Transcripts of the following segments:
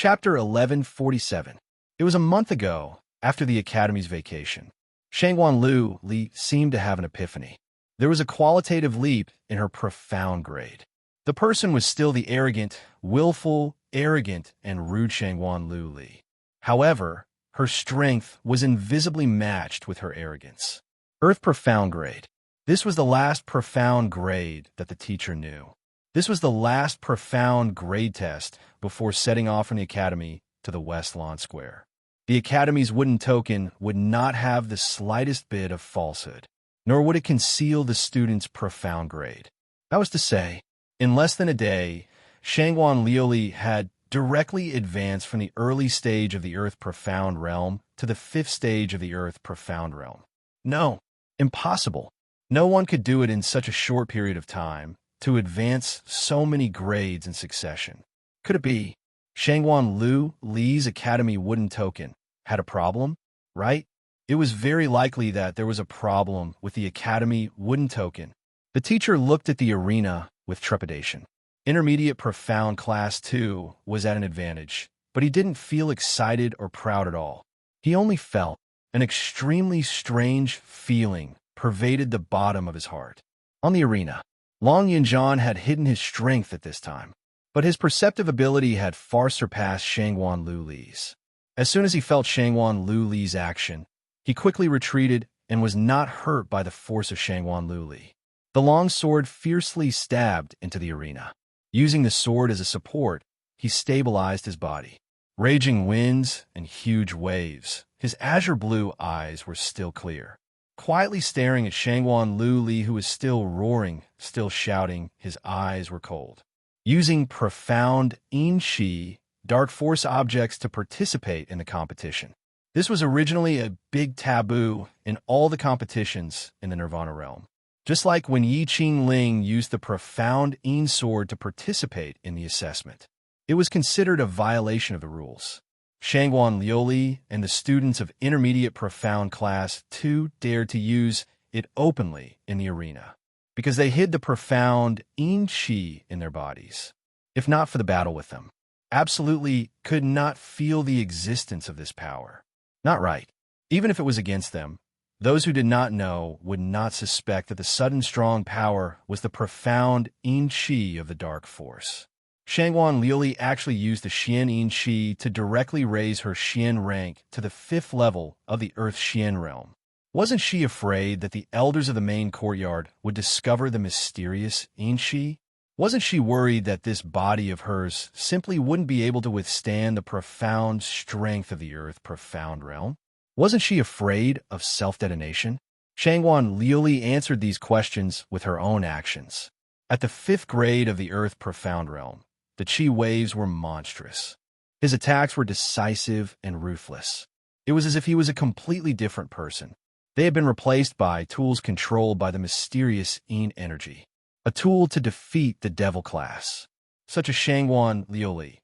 Chapter 1147. It was a month ago, after the Academy's vacation. Shangguan Li seemed to have an epiphany. There was a qualitative leap in her profound grade. The person was still the arrogant, willful, arrogant, and rude Shangguan Li. However, her strength was invisibly matched with her arrogance. Earth Profound Grade. This was the last profound grade that the teacher knew. This was the last profound grade test before setting off from the Academy to the West Lawn Square. The Academy's wooden token would not have the slightest bit of falsehood, nor would it conceal the student's profound grade. That was to say, in less than a day, Shangguan Li had directly advanced from the early stage of the Earth Profound Realm to the 5th stage of the Earth Profound Realm. No, impossible. No one could do it in such a short period of time, to advance so many grades in succession. Could it be Shangguan Li's Academy wooden token had a problem, right? It was very likely that there was a problem with the Academy wooden token. The teacher looked at the arena with trepidation. Intermediate Profound Class 2 was at an advantage, but he didn't feel excited or proud at all. He only felt an extremely strange feeling pervaded the bottom of his heart. On the arena, Long Yunjian had hidden his strength at this time, but his perceptive ability had far surpassed Shangguan Li's. As soon as he felt Shangguan Li's action, he quickly retreated and was not hurt by the force of Shangguan Li. The long sword fiercely stabbed into the arena. Using the sword as a support, he stabilized his body. Raging winds and huge waves, his azure blue eyes were still clear. Quietly staring at Shangguan Li, who was still roaring, still shouting, his eyes were cold. Using profound Yin-Shi, dark force objects to participate in the competition. This was originally a big taboo in all the competitions in the Nirvana realm. Just like when Yi Qingling used the profound Yin sword to participate in the assessment. It was considered a violation of the rules. Shangguan Li and the students of Intermediate Profound Class 2 dared to use it openly in the arena, because they hid the profound Yin-Chi in their bodies. If not for the battle with them, absolutely could not feel the existence of this power. Not right. Even if it was against them, those who did not know would not suspect that the sudden strong power was the profound Yin-Chi of the dark force. Shangguan Li actually used the Xian Yin-Chi to directly raise her Xian rank to the 5th level of the Earth Xian realm. Wasn't she afraid that the elders of the main courtyard would discover the mysterious Yin-Chi? Wasn't she worried that this body of hers simply wouldn't be able to withstand the profound strength of the Earth Profound realm? Wasn't she afraid of self-detonation? Shangguan Li answered these questions with her own actions. At the 5th grade of the Earth Profound realm, the Qi waves were monstrous. His attacks were decisive and ruthless. It was as if he was a completely different person. They had been replaced by tools controlled by the mysterious Yin energy, a tool to defeat the Devil class, such as Shangguan Li.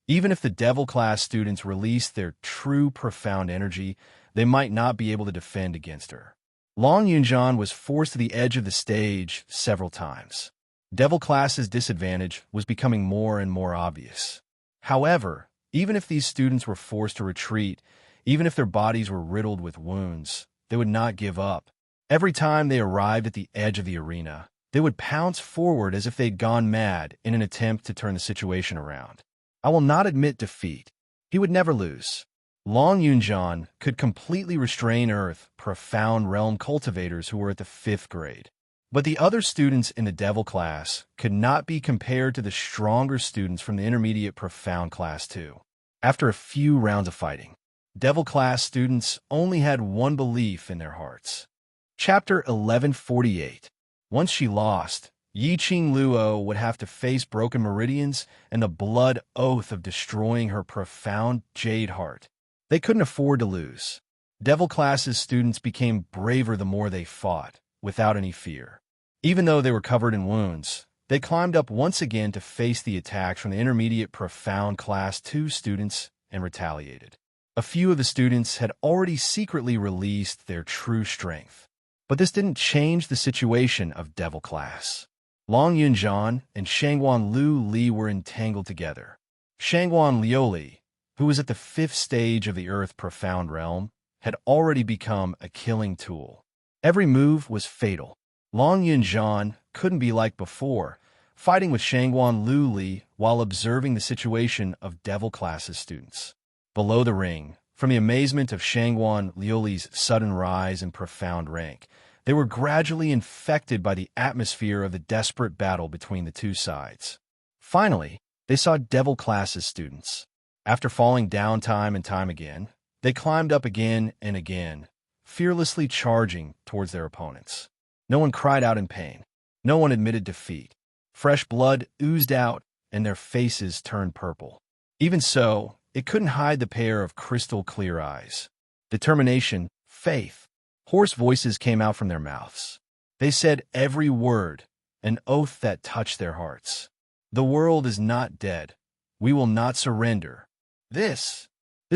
Even if the Devil class students released their true profound energy, they might not be able to defend against her. Long Yunjian was forced to the edge of the stage several times. Devil class's disadvantage was becoming more and more obvious. However, even if these students were forced to retreat, even if their bodies were riddled with wounds, they would not give up. Every time they arrived at the edge of the arena, they would pounce forward as if they'd gone mad in an attempt to turn the situation around. I will not admit defeat. He would never lose. Long Yunjian could completely restrain Earth Profound Realm cultivators who were at the 5th grade. But the other students in the Devil class could not be compared to the stronger students from the Intermediate Profound Class 2. After a few rounds of fighting, Devil class students only had one belief in their hearts. Chapter 1148. Once she lost, Yi Qingluo would have to face broken meridians and the blood oath of destroying her profound jade heart. They couldn't afford to lose. Devil class's students became braver the more they fought, without any fear. Even though they were covered in wounds, they climbed up once again to face the attacks from the Intermediate Profound Class 2 students and retaliated. A few of the students had already secretly released their true strength. But this didn't change the situation of Devil class. Long Yunjian and Shangguan Li were entangled together. Shangguan Li who was at the 5th stage of the Earth profound realm, had already become a killing tool. Every move was fatal. Long Yunjian couldn't be like before, fighting with Shangguan Lu Li while observing the situation of Devil Class's students. Below the ring, from the amazement of Shangguan Liuli's sudden rise in profound rank, they were gradually infected by the atmosphere of the desperate battle between the two sides. Finally, they saw Devil Class's students. After falling down time and time again, they climbed up again and again, fearlessly charging towards their opponents. No one cried out in pain. No one admitted defeat. Fresh blood oozed out, and their faces turned purple. Even so, it couldn't hide the pair of crystal-clear eyes. Determination, faith. Hoarse voices came out from their mouths. They said every word, an oath that touched their hearts. The world is not dead. We will not surrender. This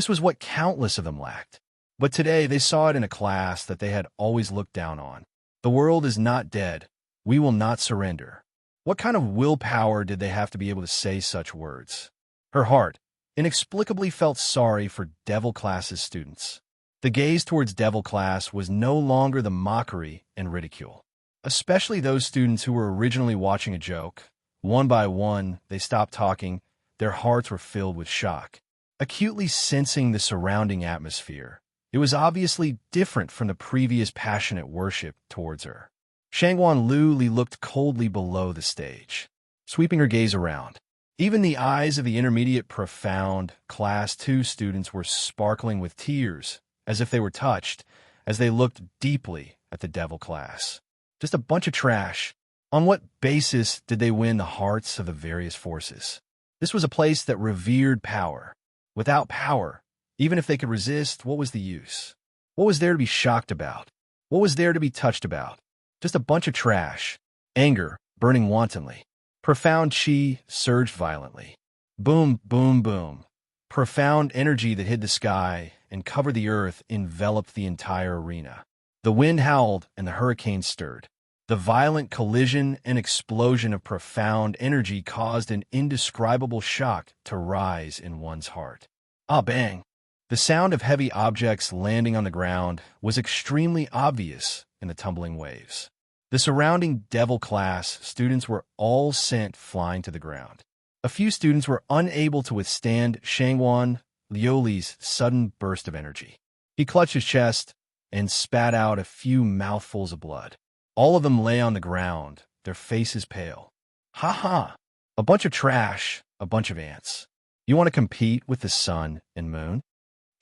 was what countless of them lacked. But today they saw it in a class that they had always looked down on. The world is not dead. We will not surrender. What kind of willpower did they have to be able to say such words? Her heart inexplicably felt sorry for Devil Class's students. The gaze towards Devil Class was no longer the mockery and ridicule. Especially those students who were originally watching a joke. One by one, they stopped talking. Their hearts were filled with shock. Acutely sensing the surrounding atmosphere, it was obviously different from the previous passionate worship towards her. Shangguan Lu Li looked coldly below the stage, sweeping her gaze around. Even the eyes of the intermediate profound Class 2 students were sparkling with tears, as if they were touched, as they looked deeply at the Devil Class. Just a bunch of trash. On what basis did they win the hearts of the various forces? This was a place that revered power. Without power, even if they could resist, what was the use? What was there to be shocked about? What was there to be touched about? Just a bunch of trash. Anger, burning wantonly. Profound chi surged violently. Boom, boom, boom. Profound energy that hid the sky and covered the earth enveloped the entire arena. The wind howled and the hurricane stirred. The violent collision and explosion of profound energy caused an indescribable shock to rise in one's heart. Ah, bang! The sound of heavy objects landing on the ground was extremely obvious in the tumbling waves. The surrounding Devil Class students were all sent flying to the ground. A few students were unable to withstand Shangguan Liuli's sudden burst of energy. He clutched his chest and spat out a few mouthfuls of blood. All of them lay on the ground, their faces pale. Ha ha! A bunch of trash, a bunch of ants. You want to compete with the sun and moon?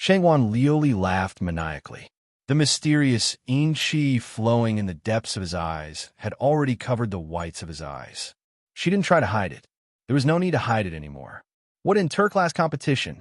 Shangguan Liuli laughed maniacally. The mysterious yin qi flowing in the depths of his eyes had already covered the whites of his eyes. She didn't try to hide it. There was no need to hide it anymore. What inter-class competition?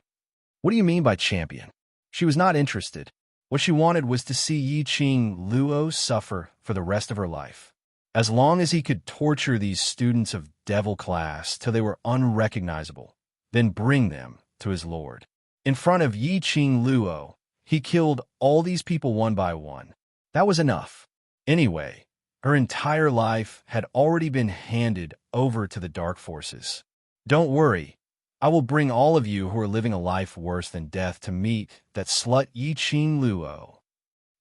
What do you mean by champion? She was not interested. What she wanted was to see Yi Qing Luo suffer for the rest of her life. As long as he could torture these students of Devil Class till they were unrecognizable, then bring them to his lord. In front of Yi Qing Luo, he killed all these people one by one. That was enough. Anyway, her entire life had already been handed over to the dark forces. Don't worry. I will bring all of you who are living a life worse than death to meet that slut Yi Qing Luo.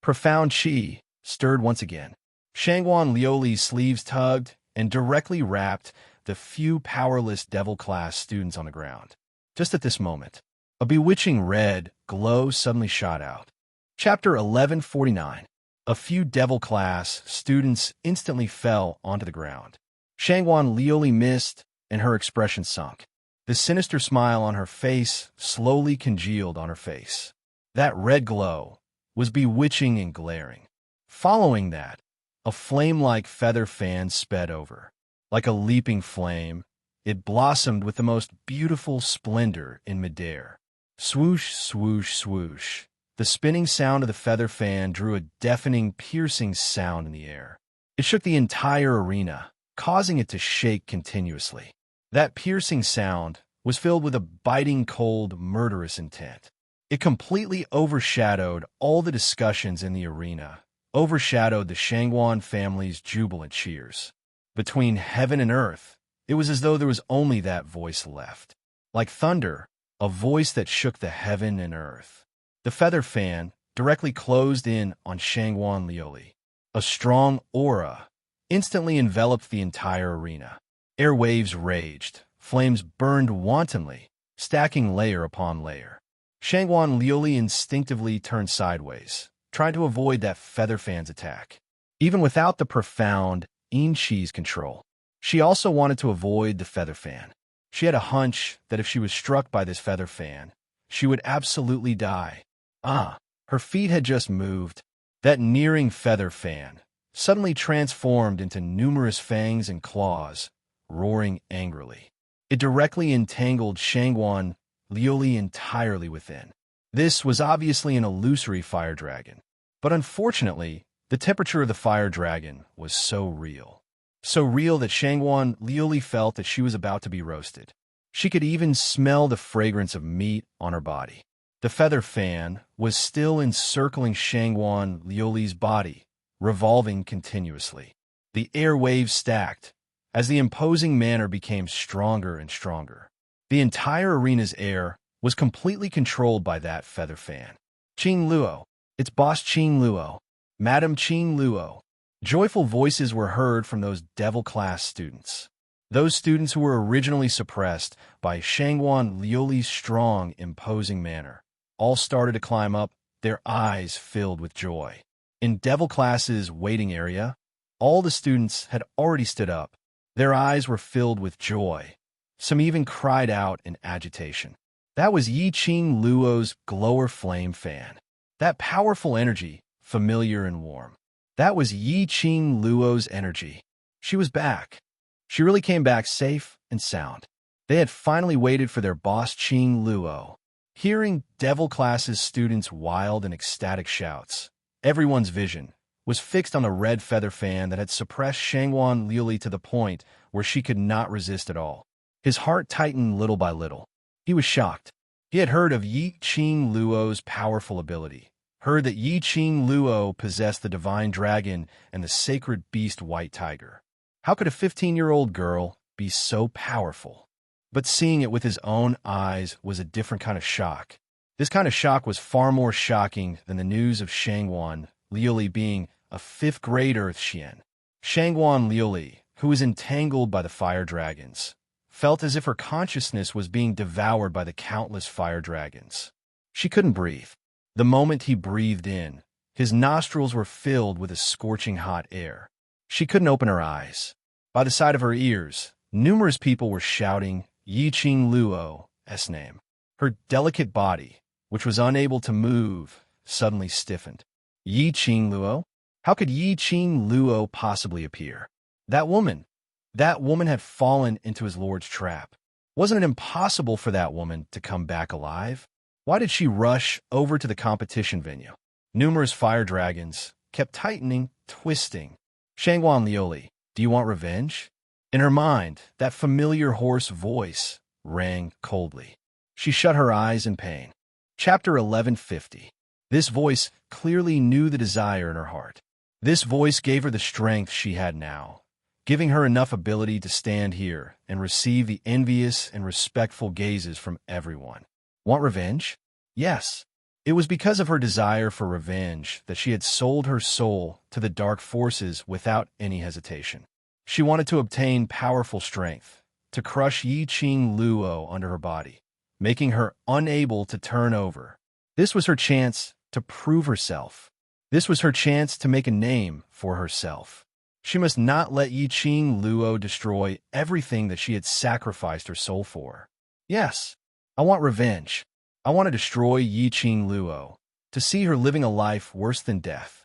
Profound chi stirred once again. Shangguan Liuli's sleeves tugged and directly wrapped the few powerless Devil Class students on the ground. Just at this moment, a bewitching red glow suddenly shot out. Chapter 1149. A few Devil Class students instantly fell onto the ground. Shangguan Liuli missed, and her expression sunk. The sinister smile on her face slowly congealed on her face. That red glow was bewitching and glaring. Following that, a flame-like feather fan sped over. Like a leaping flame, it blossomed with the most beautiful splendor in midair. Swoosh, swoosh, swoosh. The spinning sound of the feather fan drew a deafening, piercing sound in the air. It shook the entire arena, causing it to shake continuously. That piercing sound was filled with a biting, cold, murderous intent. It completely overshadowed all the discussions in the arena, overshadowed the Shangguan family's jubilant cheers. Between heaven and earth, it was as though there was only that voice left. Like thunder, a voice that shook the heaven and earth. The feather fan directly closed in on Shangwan Liuli. A strong aura instantly enveloped the entire arena. Airwaves raged, flames burned wantonly, stacking layer upon layer. Shangwan Liuli instinctively turned sideways, trying to avoid that feather fan's attack. Even without the profound Yin Shi's control, she also wanted to avoid the feather fan. She had a hunch that if she was struck by this feather fan, she would absolutely die. Her feet had just moved. That nearing feather fan suddenly transformed into numerous fangs and claws, roaring angrily. It directly entangled Shangwan Liuli entirely within. This was obviously an illusory fire dragon, but unfortunately, the temperature of the fire dragon was so real. So real that Shangwan Liuli felt that she was about to be roasted. She could even smell the fragrance of meat on her body. The feather fan was still encircling Shangwan Liuli's body, revolving continuously. The air waves stacked as the imposing manner became stronger and stronger. The entire arena's air was completely controlled by that feather fan. Qing Luo, it's Boss Qing Luo, Madam Qing Luo. Joyful voices were heard from those devil-class students. Those students who were originally suppressed by Shangwan Liuli's strong, imposing manner, all started to climb up, their eyes filled with joy. In Devil Class's waiting area, all the students had already stood up. Their eyes were filled with joy. Some even cried out in agitation. That was Yi Qing Luo's glower flame fan. That powerful energy, familiar and warm. That was Yi Qing Luo's energy. She was back. She really came back safe and sound. They had finally waited for their boss Qing Luo. Hearing Devil Class's students' wild and ecstatic shouts, everyone's vision was fixed on the red feather fan that had suppressed Shangwan Liuli to the point where she could not resist at all. His heart tightened little by little. He was shocked. He had heard of Yi Qing Luo's powerful ability, heard that Yi Qing Luo possessed the divine dragon and the sacred beast white tiger. How could a 15-year-old girl be so powerful? But seeing it with his own eyes was a different kind of shock. This kind of shock was far more shocking than the news of Shangwan Liuli being a 5th-grade Earthshian. Shangwan Liuli, who was entangled by the fire dragons, felt as if her consciousness was being devoured by the countless fire dragons. She couldn't breathe. The moment he breathed in, his nostrils were filled with a scorching hot air. She couldn't open her eyes. By the side of her ears, numerous people were shouting Yi Qing Luo's name. Her delicate body, which was unable to move, suddenly stiffened. Yi Qing Luo? How could Yi Qing Luo possibly appear? That woman had fallen into his lord's trap. Wasn't it impossible for that woman to come back alive? Why did she rush over to the competition venue? Numerous fire dragons kept tightening, twisting. Shangwan Liuli, do you want revenge? In her mind, that familiar hoarse voice rang coldly. She shut her eyes in pain. Chapter 1150. This voice clearly knew the desire in her heart. This voice gave her the strength she had now, giving her enough ability to stand here and receive the envious and respectful gazes from everyone. Want revenge? Yes. It was because of her desire for revenge that she had sold her soul to the dark forces without any hesitation. She wanted to obtain powerful strength, to crush Yi Qing Luo under her body, making her unable to turn over. This was her chance to prove herself. This was her chance to make a name for herself. She must not let Yi Qing Luo destroy everything that she had sacrificed her soul for. Yes, I want revenge. I want to destroy Yi Qing Luo, to see her living a life worse than death.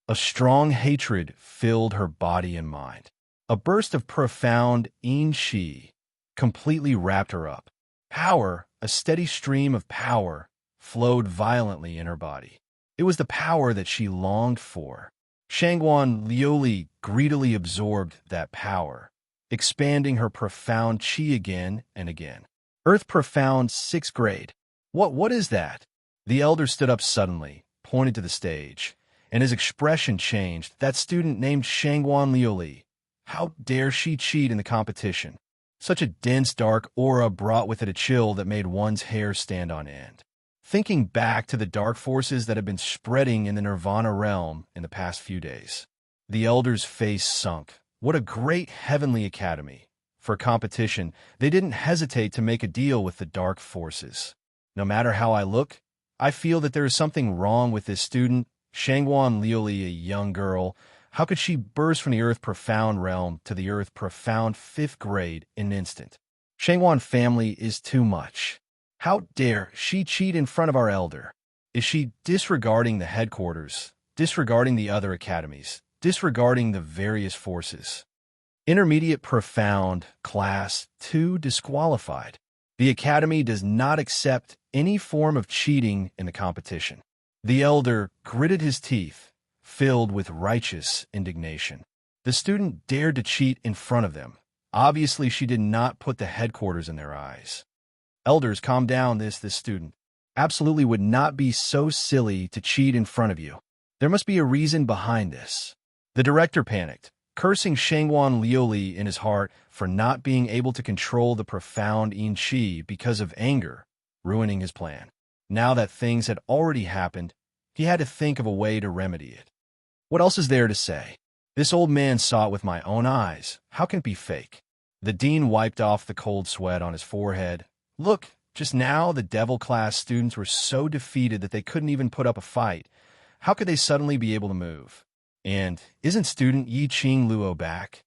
A strong hatred filled her body and mind. A burst of profound Yin Shi completely wrapped her up. Power, a steady stream of power, flowed violently in her body. It was the power that she longed for. Shangwan Liuli greedily absorbed that power, expanding her profound qi again and again. Earth Profound 6th grade. What is that? The elder stood up suddenly, pointed to the stage, and his expression changed. That student named Shangwan Liuli. How dare she cheat in the competition? Such a dense, dark aura brought with it a chill that made one's hair stand on end. Thinking back to the dark forces that had been spreading in the Nirvana realm in the past few days, the elder's face sunk. What a great heavenly academy. For competition, they didn't hesitate to make a deal with the dark forces. No matter how I look, I feel that there is something wrong with this student, Shangwan Liuli, a young girl. How could she burst from the Earth Profound realm to the Earth Profound 5th grade in an instant? Shangwan family is too much. How dare she cheat in front of our elder? Is she disregarding the headquarters, disregarding the other academies, disregarding the various forces? Intermediate Profound, Class 2 disqualified. The academy does not accept any form of cheating in the competition. The elder gritted his teeth, filled with righteous indignation. The student dared to cheat in front of them. Obviously, she did not put the headquarters in their eyes. Elders, calm down. This student absolutely would not be so silly to cheat in front of you. There must be a reason behind this. The director panicked, cursing Shangwan Liuli in his heart for not being able to control the profound Yin Qi because of anger, ruining his plan. Now that things had already happened, he had to think of a way to remedy it. What else is there to say? This old man saw it with my own eyes. How can it be fake? The dean wiped off the cold sweat on his forehead. Look, just now the devil class students were so defeated that they couldn't even put up a fight. How could they suddenly be able to move? And isn't student Yi Qing Luo back?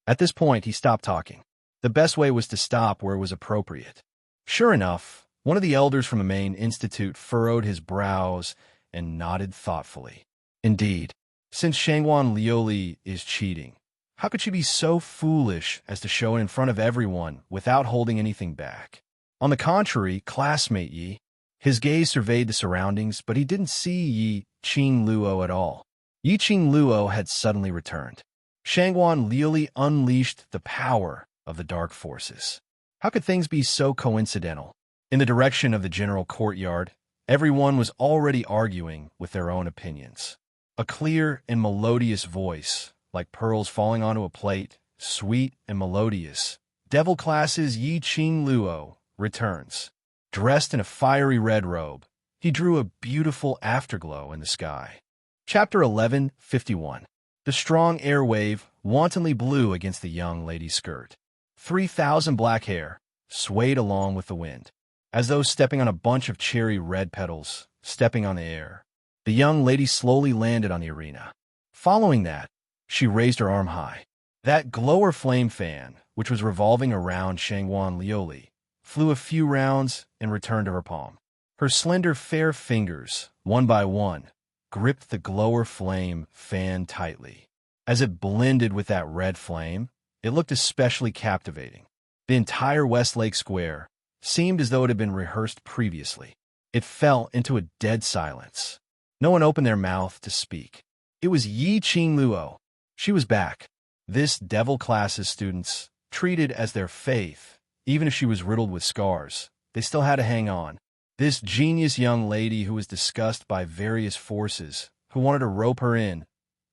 At this point, he stopped talking. The best way was to stop where it was appropriate. Sure enough, one of the elders from the main institute furrowed his brows and nodded thoughtfully. Indeed, since Shangwan Liuli is cheating, how could she be so foolish as to show it in front of everyone without holding anything back? On the contrary, classmate Yi, his gaze surveyed the surroundings, but he didn't see Yi Qing Luo at all. Yi Qing Luo had suddenly returned. Shangwan Liuli unleashed the power of the dark forces. How could things be so coincidental? In the direction of the general courtyard, everyone was already arguing with their own opinions. A clear and melodious voice, like pearls falling onto a plate, sweet and melodious. Devil classes Yi Qing Luo returns. Dressed in a fiery red robe, he drew a beautiful afterglow in the sky. Chapter 11:51. The strong air wave wantonly blew against the young lady's skirt. 3,000 black hair swayed along with the wind, as though stepping on a bunch of cherry red petals, stepping on the air. The young lady slowly landed on the arena. Following that, she raised her arm high. That glower flame fan, which was revolving around Shangwan Liuli, flew a few rounds and returned to her palm. Her slender, fair fingers, one by one, gripped the glower flame fan tightly. As it blended with that red flame, it looked especially captivating. The entire Westlake Square seemed as though it had been rehearsed previously. It fell into a dead silence. No one opened their mouth to speak. It was Yi Qing Luo. She was back. This devil class's students, treated as their faith, even if she was riddled with scars, they still had to hang on. This genius young lady who was discussed by various forces, who wanted to rope her in,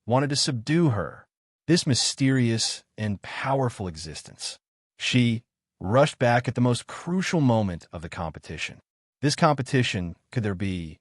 wanted to subdue her. This mysterious and powerful existence. She rushed back at the most crucial moment of the competition. This competition, could there be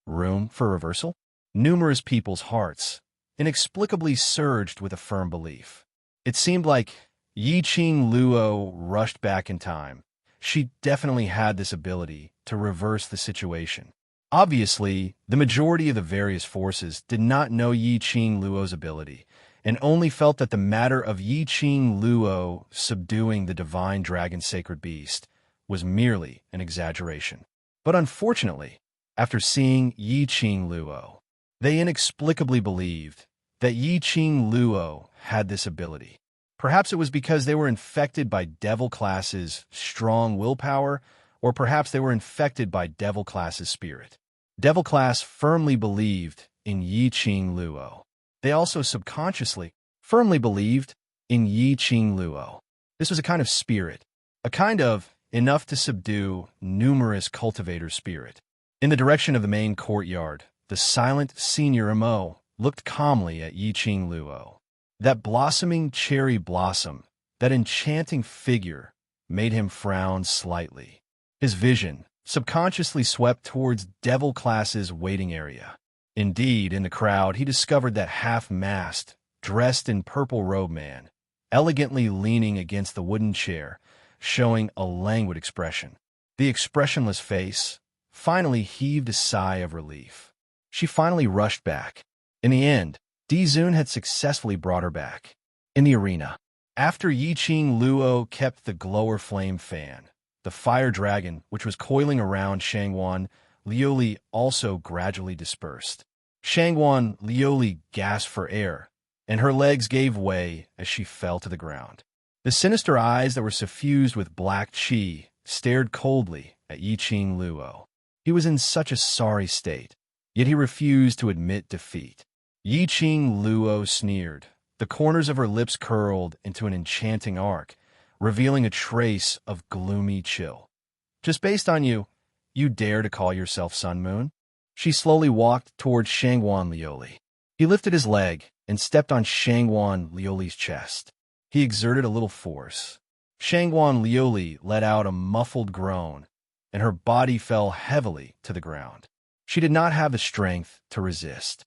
room for reversal? Numerous people's hearts inexplicably surged with a firm belief. It seemed like Yi Qing Luo rushed back in time. She definitely had this ability to reverse the situation. Obviously, the majority of the various forces did not know Yi Qing Luo's ability, and only felt that the matter of Yi Qing Luo subduing the divine dragon sacred beast was merely an exaggeration. But unfortunately, after seeing Yi Qing Luo, they inexplicably believed that Yi Qing Luo had this ability. Perhaps it was because they were infected by devil class's strong willpower, or perhaps they were infected by devil class's spirit. Devil class firmly believed in Yi Qing Luo. They also subconsciously firmly believed in Yi Qing Luo. This was a kind of spirit, a kind of enough to subdue numerous cultivators' spirit. In the direction of the main courtyard, the silent senior Mo looked calmly at Yi Qing Luo. That blossoming cherry blossom, that enchanting figure, made him frown slightly. His vision subconsciously swept towards Devil Class's waiting area. Indeed, in the crowd, he discovered that half-masked, dressed in purple robe man, elegantly leaning against the wooden chair, showing a languid expression. The expressionless face finally heaved a sigh of relief. She finally rushed back. In the end, Dizun had successfully brought her back. In the arena, after Yiqing Luo kept the glower flame fan, the fire dragon, which was coiling around Shangwan Liuli, also gradually dispersed. Shangwan Liuli gasped for air, and her legs gave way as she fell to the ground. The sinister eyes that were suffused with black qi stared coldly at Yiqing Luo. He was in such a sorry state, yet he refused to admit defeat. Yiqing Luo sneered. The corners of her lips curled into an enchanting arc, revealing a trace of gloomy chill. Just based on you, you dare to call yourself Sun Moon? She slowly walked toward Shangwan Liuli. He lifted his leg and stepped on Shangwan Liuli's chest. He exerted a little force. Shangwan Liuli let out a muffled groan, and her body fell heavily to the ground. She did not have the strength to resist.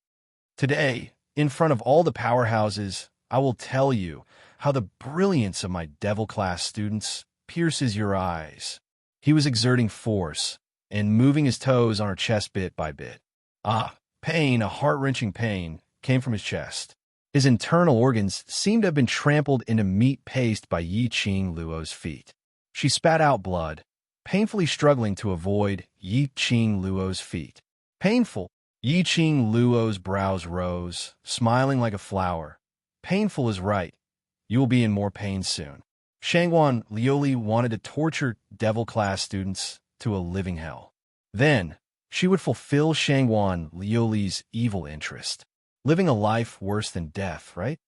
Today, in front of all the powerhouses, I will tell you how the brilliance of my Devil Class students pierces your eyes. He was exerting force and moving his toes on her chest bit by bit. Pain, a heart-wrenching pain, came from his chest. His internal organs seemed to have been trampled into meat paste by Yiqing Luo's feet. She spat out blood, painfully struggling to avoid Yiqing Luo's feet. Painful. Yiqing Luo's brows rose, smiling like a flower. Painful is right. You will be in more pain soon. Shangwan Liuli wanted to torture Devil Class students to a living hell. Then, she would fulfill Shangwan Liuli's evil interest. Living a life worse than death, right?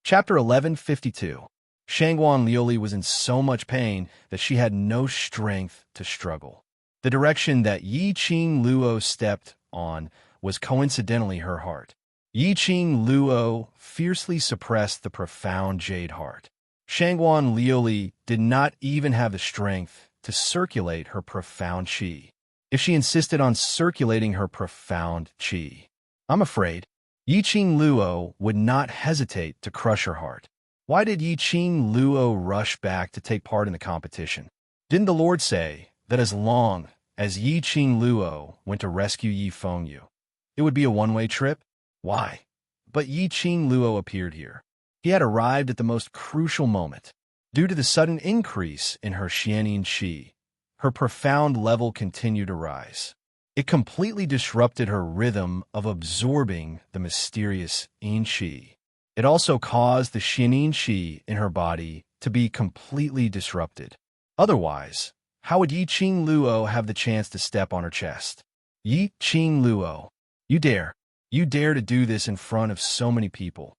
Chapter 1152. Shangwan Liuli was in so much pain that she had no strength to struggle. The direction that Yiqing Luo stepped on was coincidentally her heart. Yiqing Luo fiercely suppressed the profound jade heart. Shangwan Liuli did not even have the strength to circulate her profound qi. If she insisted on circulating her profound qi, I'm afraid Yiqing Luo would not hesitate to crush her heart. Why did Yiqing Luo rush back to take part in the competition? Didn't the Lord say that as long as Yiqing Luo went to rescue Yi Fengyu, it would be a one-way trip? Why? But Yiqing Luo appeared here. He had arrived at the most crucial moment. Due to the sudden increase in her Xianin qi, her profound level continued to rise. It completely disrupted her rhythm of absorbing the mysterious yin qi. It also caused the Xianin qi in her body to be completely disrupted. Otherwise, how would Yiqing Luo have the chance to step on her chest? Yiqing Luo, you dare to do this in front of so many people.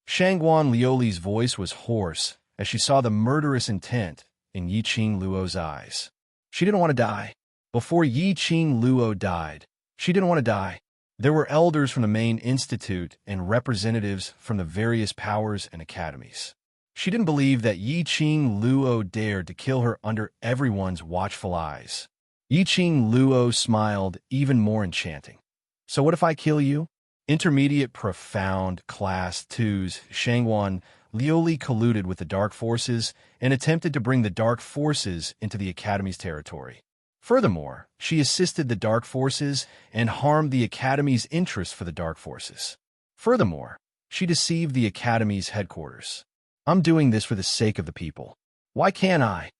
Shangwan Liuli's voice was hoarse as she saw the murderous intent in Yiqing Luo's eyes. She didn't want to die. Before Yiqing Luo died, she didn't want to die. There were elders from the main institute and representatives from the various powers and academies. She didn't believe that Yiqing Luo dared to kill her under everyone's watchful eyes. Yiqing Luo smiled even more enchanting. So what if I kill you? Intermediate Profound Class 2's Shangwan Liuli colluded with the Dark Forces and attempted to bring the Dark Forces into the Academy's territory. Furthermore, she assisted the Dark Forces and harmed the Academy's interest for the Dark Forces. Furthermore, she deceived the Academy's headquarters. I'm doing this for the sake of the people. Why can't I?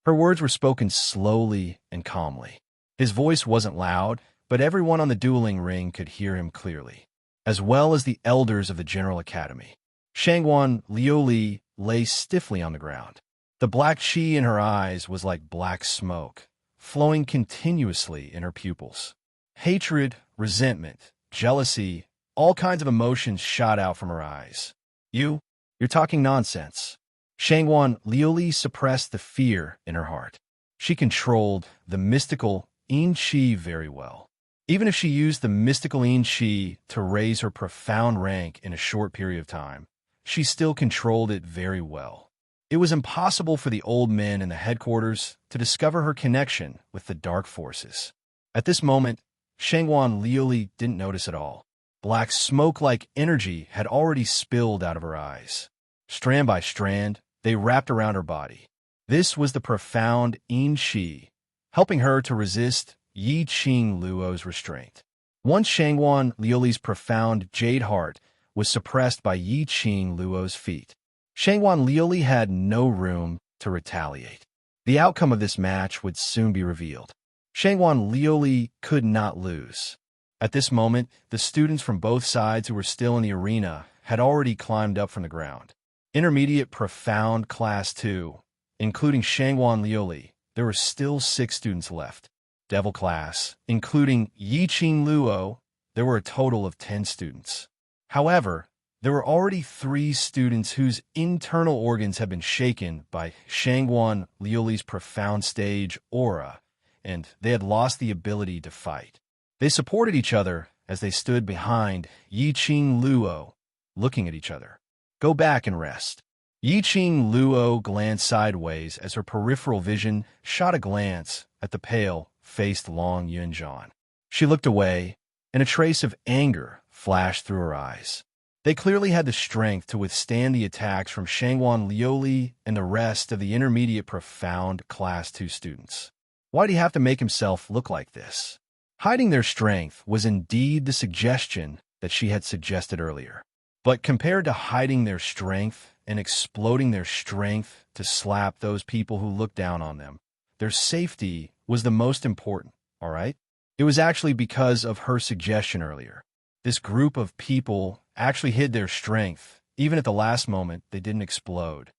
Her words were spoken slowly and calmly. His voice wasn't loud, but everyone on the dueling ring could hear him clearly, as well as the elders of the General Academy. Shangwan Liuli lay stiffly on the ground. The black qi in her eyes was like black smoke, flowing continuously in her pupils. Hatred, resentment, jealousy, all kinds of emotions shot out from her eyes. You're talking nonsense. Shangwan Liuli suppressed the fear in her heart. She controlled the mystical yin qi very well. Even if she used the mystical yin qi to raise her profound rank in a short period of time, she still controlled it very well. It was impossible for the old men in the headquarters to discover her connection with the dark forces. At this moment, Shangwan Liuli didn't notice at all. Black smoke-like energy had already spilled out of her eyes. Strand by strand, they wrapped around her body. This was the profound Yin Qi, helping her to resist Yi Qing Luo's restraint. Once Shangwan Liuli's profound jade heart was suppressed by Yi Qing Luo's feet, Shangwan Liuli had no room to retaliate. The outcome of this match would soon be revealed. Shangwan Liuli could not lose. At this moment, the students from both sides who were still in the arena had already climbed up from the ground. Intermediate Profound Class 2, including Shangwan Liuli, there were still 6 students left. Devil Class, including Yi Qing Luo, there were a total of 10 students. However, there were already 3 students whose internal organs had been shaken by Shangwan Liuli's profound stage aura, and they had lost the ability to fight. They supported each other as they stood behind Yi Qing Luo, looking at each other. Go back and rest. Yi Qing Luo glanced sideways as her peripheral vision shot a glance at the pale-faced Long Yunjian. She looked away, and a trace of anger flashed through her eyes. They clearly had the strength to withstand the attacks from Shangwan Liuli and the rest of the intermediate profound Class 2 students. Why did he have to make himself look like this? Hiding their strength was indeed the suggestion that she had suggested earlier. But compared to hiding their strength and exploding their strength to slap those people who looked down on them, their safety was the most important, all right? It was actually because of her suggestion earlier. This group of people actually hid their strength. Even at the last moment, they didn't explode.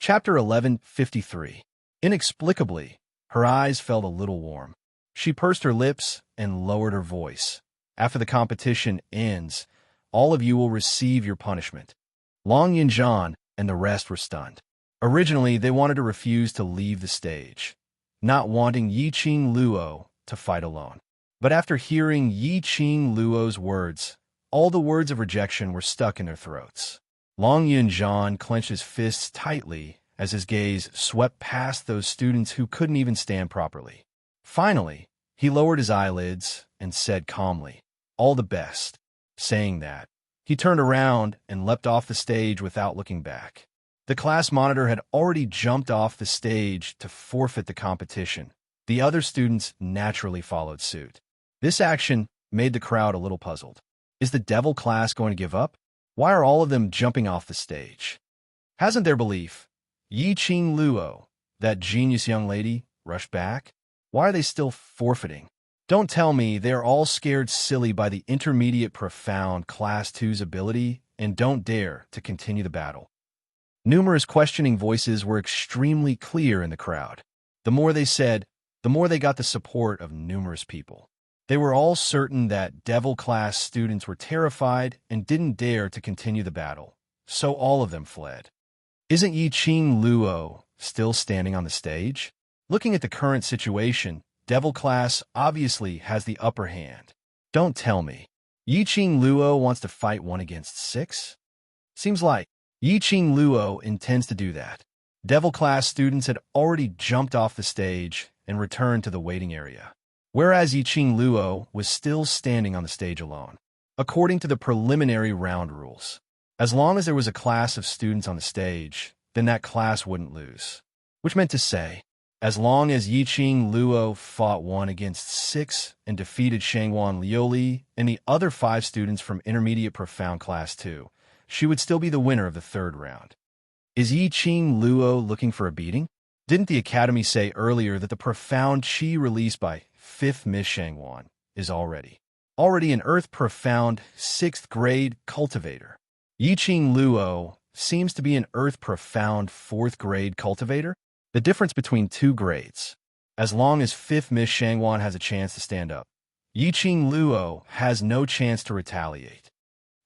Chapter 1153. Inexplicably, her eyes felt a little warm. She pursed her lips and lowered her voice. After the competition ends, all of you will receive your punishment. Long Yunjian and the rest were stunned. Originally, they wanted to refuse to leave the stage, not wanting Yi Qing Luo to fight alone. But after hearing Yi Qing Luo's words, all the words of rejection were stuck in their throats. Long Yunjian clenched his fists tightly as his gaze swept past those students who couldn't even stand properly. Finally, he lowered his eyelids and said calmly, "All the best." Saying that, he turned around and leapt off the stage without looking back. The class monitor had already jumped off the stage to forfeit the competition. The other students naturally followed suit. This action made the crowd a little puzzled. Is the devil class going to give up? Why are all of them jumping off the stage? Hasn't their belief, Yi Qing Luo, that genius young lady, rushed back? Why are they still forfeiting? Don't tell me they are all scared silly by the intermediate profound Class 2's ability and don't dare to continue the battle. Numerous questioning voices were extremely clear in the crowd. The more they said, the more they got the support of numerous people. They were all certain that devil class students were terrified and didn't dare to continue the battle, so all of them fled. Isn't Yi Qing Luo still standing on the stage? Looking at the current situation, devil class obviously has the upper hand. Don't tell me. Yi Qing Luo wants to fight 1 against 6? Seems like Yi Qing Luo intends to do that. Devil class students had already jumped off the stage and returned to the waiting area, whereas Yi Qing Luo was still standing on the stage alone. According to the preliminary round rules, as long as there was a class of students on the stage, then that class wouldn't lose. Which meant to say, as long as Yi Qing Luo fought 1 against 6 and defeated Shangwan Liuli and the other 5 students from Intermediate Profound Class 2, she would still be the winner of the 3rd round. Is Yi Qing Luo looking for a beating? Didn't the Academy say earlier that the profound Qi released by 5th Miss Shangwan is already an Earth Profound 6th grade cultivator? Yi Qing Luo seems to be an Earth Profound 4th grade cultivator? The difference between 2 grades. As long as 5th Miss Shangwan has a chance to stand up, Yi Qing Luo has no chance to retaliate.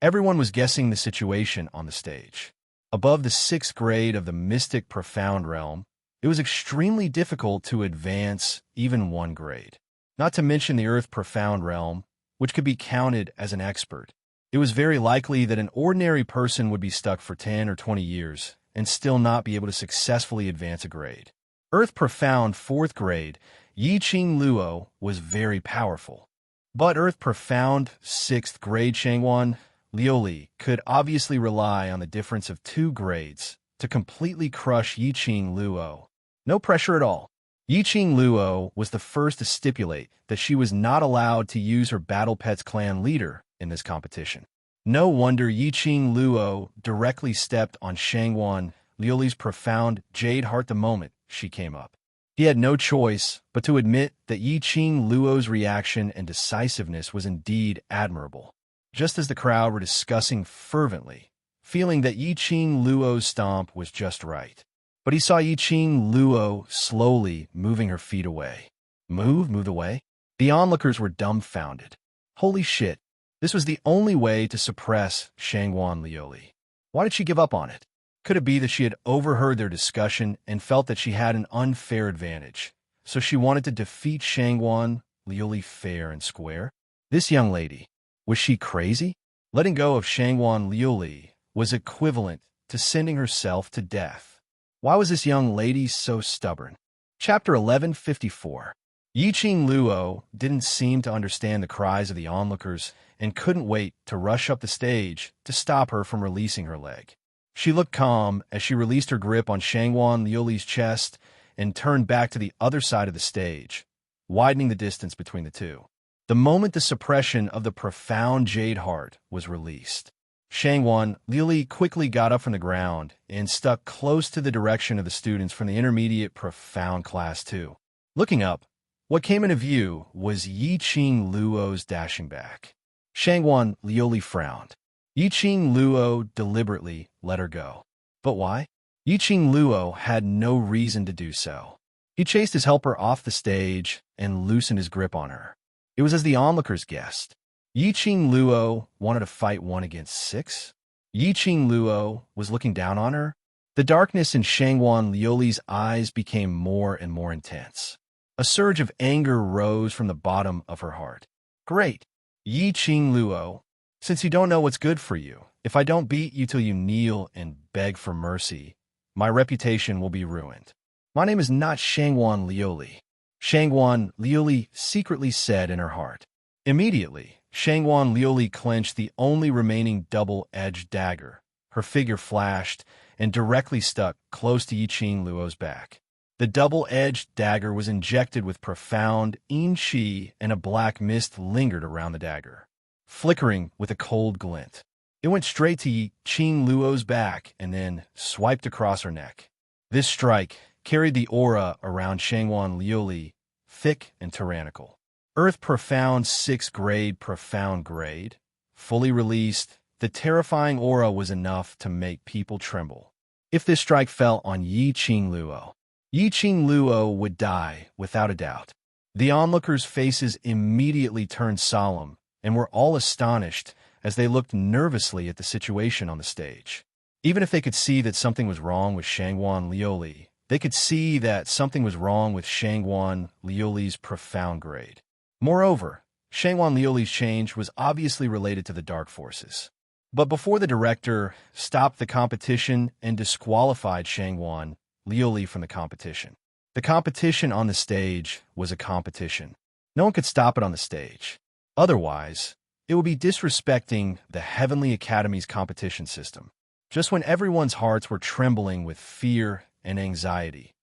Everyone was guessing the situation on the stage. Above the 6th grade of the Mystic Profound realm, it was extremely difficult to advance even 1 grade. Not to mention the Earth Profound realm, which could be counted as an expert. It was very likely that an ordinary person would be stuck for 10 or 20 years and still not be able to successfully advance a grade. Earth Profound 4th grade, Yi Qing Luo was very powerful. But Earth Profound 6th grade Shangwan Liuli could obviously rely on the difference of 2 grades to completely crush Yi Qing Luo. No pressure at all. Yi Qing Luo was the first to stipulate that she was not allowed to use her Battle Pets clan leader in this competition. No wonder Yi Qing Luo directly stepped on Shangwan Liuli's profound jade heart the moment she came up. He had no choice but to admit that Yi Qing Luo's reaction and decisiveness was indeed admirable. Just as the crowd were discussing fervently, feeling that Yi Qing Luo's stomp was just right. But he saw Yi Qing Luo slowly moving her feet away. Moved away? The onlookers were dumbfounded. Holy shit, this was the only way to suppress Shangwan Liuli. Why did she give up on it? Could it be that she had overheard their discussion and felt that she had an unfair advantage, so she wanted to defeat Shangwan Liuli fair and square? This young lady, was she crazy? Letting go of Shangwan Liuli was equivalent to sending herself to death. Why was this young lady so stubborn? Chapter 1154. Yi Qing Luo didn't seem to understand the cries of the onlookers and couldn't wait to rush up the stage to stop her from releasing her leg. She looked calm as she released her grip on Shangwan Liuli's chest and turned back to the other side of the stage, widening the distance between the two. The moment the suppression of the profound jade heart was released, Shangwan Liuli quickly got up from the ground and stuck close to the direction of the students from the intermediate profound class 2. Looking up, what came into view was Yi Qing Luo's dashing back. Shangwan Liuli frowned. Yi Qing Luo deliberately let her go. But why? Yi Qing Luo had no reason to do so. He chased his helper off the stage and loosened his grip on her. It was as the onlookers guessed. Yi Qing Luo wanted to fight 1 against 6? Yi Qing Luo was looking down on her? The darkness in Shangwan Liuli's eyes became more and more intense. A surge of anger rose from the bottom of her heart. Great, Yi Qing Luo. Since you don't know what's good for you, if I don't beat you till you kneel and beg for mercy, my reputation will be ruined. My name is not Shangwan Liuli. Shangwan Liuli secretly said in her heart. Immediately, Shangwan Liuli clenched the only remaining double-edged dagger. Her figure flashed and directly stuck close to Yi Qing Luo's back. The double-edged dagger was injected with profound yin qi, and a black mist lingered around the dagger, flickering with a cold glint. It went straight to Yi Qing Luo's back and then swiped across her neck. This strike carried the aura around Shangwan Liuli, thick and tyrannical. Earth Profound 6th grade Profound grade. Fully released, the terrifying aura was enough to make people tremble. If this strike fell on Yi Qing Luo, Yi Qing Luo would die without a doubt. The onlookers' faces immediately turned solemn and were all astonished as they looked nervously at the situation on the stage. Even if they could see that something was wrong with Shangwan Liuli, they could see that something was wrong with Shangwan Liuli's profound grade. Moreover, Shangwan Liuli's change was obviously related to the dark forces. But before the director stopped the competition and disqualified Shangwan Liuli from the competition on the stage was a competition. No one could stop it on the stage. Otherwise, it would be disrespecting the Heavenly Academy's competition system. Just when everyone's hearts were trembling with fear and anxiety,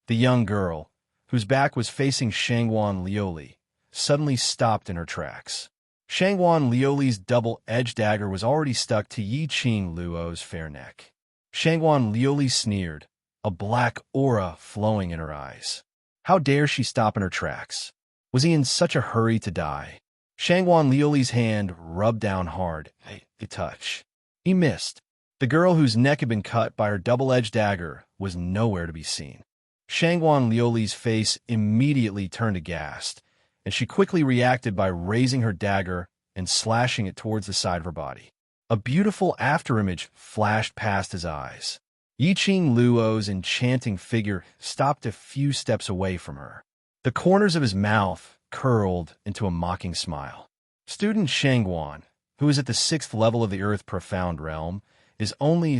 the young girl, whose back was facing Shangwan Liuli, suddenly stopped in her tracks. Shangwan Liuli's double-edged dagger was already stuck to Yi Qing Luo's fair neck. Shangwan Liuli sneered, a black aura flowing in her eyes. How dare she stop in her tracks? Was he in such a hurry to die? Shangwan Liuli's hand rubbed down hard. A touch. He missed. The girl whose neck had been cut by her double-edged dagger was nowhere to be seen. Shangwan Liuli's face immediately turned aghast, and she quickly reacted by raising her dagger and slashing it towards the side of her body. A beautiful afterimage flashed past his eyes. Yi Qing Luo's enchanting figure stopped a few steps away from her. The corners of his mouth curled into a mocking smile. Student Shangwan, who is at the 6th level of the Earth Profound realm, is only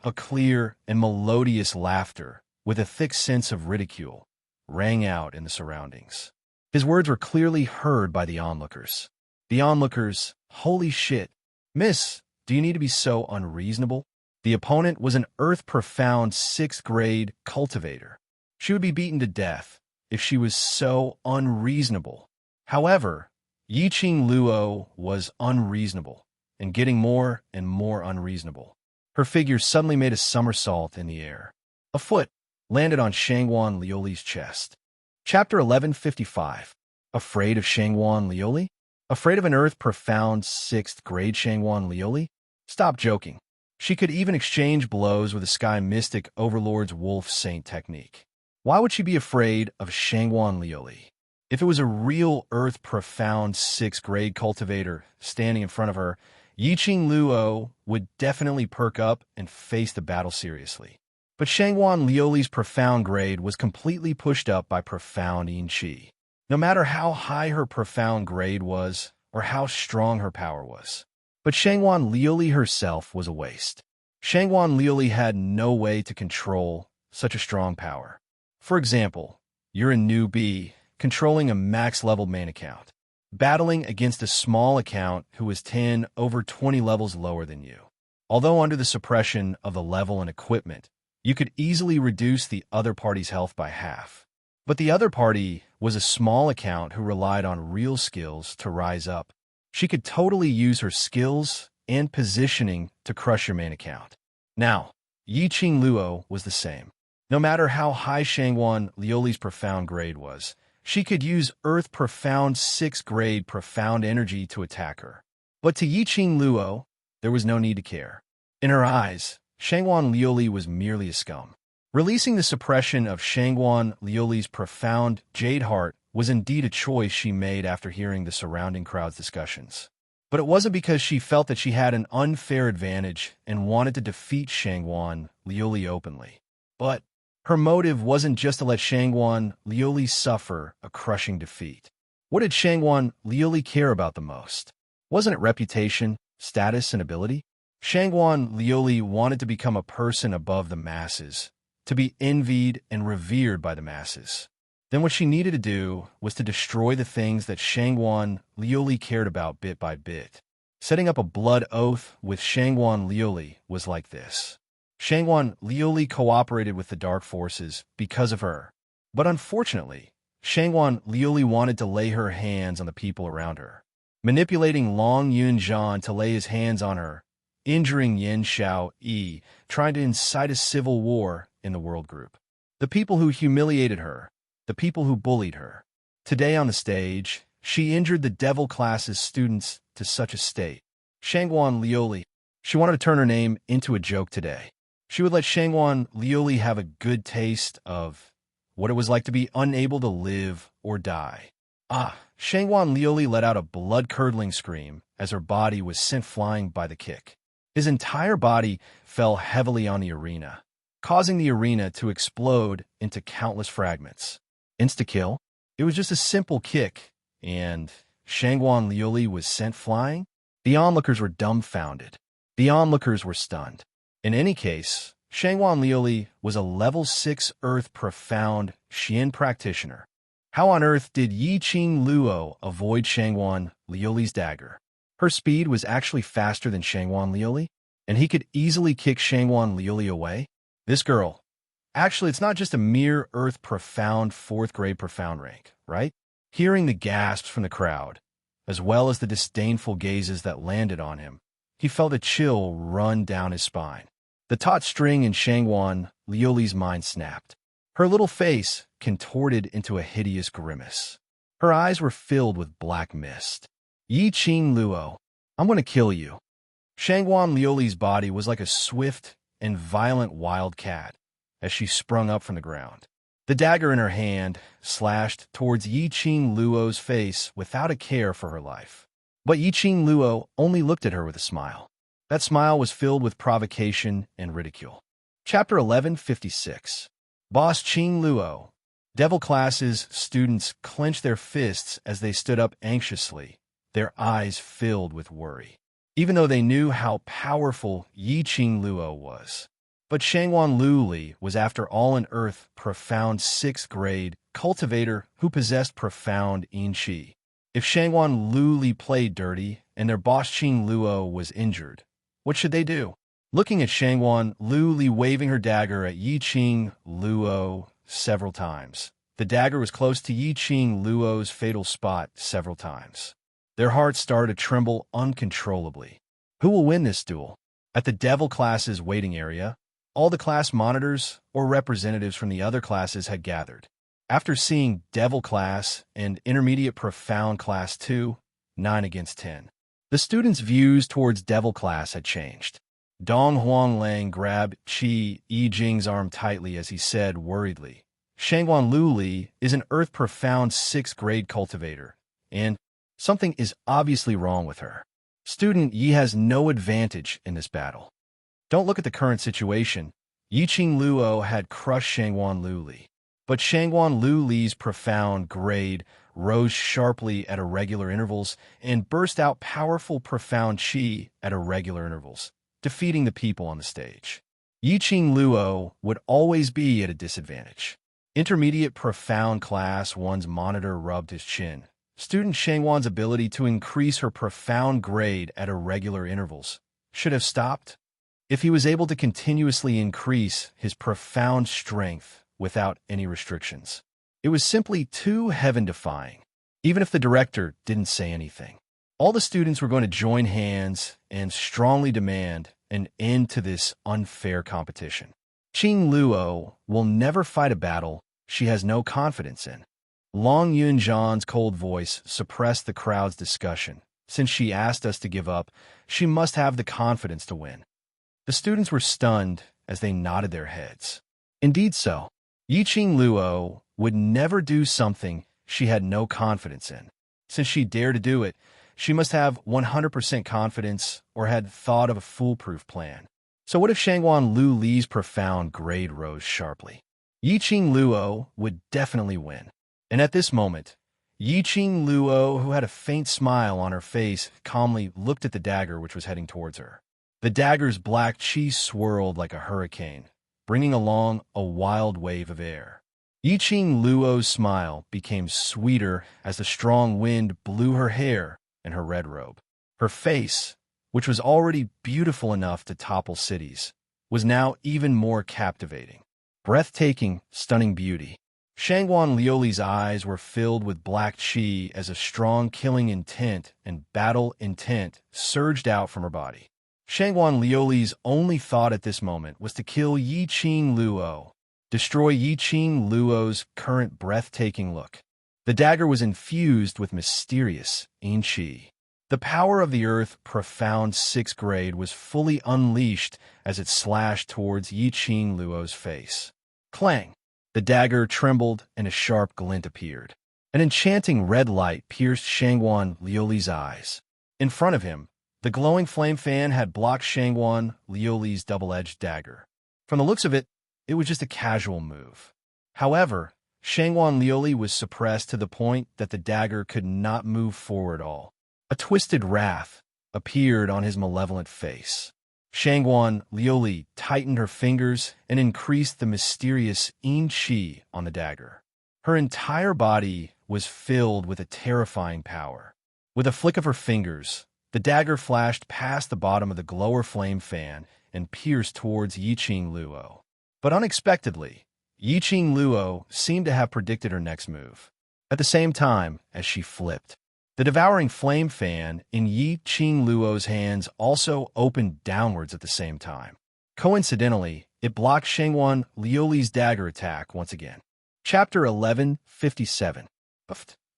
A clear and melodious laughter, with a thick sense of ridicule, rang out in the surroundings. His words were clearly heard by the onlookers. The onlookers, holy shit. Miss, do you need to be so unreasonable? The opponent was an earth-profound 6th grade cultivator. She would be beaten to death if she was so unreasonable. However, Yiqing Luo was unreasonable, and getting more and more unreasonable. Her figure suddenly made a somersault in the air. A foot landed on Shangwan Liuli's chest. Chapter 1155. Afraid of Shangwan Liuli? Afraid of an earth-profound 6th grade Shangwan Liuli? Stop joking. She could even exchange blows with the Sky Mystic Overlord's Wolf Saint technique. Why would she be afraid of Shangwan Liuli? If it was a real earth-profound 6th grade cultivator standing in front of her, Yiqing Luo would definitely perk up and face the battle seriously. But Shangwan Liuli's profound grade was completely pushed up by profound Yin Qi. No matter how high her profound grade was, or how strong her power was. But Shangwan Liuli herself was a waste. Shangwan Liuli had no way to control such a strong power. For example, you're a newbie, controlling a max-level main account, battling against a small account who is 10 over 20 levels lower than you. Although under the suppression of the level and equipment, you could easily reduce the other party's health by half. But the other party was a small account who relied on real skills to rise up. She could totally use her skills and positioning to crush your main account. Now, Yiqing Luo was the same. No matter how high Shangwan Liuli's profound grade was, she could use Earth Profound 6th grade profound energy to attack her. But to Yiqing Luo, there was no need to care. In her eyes, Shangwan Liuli was merely a scum. Releasing the suppression of Shangwan Liuli's profound Jade Heart was indeed a choice she made after hearing the surrounding crowd's discussions. But it wasn't because she felt that she had an unfair advantage and wanted to defeat Shangwan Liuli openly. But her motive wasn't just to let Shangwan Liuli suffer a crushing defeat. What did Shangwan Liuli care about the most? Wasn't it reputation, status, and ability? Shangwan Liuli wanted to become a person above the masses, to be envied and revered by the masses. Then what she needed to do was to destroy the things that Shangwan Liuli cared about bit by bit. Setting up a blood oath with Shangwan Liuli was like this. Shangwan Liuli cooperated with the dark forces because of her. But unfortunately, Shangwan Liuli wanted to lay her hands on the people around her, manipulating Long Yunzhan to lay his hands on her, injuring Yen Xiao Yi, trying to incite a civil war in the world group. The people who humiliated her, the people who bullied her. Today on the stage, she injured the devil class's students to such a state. Shangwan Liuli, she wanted to turn her name into a joke today. She would let Shangwan Liuli have a good taste of what it was like to be unable to live or die. Shangwan Liuli let out a blood-curdling scream as her body was sent flying by the kick. His entire body fell heavily on the arena, causing the arena to explode into countless fragments. Insta-kill? It was just a simple kick, and Shangwan Liuli was sent flying? The onlookers were dumbfounded. The onlookers were stunned. In any case, Shangwan Liuli was a level 6 Earth Profound Xian practitioner. How on earth did Yiqing Luo avoid Shangwan Liuli's dagger? Her speed was actually faster than Shangwan Liuli, and he could easily kick Shangwan Liuli away? This girl. Actually, it's not just a mere Earth Profound 4th grade profound rank, right? Hearing the gasps from the crowd, as well as the disdainful gazes that landed on him, he felt a chill run down his spine. The taut string in Shangwan Liuli's mind snapped. Her little face contorted into a hideous grimace. Her eyes were filled with black mist. Yiqing Luo, I'm going to kill you. Shangwan Liuli's body was like a swift and violent wild cat as she sprung up from the ground. The dagger in her hand slashed towards Yiqing Luo's face without a care for her life. But Yiqing Luo only looked at her with a smile. That smile was filled with provocation and ridicule. Chapter 1156. Boss Qing Luo. Devil class's students clenched their fists as they stood up anxiously, their eyes filled with worry. Even though they knew how powerful Yiqing Luo was, But Shangwan Luli was after all an earth profound 6th grade cultivator who possessed profound yin qi. If Shangwan Luli played dirty and their boss Qing Luo was injured, what should they do? Looking at Shangwan Luli waving her dagger at Yi Qing Luo several times. The dagger was close to Yi Qing Luo's fatal spot several times. Their hearts started to tremble uncontrollably. Who will win this duel? At the Devil class's waiting area, all the class monitors or representatives from the other classes had gathered. After seeing Devil class and Intermediate Profound class 2, 9 against 10, the students' views towards Devil class had changed. Dong Huanglang grabbed Qi Yijing's arm tightly as he said worriedly, Shangwan Luli is an Earth Profound 6th grade cultivator, and something is obviously wrong with her. Student Yi has no advantage in this battle. Don't look at the current situation. Yiqing Luo had crushed Shangwan Luli, but Shangwan Luli's profound grade rose sharply at irregular intervals and burst out powerful profound qi at irregular intervals, defeating the people on the stage. Yiqing Luo would always be at a disadvantage. Intermediate Profound Class 1's monitor rubbed his chin. Student Shangwan's ability to increase her profound grade at irregular intervals should have stopped. If he was able to continuously increase his profound strength without any restrictions, it was simply too heaven-defying, even if the director didn't say anything. All the students were going to join hands and strongly demand an end to this unfair competition. Qing Luo will never fight a battle she has no confidence in. Long Yunzhan's cold voice suppressed the crowd's discussion. Since she asked us to give up, she must have the confidence to win. The students were stunned as they nodded their heads. Indeed so. Yiqing Luo would never do something she had no confidence in. Since she dared to do it, she must have 100% confidence or had thought of a foolproof plan. So what if Shangwan Luli's profound grade rose sharply? Yiqing Luo would definitely win. And at this moment, Yiqing Luo, who had a faint smile on her face, calmly looked at the dagger which was heading towards her. The dagger's black qi swirled like a hurricane, bringing along a wild wave of air. Yiqing Luo's smile became sweeter as the strong wind blew her hair and her red robe. Her face, which was already beautiful enough to topple cities, was now even more captivating. Breathtaking, stunning beauty. Shangwan Liuli's eyes were filled with black qi as a strong killing intent and battle intent surged out from her body. Shangwan Liuli's only thought at this moment was to kill Yiqing Luo, destroy Yiqing Luo's current breathtaking look. The dagger was infused with mysterious yin qi. The power of the earth profound 6th grade was fully unleashed as it slashed towards Yiqing Luo's face. Clang! The dagger trembled and a sharp glint appeared. An enchanting red light pierced Shangwan Liuli's eyes. In front of him, the glowing flame fan had blocked Shangwan Liuli's double-edged dagger. From the looks of it, it was just a casual move. However, Shangwan Liuli was suppressed to the point that the dagger could not move forward at all. A twisted wrath appeared on his malevolent face. Shangwan Liuli tightened her fingers and increased the mysterious yin qi on the dagger. Her entire body was filled with a terrifying power. With a flick of her fingers, the dagger flashed past the bottom of the glower flame fan and pierced towards Yiqing Luo. But unexpectedly, Yiqing Luo seemed to have predicted her next move. At the same time as she flipped, the devouring flame fan in Yiqing Luo's hands also opened downwards at the same time. Coincidentally, it blocked Shangwan Liuli's dagger attack once again. Chapter 1157.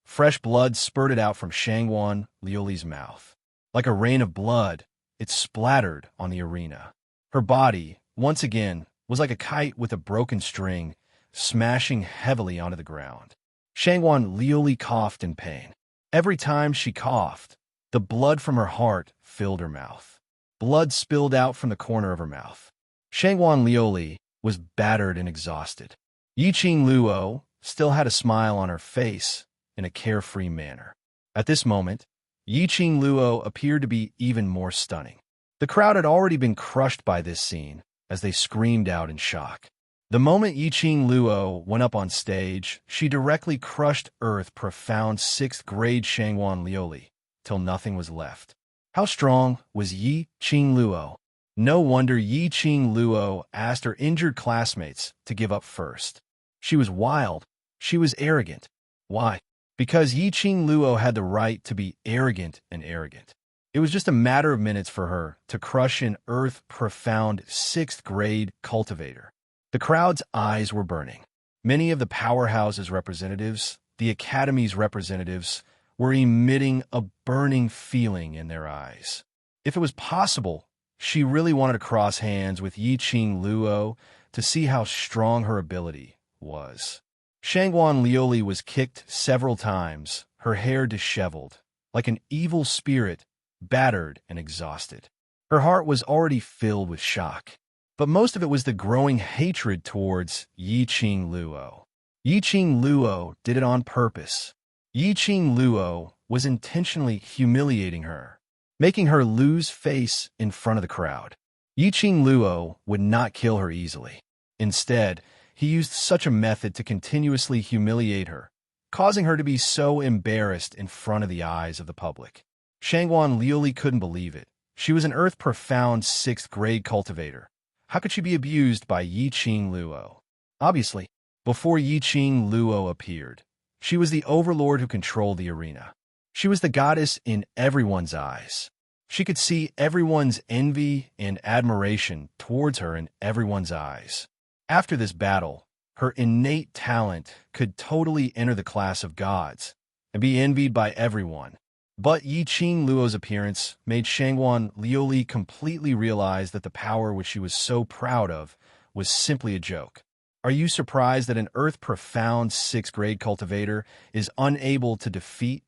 Fresh blood spurted out from Shangwan Liuli's mouth. Like a rain of blood, it splattered on the arena. Her body, once again, was like a kite with a broken string, smashing heavily onto the ground. Shangwan Liuli coughed in pain. Every time she coughed, the blood from her heart filled her mouth. Blood spilled out from the corner of her mouth. Shangwan Liuli was battered and exhausted. Yiqing Luo still had a smile on her face in a carefree manner. At this moment, Yiqing Luo appeared to be even more stunning. The crowd had already been crushed by this scene, as they screamed out in shock. The moment Yiqing Luo went up on stage, she directly crushed Earth profound 6th grade Shangwan Lioli, till nothing was left. How strong was Yiqing Luo? No wonder Yiqing Luo asked her injured classmates to give up first. She was wild. She was arrogant. Why? Because Yiqing Luo had the right to be arrogant and arrogant. It was just a matter of minutes for her to crush an earth-profound 6th grade cultivator. The crowd's eyes were burning. Many of the powerhouse's representatives, the Academy's representatives, were emitting a burning feeling in their eyes. If it was possible, she really wanted to cross hands with Yiqing Luo to see how strong her ability was. Shangwan Lioli was kicked several times, her hair disheveled, like an evil spirit, battered and exhausted. Her heart was already filled with shock, but most of it was the growing hatred towards Yiqing Luo. Yiqing Luo did it on purpose. Yiqing Luo was intentionally humiliating her, making her lose face in front of the crowd. Yiqing Luo would not kill her easily. Instead, he used such a method to continuously humiliate her, causing her to be so embarrassed in front of the eyes of the public. Shangwan Lioli couldn't believe it. She was an earth-profound 6th grade cultivator. How could she be abused by Yiqing Luo? Obviously, before Yiqing Luo appeared, she was the overlord who controlled the arena. She was the goddess in everyone's eyes. She could see everyone's envy and admiration towards her in everyone's eyes. After this battle, her innate talent could totally enter the class of gods and be envied by everyone. But Yiqing Luo's appearance made Shangwan Lioli completely realize that the power which she was so proud of was simply a joke. Are you surprised that an earth-profound 6th grade cultivator is unable to defeat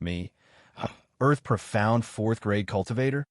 me, earth-profound 4th grade cultivator?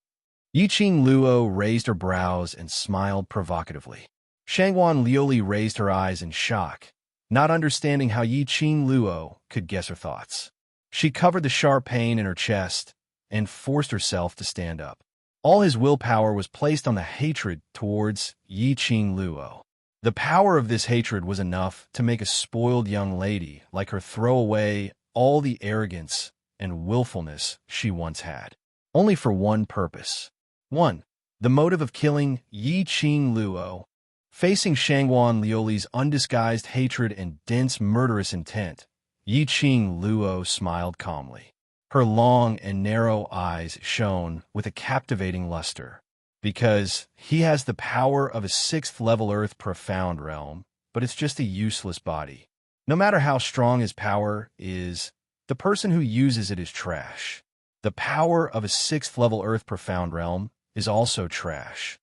Yiqing Luo raised her brows and smiled provocatively. Shangwan Lioli raised her eyes in shock, not understanding how Yiqing Luo could guess her thoughts. She covered the sharp pain in her chest and forced herself to stand up. All his willpower was placed on the hatred towards Yiqing Luo. The power of this hatred was enough to make a spoiled young lady like her throw away all the arrogance and willfulness she once had, only for one purpose. 1. The motive of killing Yiqing Luo. Facing Shangwan Lioli's undisguised hatred and dense murderous intent, Yiqing Luo smiled calmly. Her long and narrow eyes shone with a captivating luster. Because he has the power of a 6th-level earth-profound realm, but it's just a useless body. No matter how strong his power is, the person who uses it is trash. The power of a 6th-level earth-profound realm is also trash.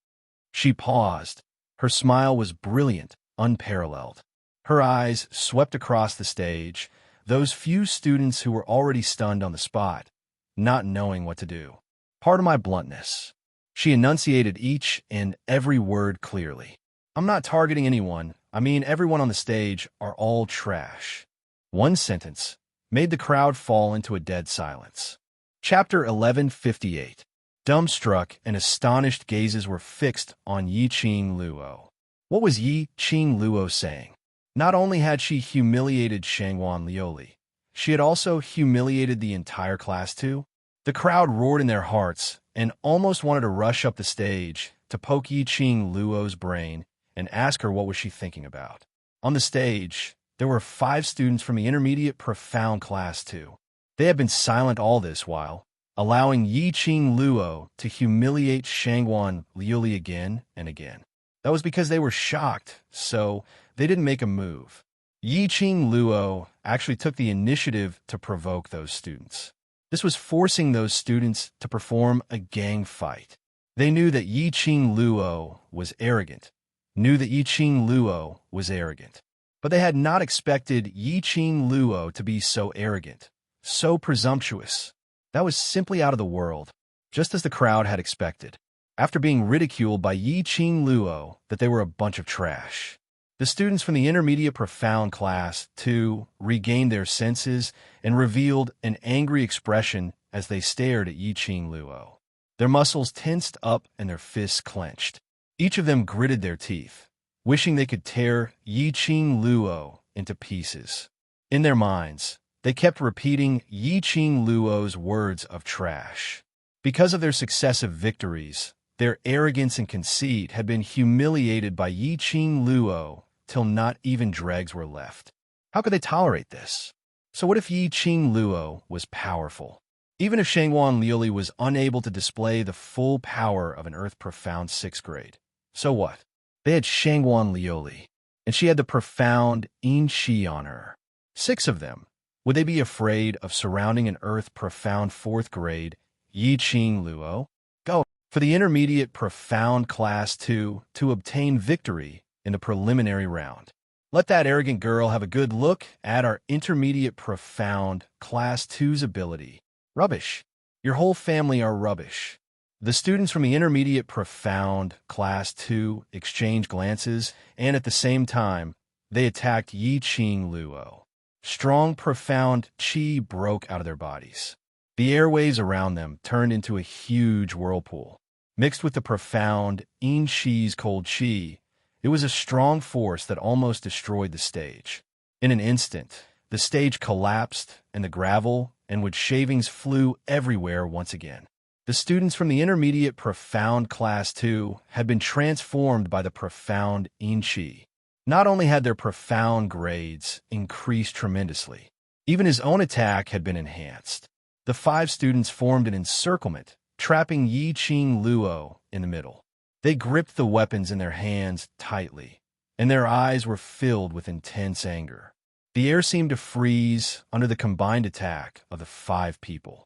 She paused. Her smile was brilliant, unparalleled. Her eyes swept across the stage, those few students who were already stunned on the spot, not knowing what to do. Pardon my bluntness. She enunciated each and every word clearly. I'm not targeting anyone. I mean, everyone on the stage are all trash. One sentence made the crowd fall into a dead silence. Chapter 1158. Dumbstruck and astonished gazes were fixed on Yiqing Luo. What was Yiqing Luo saying? Not only had she humiliated Shangwan Lioli, she had also humiliated the entire class too. The crowd roared in their hearts and almost wanted to rush up the stage to poke Yiqing Luo's brain and ask her what was she thinking about. On the stage, there were 5 students from the intermediate profound class too. They had been silent all this while, allowing Yiqing Luo to humiliate Shangwan Lioli again and again. That was because they were shocked, so they didn't make a move. Yiqing Luo actually took the initiative to provoke those students. This was forcing those students to perform a gang fight. They knew that Yiqing Luo was arrogant, but they had not expected Yiqing Luo to be so arrogant, so presumptuous. That was simply out of the world, just as the crowd had expected. After being ridiculed by Yiqing Luo that they were a bunch of trash, the students from the intermediate profound class, too, regained their senses and revealed an angry expression as they stared at Yiqing Luo. Their muscles tensed up and their fists clenched. Each of them gritted their teeth, wishing they could tear Yi Qing Luo into pieces. In their minds, they kept repeating Yi Qing Luo's words of trash. Because of their successive victories, their arrogance and conceit had been humiliated by Yi Qing Luo till not even dregs were left. How could they tolerate this? So what if Yi Qing Luo was powerful? Even if Shangguan Liuli was unable to display the full power of an earth-profound 6th grade. So what? They had Shangguan Liuli, and she had the profound Yin Qi on her. 6 of them. Would they be afraid of surrounding an earth-profound 4th grade Yi Qing Luo? Go for the intermediate profound class 2 to obtain victory in the preliminary round. Let that arrogant girl have a good look at our intermediate profound class 2's ability. Rubbish. Your whole family are rubbish. The students from the intermediate profound class 2 exchanged glances, and at the same time, they attacked Yi Qing Luo. Strong, profound qi broke out of their bodies. The airwaves around them turned into a huge whirlpool. Mixed with the profound Yin Qi's cold qi, it was a strong force that almost destroyed the stage. In an instant, the stage collapsed, and the gravel and wood shavings flew everywhere once again. The students from the intermediate profound class 2 had been transformed by the profound Yin Qi. Not only had their profound grades increased tremendously, even his own attack had been enhanced. The 5 students formed an encirclement, trapping Yi Qing Luo in the middle. They gripped the weapons in their hands tightly, and their eyes were filled with intense anger. The air seemed to freeze under the combined attack of the 5 people.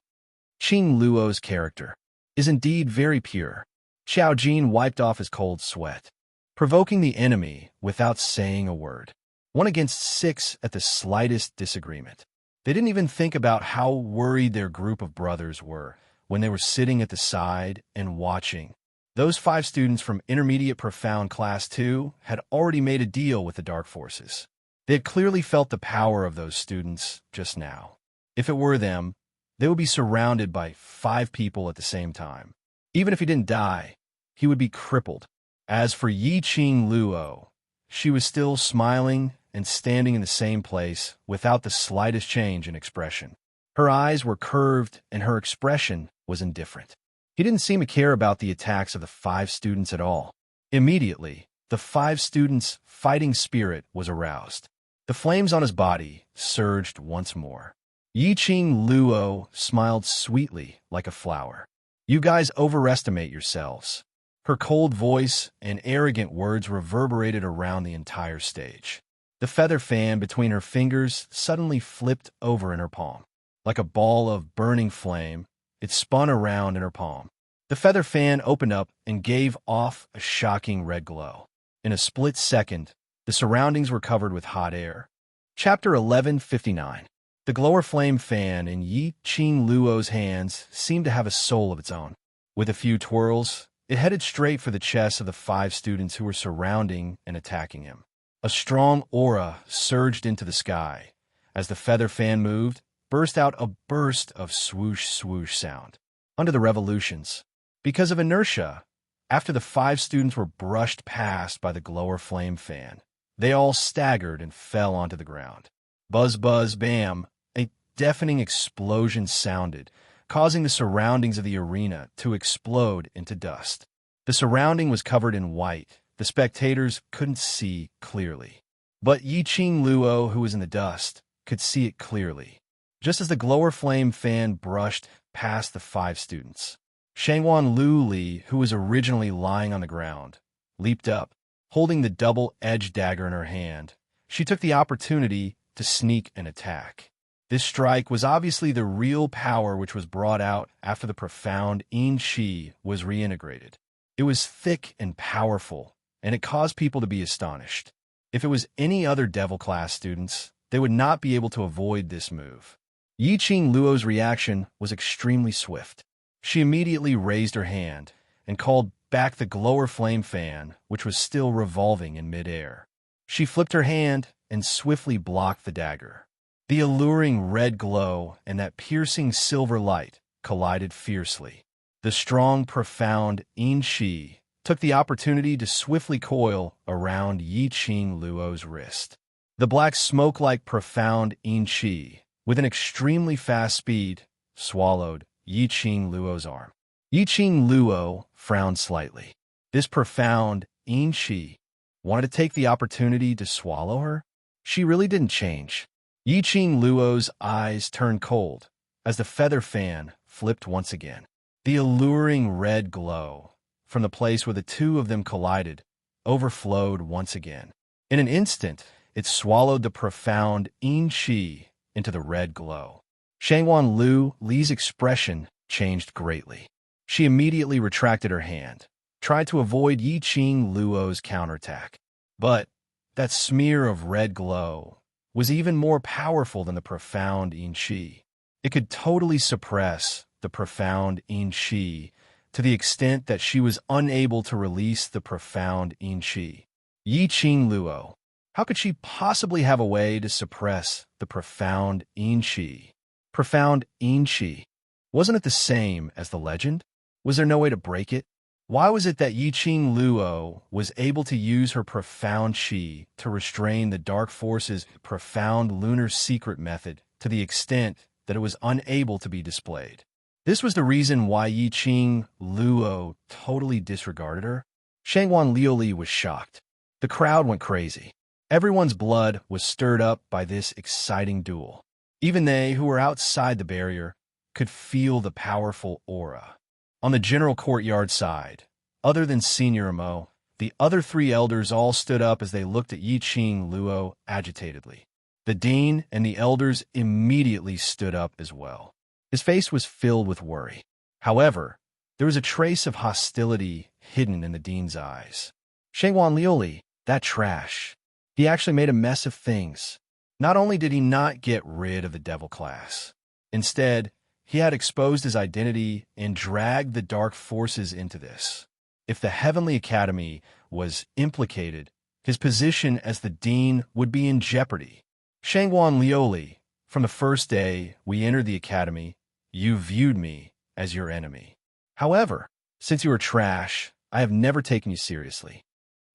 Qing Luo's character is indeed very pure. Xiao Jin wiped off his cold sweat, provoking the enemy without saying a word. 1 against 6 at the slightest disagreement. They didn't even think about how worried their group of brothers were when they were sitting at the side and watching. Those 5 students from Intermediate Profound Class 2 had already made a deal with the Dark Forces. They had clearly felt the power of those students just now. If it were them, they would be surrounded by 5 people at the same time. Even if he didn't die, he would be crippled. As for Yi Qing Luo, she was still smiling and standing in the same place without the slightest change in expression. Her eyes were curved and her expression was indifferent. He didn't seem to care about the attacks of the 5 students at all. Immediately, the 5 students' fighting spirit was aroused. The flames on his body surged once more. Yi Qing Luo smiled sweetly like a flower. You guys overestimate yourselves. Her cold voice and arrogant words reverberated around the entire stage. The feather fan between her fingers suddenly flipped over in her palm. Like a ball of burning flame, it spun around in her palm. The feather fan opened up and gave off a shocking red glow. In a split second, the surroundings were covered with hot air. Chapter 1159. The glower flame fan in Yi Qing Luo's hands seemed to have a soul of its own. With a few twirls, it headed straight for the chests of the 5 students who were surrounding and attacking him. A strong aura surged into the sky. As the feather fan moved, burst out a burst of swoosh swoosh sound. Under the revolutions, because of inertia, after the 5 students were brushed past by the glower flame fan, they all staggered and fell onto the ground. Buzz buzz bam, a deafening explosion sounded, causing the surroundings of the arena to explode into dust. The surrounding was covered in white. The spectators couldn't see clearly. But Yi Qing Luo, who was in the dust, could see it clearly. Just as the glower flame fan brushed past the 5 students, Shangguan Liuli, who was originally lying on the ground, leaped up, holding the double-edged dagger in her hand. She took the opportunity to sneak an attack. This strike was obviously the real power which was brought out after the profound Yin Qi was reintegrated. It was thick and powerful, and it caused people to be astonished. If it was any other Devil Class students, they would not be able to avoid this move. Yi Qing Luo's reaction was extremely swift. She immediately raised her hand and called back the glower flame fan, which was still revolving in midair. She flipped her hand and swiftly blocked the dagger. The alluring red glow and that piercing silver light collided fiercely. The strong, profound Yin Qi took the opportunity to swiftly coil around Yi Qing Luo's wrist. The black smoke like profound yin qi, with an extremely fast speed, swallowed Yi Qing Luo's arm. Yi Qing Luo frowned slightly. This profound yin qi wanted to take the opportunity to swallow her? She really didn't change. Yi Qing Luo's eyes turned cold as the feather fan flipped once again. The alluring red glow from the place where the two of them collided overflowed once again. In an instant, it swallowed the profound yin qi into the red glow. Shangwan Li's expression changed greatly. She immediately retracted her hand, tried to avoid Yi Qing Luo's counterattack. But that smear of red glow was even more powerful than the profound yin qi. It could totally suppress the profound yin qi to the extent that she was unable to release the profound yin qi. Yi Qing Luo, how could she possibly have a way to suppress the profound yin qi? Profound yin qi. Wasn't it the same as the legend? Was there no way to break it? Why was it that Yi Qing Luo was able to use her profound qi to restrain the dark force's profound lunar secret method to the extent that it was unable to be displayed? This was the reason why Yi Qing Luo totally disregarded her. Shangwan Liuli was shocked. The crowd went crazy. Everyone's blood was stirred up by this exciting duel. Even they who were outside the barrier could feel the powerful aura. On the general courtyard side, other than Senior Amo, the other three elders all stood up as they looked at Yi Qing Luo agitatedly. The dean and the elders immediately stood up as well. His face was filled with worry. However, there was a trace of hostility hidden in the dean's eyes. Shangwan Liuli, that trash. He actually made a mess of things. Not only did he not get rid of the devil class, instead, he had exposed his identity and dragged the dark forces into this. If the Heavenly Academy was implicated, his position as the dean would be in jeopardy. Shangwan Liuli, from the first day we entered the academy, you viewed me as your enemy. However, since you were trash, I have never taken you seriously.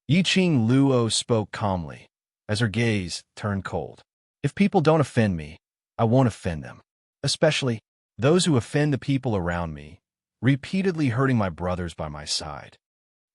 Yi Qing Luo spoke calmly, as her gaze turned cold. If people don't offend me, I won't offend them, especially those who offend the people around me, repeatedly hurting my brothers by my side.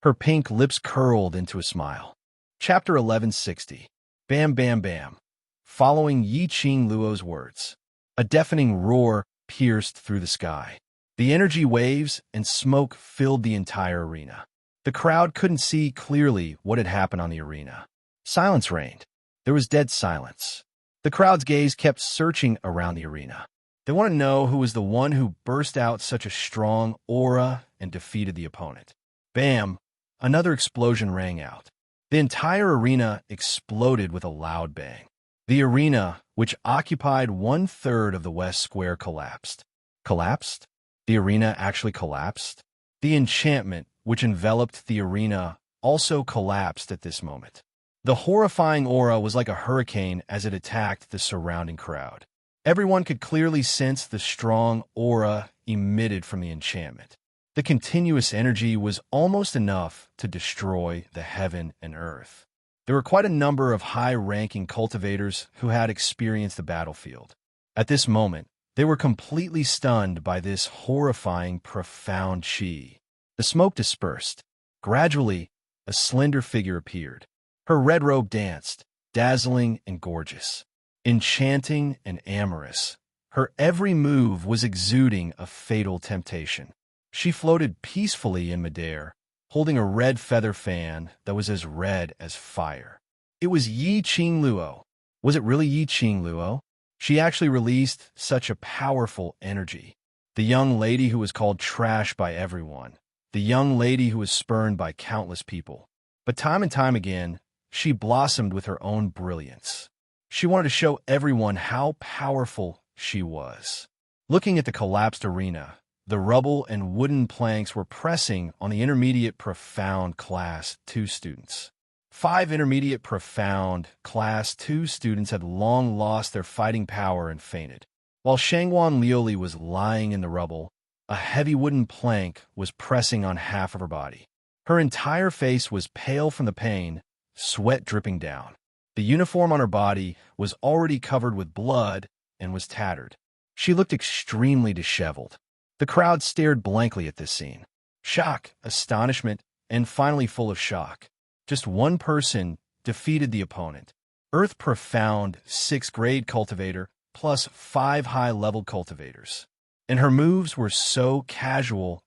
Her pink lips curled into a smile. Chapter 1160. Bam Bam Bam. Following Yi Qing Luo's words, a deafening roar pierced through the sky. The energy waves and smoke filled the entire arena. The crowd couldn't see clearly what had happened on the arena. Silence reigned. There was dead silence. The crowd's gaze kept searching around the arena. They want to know who was the one who burst out such a strong aura and defeated the opponent. Bam! Another explosion rang out. The entire arena exploded with a loud bang. The arena, which occupied 1/3 of the West Square, collapsed. Collapsed? The arena actually collapsed? The enchantment, which enveloped the arena, also collapsed at this moment. The horrifying aura was like a hurricane as it attacked the surrounding crowd. Everyone could clearly sense the strong aura emitted from the enchantment. The continuous energy was almost enough to destroy the heaven and earth. There were quite a number of high-ranking cultivators who had experienced the battlefield. At this moment, they were completely stunned by this horrifying, profound qi. The smoke dispersed. Gradually, a slender figure appeared. Her red robe danced, dazzling and gorgeous. Enchanting and amorous, her every move was exuding a fatal temptation. She floated peacefully in midair, holding a red feather fan that was as red as fire. It was Yi Qing Luo. Was it really Yi Qing Luo? She actually released such a powerful energy. The young lady who was called trash by everyone. The young lady who was spurned by countless people. But time and time again, she blossomed with her own brilliance. She wanted to show everyone how powerful she was. Looking at the collapsed arena, the rubble and wooden planks were pressing on the intermediate profound Class 2 students. 5 intermediate profound Class 2 students had long lost their fighting power and fainted. While Shangwan Liuli was lying in the rubble, a heavy wooden plank was pressing on half of her body. Her entire face was pale from the pain, sweat dripping down. The uniform on her body was already covered with blood and was tattered. She looked extremely disheveled. The crowd stared blankly at this scene. Shock, astonishment, and finally full of shock. Just one person defeated the opponent. Earth Profound 6th grade cultivator plus 5 high-level cultivators. And her moves were so casual,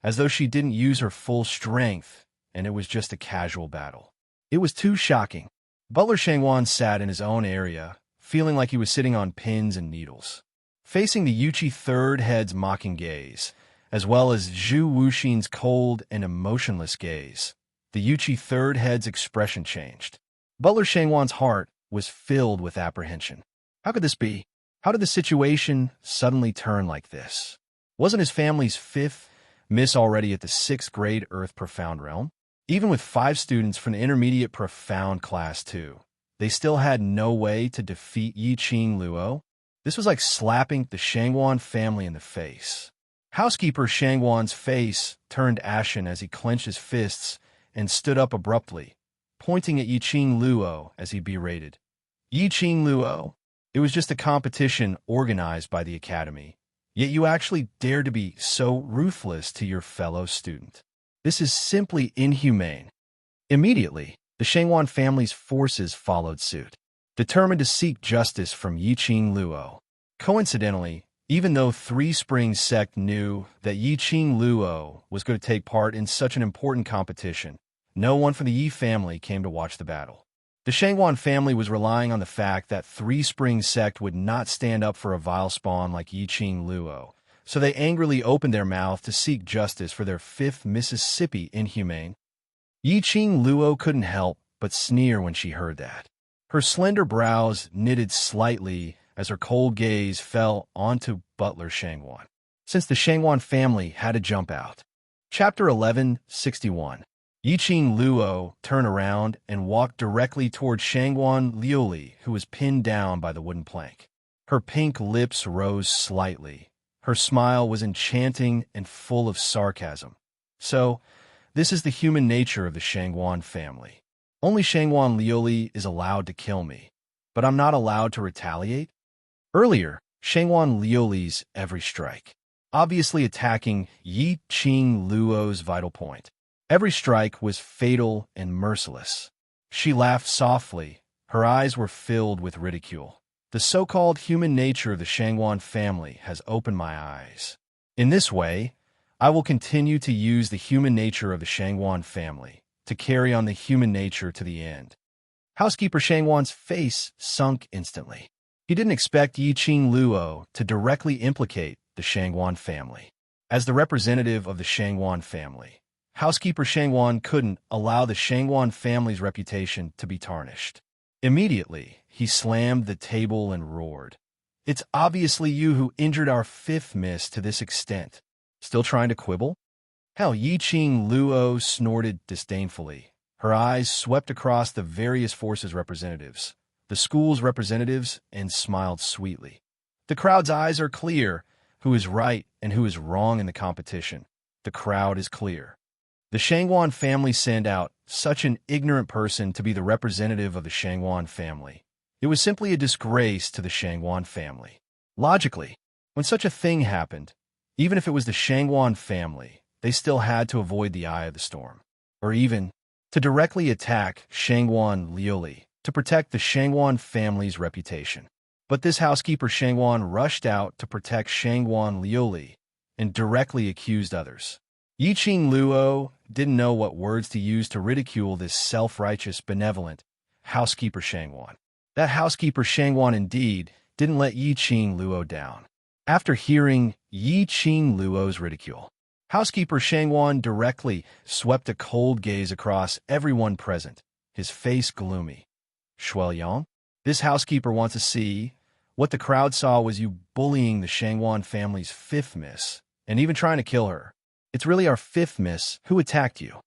as though she didn't use her full strength, and it was just a casual battle. It was too shocking. Butler Shangwan sat in his own area, feeling like he was sitting on pins and needles. Facing the Yuchi Third Head's mocking gaze, as well as Zhu Wuxin's cold and emotionless gaze, the Yuchi Third Head's expression changed. Butler Shangwan's heart was filled with apprehension. How could this be? How did the situation suddenly turn like this? Wasn't his family's 5th miss already at the 6th grade Earth Profound realm? Even with 5 students from the intermediate Profound Class 2, they still had no way to defeat Yiqing Luo. This was like slapping the Shangwan family in the face. Housekeeper Shangwan's face turned ashen as he clenched his fists and stood up abruptly, pointing at Yiqing Luo as he berated. Yiqing Luo, it was just a competition organized by the academy, yet you actually dared to be so ruthless to your fellow student. This is simply inhumane. Immediately, the Shangwan family's forces followed suit, determined to seek justice from Yiqing Luo. Coincidentally, even though Three Springs sect knew that Yiqing Luo was going to take part in such an important competition, no one from the Yi family came to watch the battle. The Shangwan family was relying on the fact that Three Springs sect would not stand up for a vile spawn like Yiqing Luo, so they angrily opened their mouth to seek justice for their 5th Mississippi inhumane. Yiqing Luo couldn't help but sneer when she heard that. Her slender brows knitted slightly as her cold gaze fell onto Butler Shangwan, since the Shangwan family had to jump out. Chapter 1161. Yiqing Luo turned around and walked directly toward Shangwan Liuli, who was pinned down by the wooden plank. Her pink lips rose slightly. Her smile was enchanting and full of sarcasm. So, this is the human nature of the Shangwan family. Only Shangwan Liuli is allowed to kill me, but I'm not allowed to retaliate? Earlier, Shangwan Liuli's every strike, obviously attacking Yiqing Luo's vital point. Every strike was fatal and merciless. She laughed softly. Her eyes were filled with ridicule. The so-called human nature of the Shangwan family has opened my eyes. In this way, I will continue to use the human nature of the Shangwan family to carry on the human nature to the end. Housekeeper Shangwan's face sunk instantly. He didn't expect Yiqing Luo to directly implicate the Shangwan family. As the representative of the Shangwan family, Housekeeper Shangwan couldn't allow the Shangwan family's reputation to be tarnished. Immediately, he slammed the table and roared. It's obviously you who injured our 5th miss to this extent. Still trying to quibble? Hell, Yiqing Luo snorted disdainfully. Her eyes swept across the various forces representatives, the school's representatives, and smiled sweetly. The crowd's eyes are clear. Who is right and who is wrong in the competition? The crowd is clear. The Shangwan family sent out such an ignorant person to be the representative of the Shangwan family. It was simply a disgrace to the Shangwan family. Logically, when such a thing happened, even if it was the Shangwan family, they still had to avoid the eye of the storm, or even to directly attack Shangwan Liuli to protect the Shangwan family's reputation. But this housekeeper Shangwan rushed out to protect Shangwan Liuli and directly accused others. Yiqing Luo didn't know what words to use to ridicule this self-righteous, benevolent housekeeper Shangwan. That housekeeper Shangwan indeed didn't let Yiqing Luo down. After hearing Yiqing Luo's ridicule, housekeeper Shangwan directly swept a cold gaze across everyone present, his face gloomy. Shuelyang, this housekeeper wants to see what the crowd saw was you bullying the Shangwan family's 5th miss, and even trying to kill her. It's really our 5th miss who attacked you.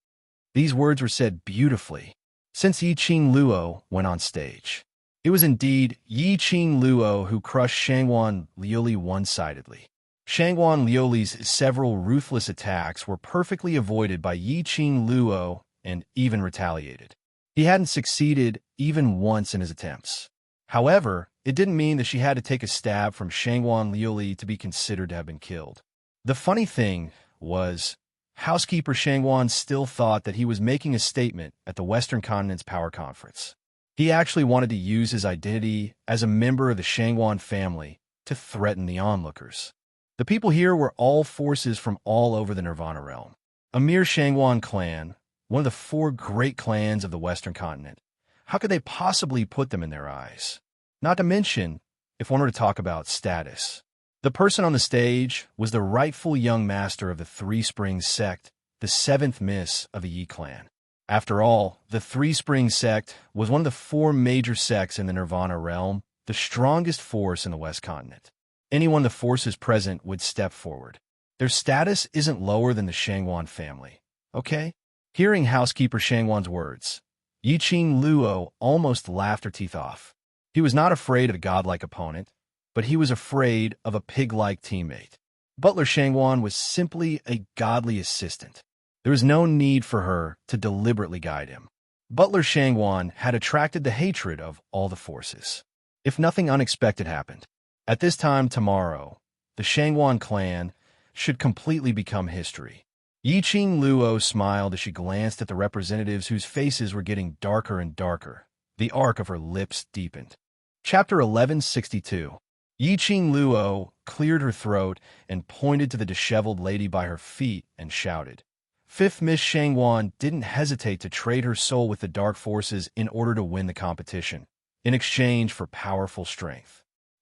These words were said beautifully, since Yiqing Luo went on stage. It was indeed Yiqing Luo who crushed Shangwan Liuli one-sidedly. Shangguan Liuli's several ruthless attacks were perfectly avoided by Yi Qing Luo and even retaliated. He hadn't succeeded even once in his attempts. However, it didn't mean that she had to take a stab from Shangguan Liuli to be considered to have been killed. The funny thing was, housekeeper Shangguan still thought that he was making a statement at the Western Continent's Power Conference. He actually wanted to use his identity as a member of the Shangguan family to threaten the onlookers. The people here were all forces from all over the Nirvana realm. A mere Shangguan clan, one of the 4 great clans of the Western Continent. How could they possibly put them in their eyes? Not to mention, if one were to talk about status. The person on the stage was the rightful young master of the Three Springs sect, the 7th miss of the Yi clan. After all, the Three Springs sect was one of the 4 major sects in the Nirvana realm, the strongest force in the West Continent. Anyone the forces present would step forward. Their status isn't lower than the Shangguan family, okay? Hearing housekeeper Shangguan's words, Yi Qing Luo almost laughed her teeth off. He was not afraid of a godlike opponent, but he was afraid of a pig-like teammate. Butler Shangguan was simply a godly assistant. There was no need for her to deliberately guide him. Butler Shangguan had attracted the hatred of all the forces. If nothing unexpected happened, at this time tomorrow, the Shangguan clan should completely become history. Yi Qing Luo smiled as she glanced at the representatives whose faces were getting darker and darker. The arc of her lips deepened. Chapter 1162. Yi Qing Luo cleared her throat and pointed to the disheveled lady by her feet and shouted. 5th Miss Shangguan didn't hesitate to trade her soul with the dark forces in order to win the competition, in exchange for powerful strength.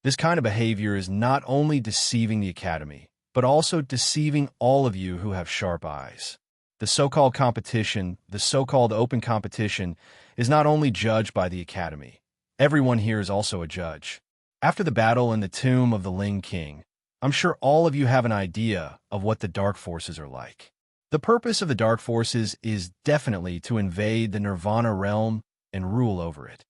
This kind of behavior is not only deceiving the Academy, but also deceiving all of you who have sharp eyes. The so-called competition, the so-called open competition, is not only judged by the Academy. Everyone here is also a judge. After the battle in the tomb of the Ling King, I'm sure all of you have an idea of what the Dark Forces are like. The purpose of the Dark Forces is definitely to invade the Nirvana realm and rule over it.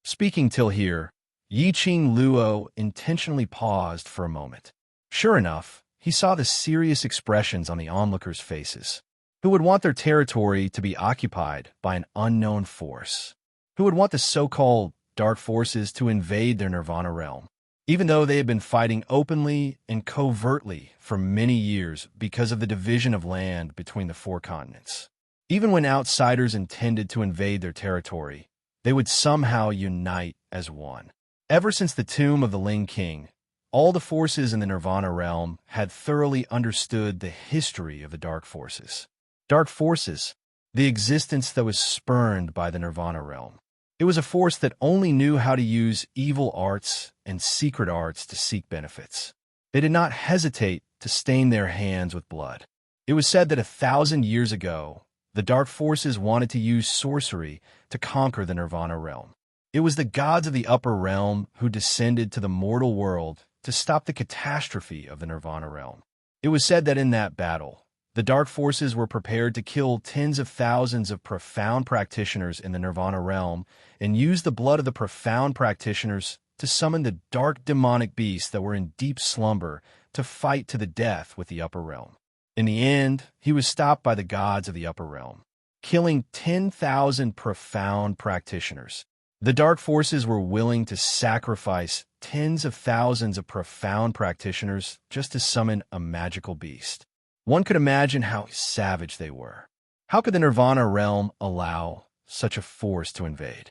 Speaking till here, Yi Qing Luo intentionally paused for a moment. Sure enough, he saw the serious expressions on the onlookers' faces. Who would want their territory to be occupied by an unknown force? Who would want the so-called Dark Forces to invade their Nirvana realm, even though they had been fighting openly and covertly for many years because of the division of land between the 4 continents? Even when outsiders intended to invade their territory, they would somehow unite as one. Ever since the tomb of the Ling King, all the forces in the Nirvana realm had thoroughly understood the history of the Dark Forces. Dark Forces, the existence that was spurned by the Nirvana realm. It was a force that only knew how to use evil arts and secret arts to seek benefits. They did not hesitate to stain their hands with blood. It was said that 1,000 years ago, the Dark Forces wanted to use sorcery to conquer the Nirvana realm. It was the gods of the upper realm who descended to the mortal world to stop the catastrophe of the Nirvana realm. It was said that in that battle, the Dark Forces were prepared to kill tens of thousands of profound practitioners in the Nirvana realm and use the blood of the profound practitioners to summon the dark demonic beasts that were in deep slumber to fight to the death with the upper realm. In the end, he was stopped by the gods of the upper realm, killing 10,000 profound practitioners. The Dark Forces were willing to sacrifice tens of thousands of profound practitioners just to summon a magical beast. One could imagine how savage they were. How could the Nirvana realm allow such a force to invade?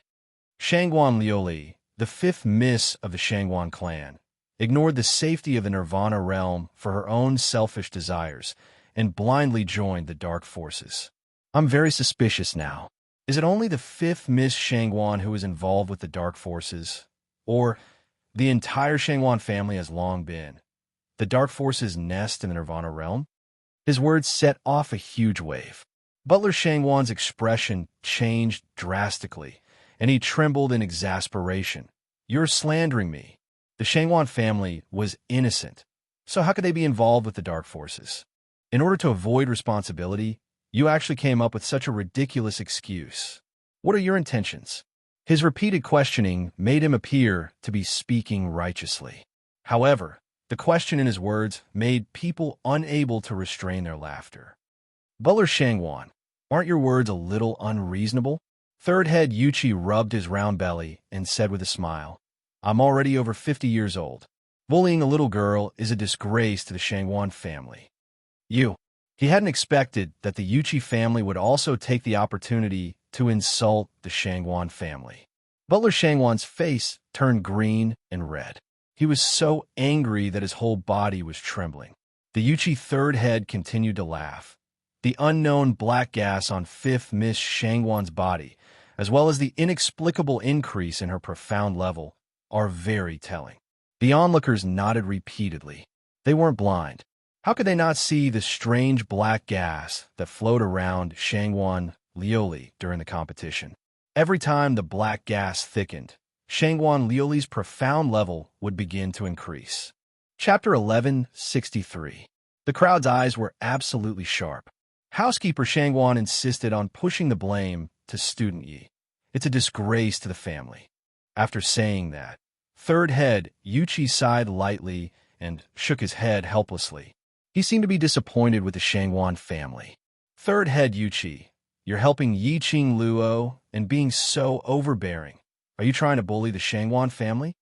Shangguan Liuli, the 5th miss of the Shangguan clan, ignored the safety of the Nirvana realm for her own selfish desires and blindly joined the Dark Forces. I'm very suspicious now. Is it only the 5th Miss Shangguan who is involved with the Dark Forces? Or the entire Shangguan family has long been the Dark Forces' nest in the Nirvana realm? His words set off a huge wave. Butler Shangguan's expression changed drastically, and he trembled in exasperation. You're slandering me. The Shangguan family was innocent, so how could they be involved with the Dark Forces? In order to avoid responsibility, you actually came up with such a ridiculous excuse. What are your intentions? His repeated questioning made him appear to be speaking righteously. However, The question in his words made people unable to restrain their laughter. Butler Shangwan, aren't your words a little unreasonable? Third head Yuchi rubbed his round belly and said with a smile, I'm already over 50 years old. Bullying a little girl is a disgrace to the Shangwan family. He hadn't expected that the Yuchi family would also take the opportunity to insult the Shangwan family. Butler Shangwan's face turned green and red. He was so angry that his whole body was trembling. The Yuchi third head continued to laugh. The unknown black gas on fifth Miss Shangwan's body, as well as the inexplicable increase in her profound level, are very telling. The onlookers nodded repeatedly. They weren't blind. How could they not see the strange black gas that flowed around Shangwan Lioli during the competition? Every time the black gas thickened, Shangwan Lioli's profound level would begin to increase. Chapter 1163. The crowd's eyes were absolutely sharp. Housekeeper Shangwan insisted on pushing the blame to student Yi. It's a disgrace to the family. After saying that, third head Yuchi sighed lightly and shook his head helplessly. He seemed to be disappointed with the Shangwan family. Third head Yuchi, you're helping Yi Qing Luo and being so overbearing. Are you trying to bully the Shangwan family?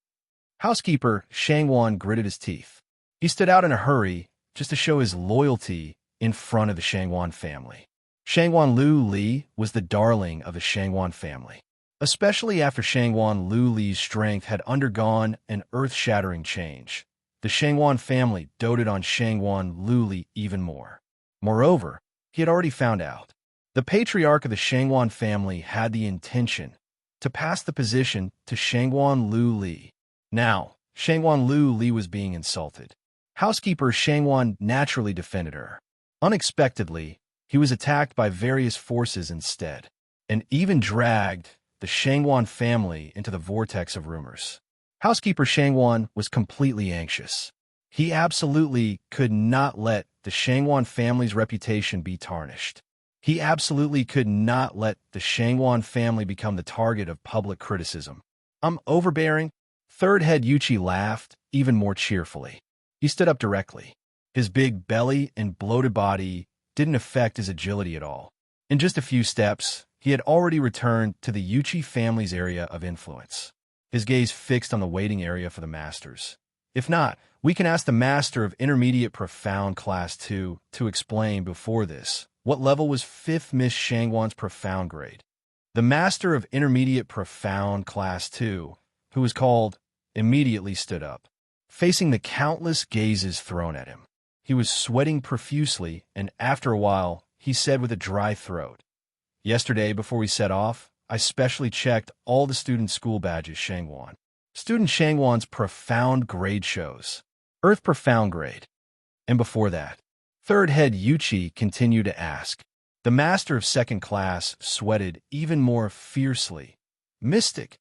Housekeeper Shangwan gritted his teeth. He stood out in a hurry just to show his loyalty in front of the Shangwan family. Shangwan Lu Li was the darling of the Shangwan family, especially after Shangwan Lu Li's strength had undergone an earth-shattering change. The Shangwan family doted on Shangwan Lu Li even more. Moreover, he had already found out. The patriarch of the Shangwan family had the intention to pass the position to Shangwan Lu Li. Now, Shangwan Lu Li was being insulted. Housekeeper Shangwan naturally defended her. Unexpectedly, he was attacked by various forces instead, and even dragged the Shangwan family into the vortex of rumors. Housekeeper Shangwan was completely anxious. He absolutely could not let the Shangwan family's reputation be tarnished. He absolutely could not let the Shangwan family become the target of public criticism. I'm overbearing. Third head Yuchi laughed even more cheerfully. He stood up directly. His big belly and bloated body didn't affect his agility at all. In just a few steps, he had already returned to the Yuchi family's area of influence. His gaze fixed on the waiting area for the masters. If not, we can ask the master of Intermediate Profound Class 2 to explain before this. What level was 5th Miss Shangwan's Profound grade? The master of Intermediate Profound Class 2, who was called, immediately stood up, facing the countless gazes thrown at him. He was sweating profusely, and after a while, he said with a dry throat, Yesterday, before we set off, I specially checked all the student school badges Shangwan. Student Shangwan's profound grade shows. Earth profound grade. And before that, third head Yuchi continued to ask. The master of second class sweated even more fiercely. Mystic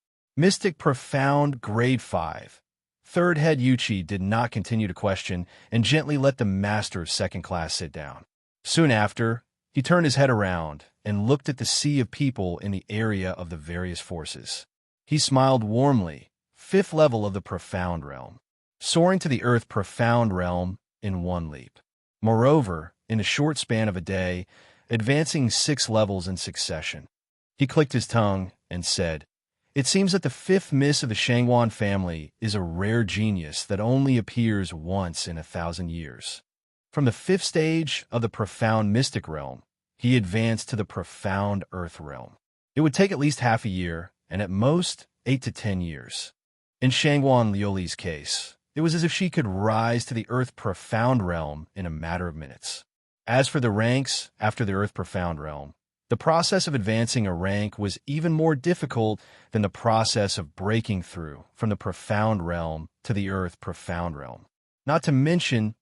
profound grade 5. Third head Yuchi did not continue to question and gently let the master of second class sit down. Soon after, he turned his head around and looked at the sea of people in the area of the various forces. He smiled warmly, 5th level of the profound realm, soaring to the earth profound realm in one leap. Moreover, in a short span of a day, advancing 6 levels in succession. He clicked his tongue and said, It seems that the 5th Miss of the Shangwan family is a rare genius that only appears once in 1,000 years. From the 5th stage of the profound mystic realm, he advanced to the profound earth realm. It would take at least half a year, and at most 8 to 10 years. In Shangwan Lioli's case, it was as if she could rise to the earth profound realm in a matter of minutes. As for the ranks after the earth profound realm, the process of advancing a rank was even more difficult than the process of breaking through from the profound realm to the earth profound realm. Not to mention,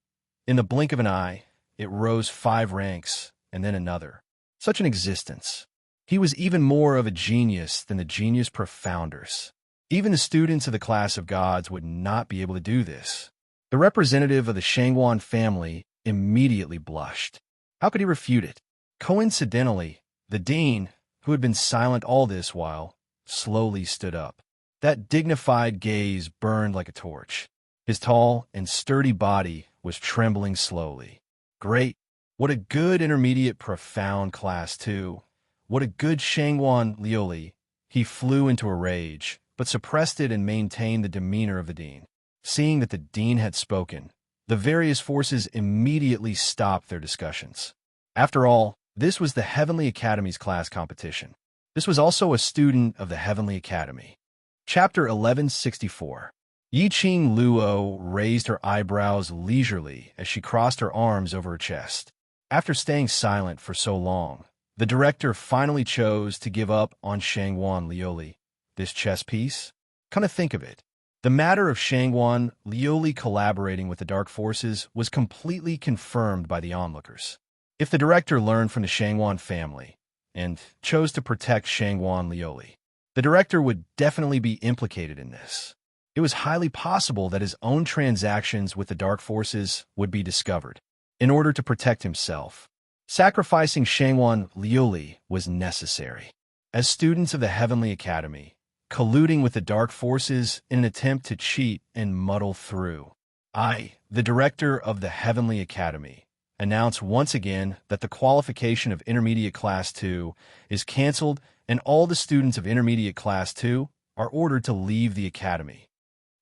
in the blink of an eye, it rose 5 ranks and then another. Such an existence. He was even more of a genius than the genius profounders. Even the students of the class of gods would not be able to do this. The representative of the Shangwan family immediately blushed. How could he refute it? Coincidentally, the dean, who had been silent all this while, slowly stood up. That dignified gaze burned like a torch. His tall and sturdy body was trembling slowly. Great. What a good intermediate profound class, too. What a good Shangwan Liuli. He flew into a rage, but suppressed it and maintained the demeanor of the dean. Seeing that the dean had spoken, the various forces immediately stopped their discussions. After all, this was the Heavenly Academy's class competition. This was also a student of the Heavenly Academy. Chapter 1164. Yiqing Luo raised her eyebrows leisurely as she crossed her arms over her chest. After staying silent for so long, the director finally chose to give up on Shangwan Liuli. This chess piece? Come to think of it, the matter of Shangwan Liuli collaborating with the Dark Forces was completely confirmed by the onlookers. If the director learned from the Shangwan family and chose to protect Shangwan Liuli, the director would definitely be implicated in this. It was highly possible that his own transactions with the Dark Forces would be discovered. In order to protect himself, sacrificing Shangwan Liuli was necessary. As students of the Heavenly Academy, colluding with the Dark Forces in an attempt to cheat and muddle through, I, the director of the Heavenly Academy, announce once again that the qualification of Intermediate Class 2 is canceled and all the students of Intermediate Class 2 are ordered to leave the Academy.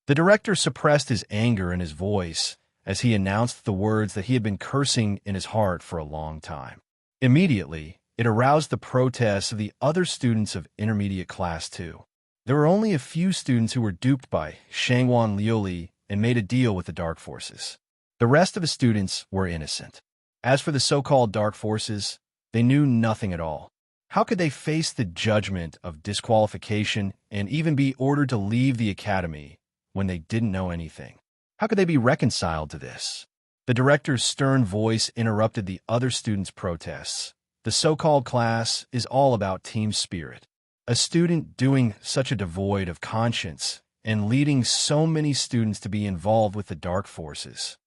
The director suppressed his anger in his voice as he announced the words that he had been cursing in his heart for a long time. Immediately, it aroused the protests of the other students of Intermediate Class 2. There were only a few students who were duped by Shangwan Liuli and made a deal with the Dark Forces. The rest of the students were innocent. As for the so-called Dark Forces, they knew nothing at all. How could they face the judgment of disqualification and even be ordered to leave the academy when they didn't know anything? How could they be reconciled to this? The director's stern voice interrupted the other students' protests. The so-called class is all about team spirit. A student doing such a devoid of conscience and leading so many students to be involved with the Dark Forces.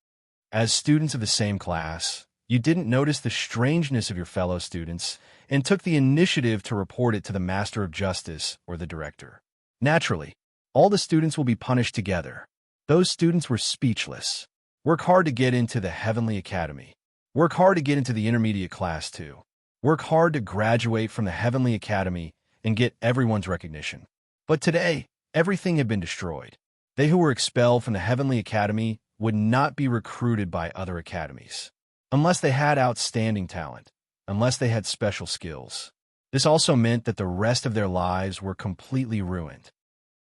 As students of the same class, you didn't notice the strangeness of your fellow students and took the initiative to report it to the Master of Justice or the director. Naturally, all the students will be punished together. Those students were speechless. Work hard to get into the Heavenly Academy. Work hard to get into the Intermediate Class 2. Work hard to graduate from the Heavenly Academy and get everyone's recognition. But today, everything had been destroyed. They who were expelled from the Heavenly Academy would not be recruited by other academies, unless they had outstanding talent, unless they had special skills. This also meant that the rest of their lives were completely ruined.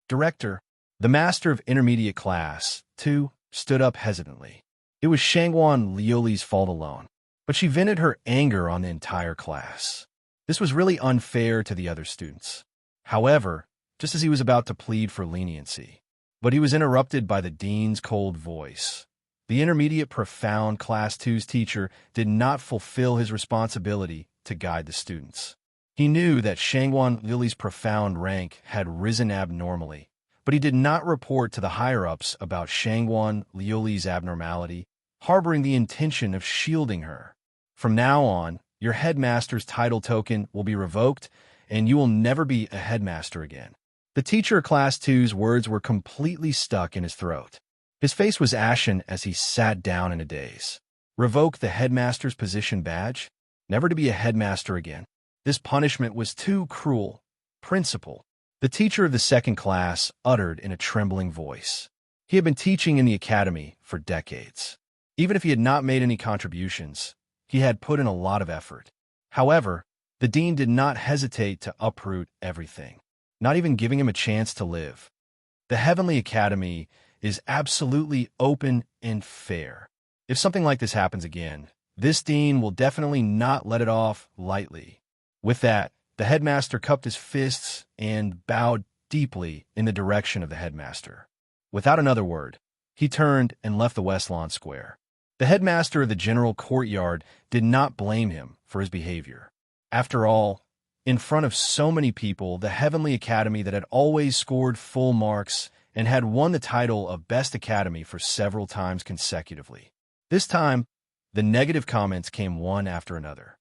Director, the master of Intermediate Class 2, stood up hesitantly. It was Shangwan Liuli's fault alone, but she vented her anger on the entire class. This was really unfair to the other students. However, just as he was about to plead for leniency, but he was interrupted by the dean's cold voice. The Intermediate Profound Class 2's teacher did not fulfill his responsibility to guide the students. He knew that Shangwan Liuli's profound rank had risen abnormally, but he did not report to the higher-ups about Shangwan Liuli's abnormality, harboring the intention of shielding her. From now on, your headmaster's title token will be revoked, and you will never be a headmaster again. The teacher of Class 2's words were completely stuck in his throat. His face was ashen as he sat down in a daze. Revoke the headmaster's position badge? Never to be a headmaster again. This punishment was too cruel. Principal, the teacher of the second class uttered in a trembling voice. He had been teaching in the academy for decades. Even if he had not made any contributions, he had put in a lot of effort. However, the dean did not hesitate to uproot everything, not even giving him a chance to live. The Heavenly Academy is absolutely open and fair. If something like this happens again, this dean will definitely not let it off lightly. With that, the headmaster cupped his fists and bowed deeply in the direction of the headmaster. Without another word, he turned and left the West Lawn Square. The headmaster of the general courtyard did not blame him for his behavior. After all, in front of so many people, the Heavenly Academy that had always scored full marks and had won the title of Best Academy for several times consecutively. This time, the negative comments came one after another.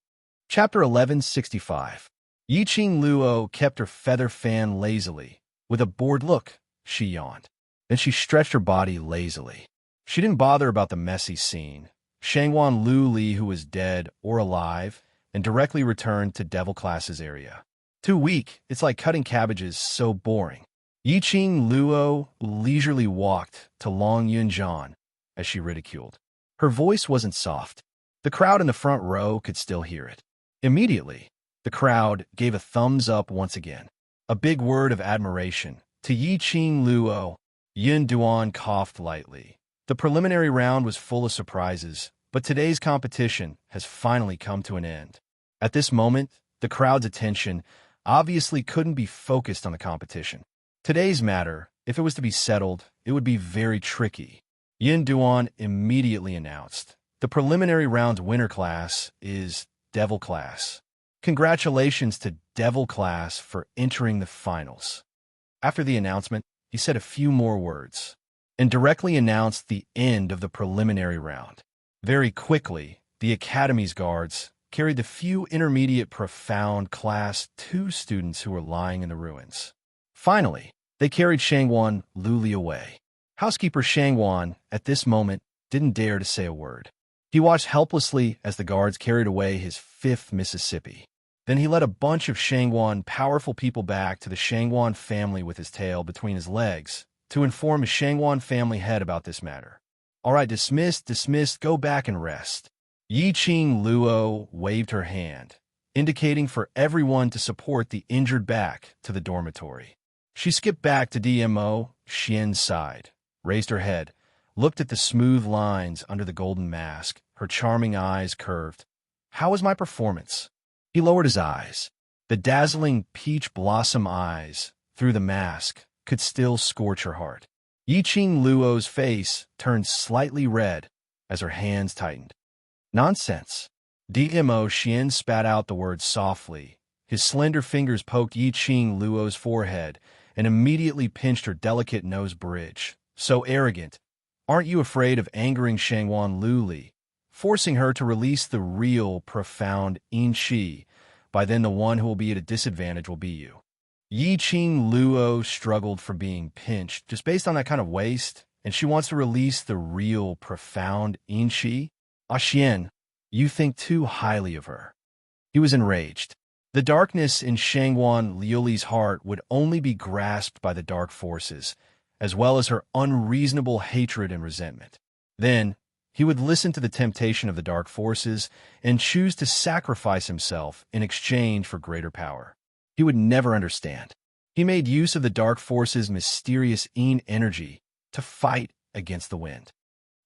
Chapter 1165. Yiqing Luo kept her feather fan lazily. With a bored look, she yawned. Then she stretched her body lazily. She didn't bother about the messy scene. Shangwan Lu Li, who was dead or alive, and directly returned to Devil Class's area. Too weak, it's like cutting cabbages, so boring. Yiqing Luo leisurely walked to Long Yunjian as she ridiculed. Her voice wasn't soft. The crowd in the front row could still hear it. Immediately, the crowd gave a thumbs up once again. A big word of admiration. To Yiqing Luo, Yun Duan coughed lightly. The preliminary round was full of surprises, but today's competition has finally come to an end. At this moment, the crowd's attention obviously couldn't be focused on the competition. Today's matter, if it was to be settled, it would be very tricky. Yin Duan immediately announced, the preliminary round's winner class is Devil Class. Congratulations to Devil Class for entering the finals. After the announcement, he said a few more words and directly announced the end of the preliminary round. Very quickly, the Academy's guards carried the few intermediate profound Class 2 students who were lying in the ruins. Finally, they carried Shangwan Luli away. Housekeeper Shangwan, at this moment, didn't dare to say a word. He watched helplessly as the guards carried away his 5th Mississippi. Then he led a bunch of Shangwan powerful people back to the Shangwan family with his tail between his legs to inform his Shangwan family head about this matter. All right, dismissed, go back and rest. Yiqing Luo waved her hand, indicating for everyone to support the injured back to the dormitory. She skipped back to DMO Xian's side, raised her head, looked at the smooth lines under the golden mask, her charming eyes curved. How was my performance? He lowered his eyes. The dazzling peach blossom eyes, through the mask, could still scorch her heart. Yiqing Luo's face turned slightly red as her hands tightened. Nonsense. DMO Xian spat out the words softly. His slender fingers poked Yiqing Luo's forehead and immediately pinched her delicate nose bridge. So arrogant. Aren't you afraid of angering Shangwan Luli, forcing her to release the real, profound In Shi? By then the one who will be at a disadvantage will be you. Yiqing Luo struggled for being pinched just based on that kind of waste, and she wants to release the real, profound In Shi? Ah Xian, you think too highly of her. He was enraged. The darkness in Shangwan Liuli's heart would only be grasped by the dark forces, as well as her unreasonable hatred and resentment. Then, he would listen to the temptation of the dark forces and choose to sacrifice himself in exchange for greater power. He would never understand. He made use of the dark forces' mysterious Yin energy to fight against the wind.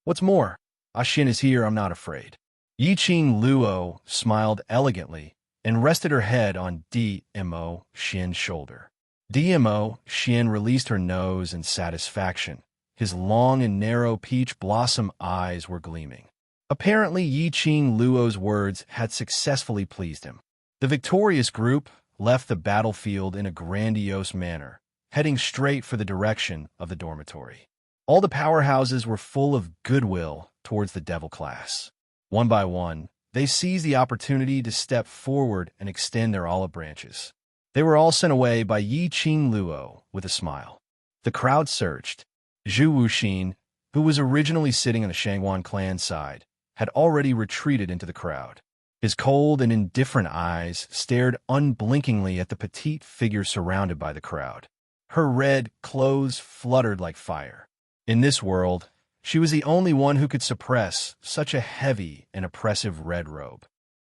What's more, Ah Xin is here, I'm not afraid. Yiqing Luo smiled elegantly and rested her head on DMO Xian's shoulder. DMO Xian released her nose in satisfaction. His long and narrow peach blossom eyes were gleaming. Apparently, Yiqing Luo's words had successfully pleased him. The victorious group left the battlefield in a grandiose manner, heading straight for the direction of the dormitory. All the powerhouses were full of goodwill towards the Devil Class. One by one, they seized the opportunity to step forward and extend their olive branches. They were all sent away by Yiqing Luo with a smile. The crowd surged. Zhu Wuxin, who was originally sitting on the Shangwan clan side, had already retreated into the crowd. His cold and indifferent eyes stared unblinkingly at the petite figure surrounded by the crowd. Her red clothes fluttered like fire. In this world, she was the only one who could suppress such a heavy and oppressive red robe.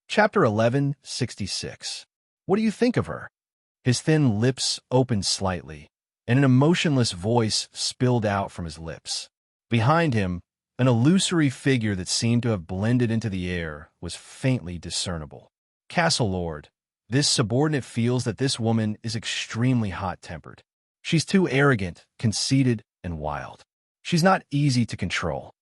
Chapter 1166. What do you think of her? His thin lips opened slightly, and an emotionless voice spilled out from his lips. Behind him, an illusory figure that seemed to have blended into the air was faintly discernible. Castle Lord, this subordinate feels that this woman is extremely hot-tempered. She's too arrogant, conceited, and wild. She's not easy to control.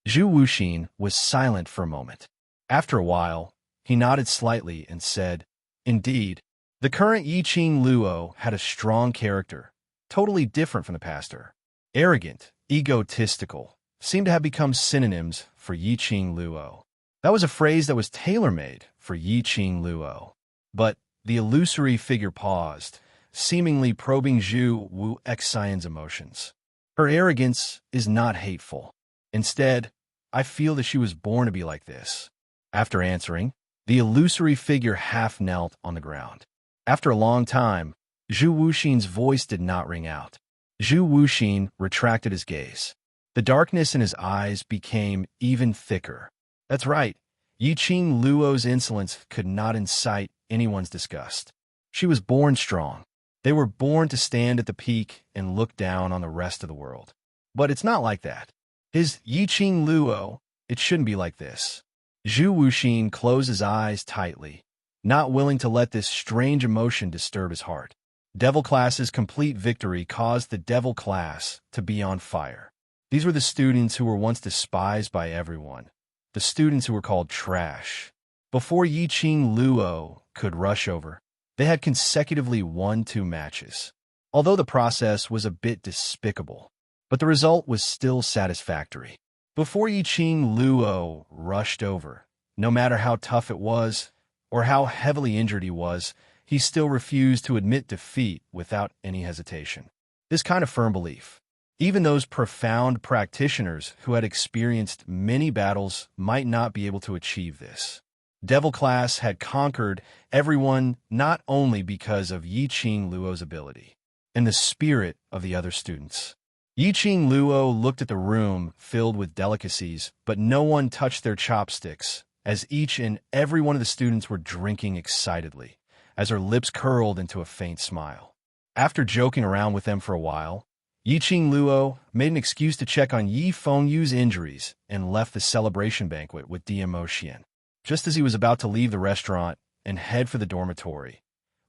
Zhu Wuxin was silent for a moment. After a while, he nodded slightly and said, Indeed, the current Yiqing Luo had a strong character, totally different from the past her. Arrogant, egotistical, seemed to have become synonyms for Yiqing Luo. That was a phrase that was tailor-made for Yiqing Luo. But the illusory figure paused, seemingly probing Zhu Wuxian's emotions. Her arrogance is not hateful. Instead, I feel that she was born to be like this. After answering, the illusory figure half knelt on the ground. After a long time, Zhu Wuxin's voice did not ring out. Zhu Wuxin retracted his gaze. The darkness in his eyes became even thicker. That's right, Yiqing Luo's insolence could not incite anyone's disgust. She was born strong. They were born to stand at the peak and look down on the rest of the world. But it's not like that. His Yiqing Luo, it shouldn't be like this. Zhu Wuxin closed his eyes tightly, not willing to let this strange emotion disturb his heart. Devil Class's complete victory caused the Devil Class to be on fire. These were the students who were once despised by everyone, the students who were called trash. Before Yiqing Luo could rush over, they had consecutively won 2 matches. Although the process was a bit despicable, but the result was still satisfactory. Before Yiqing Luo rushed over, no matter how tough it was, or how heavily injured he was, he still refused to admit defeat without any hesitation. This kind of firm belief, even those profound practitioners who had experienced many battles might not be able to achieve this. Devil Class had conquered everyone not only because of Yiqing Luo's ability and the spirit of the other students. Yiqing Luo looked at the room filled with delicacies, but no one touched their chopsticks, as each and every one of the students were drinking excitedly, as her lips curled into a faint smile. After joking around with them for a while, Yiqing Luo made an excuse to check on Yi Fengyu's injuries and left the celebration banquet with DMO Xian, just as he was about to leave the restaurant and head for the dormitory.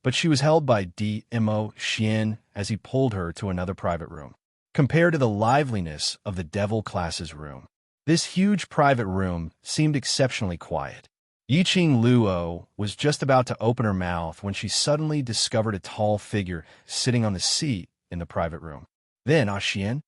But she was held by DMO Xian as he pulled her to another private room. Compared to the liveliness of the Devil Class's room, this huge private room seemed exceptionally quiet. Yiqing Luo was just about to open her mouth when she suddenly discovered a tall figure sitting on the seat in the private room. Then, Xian,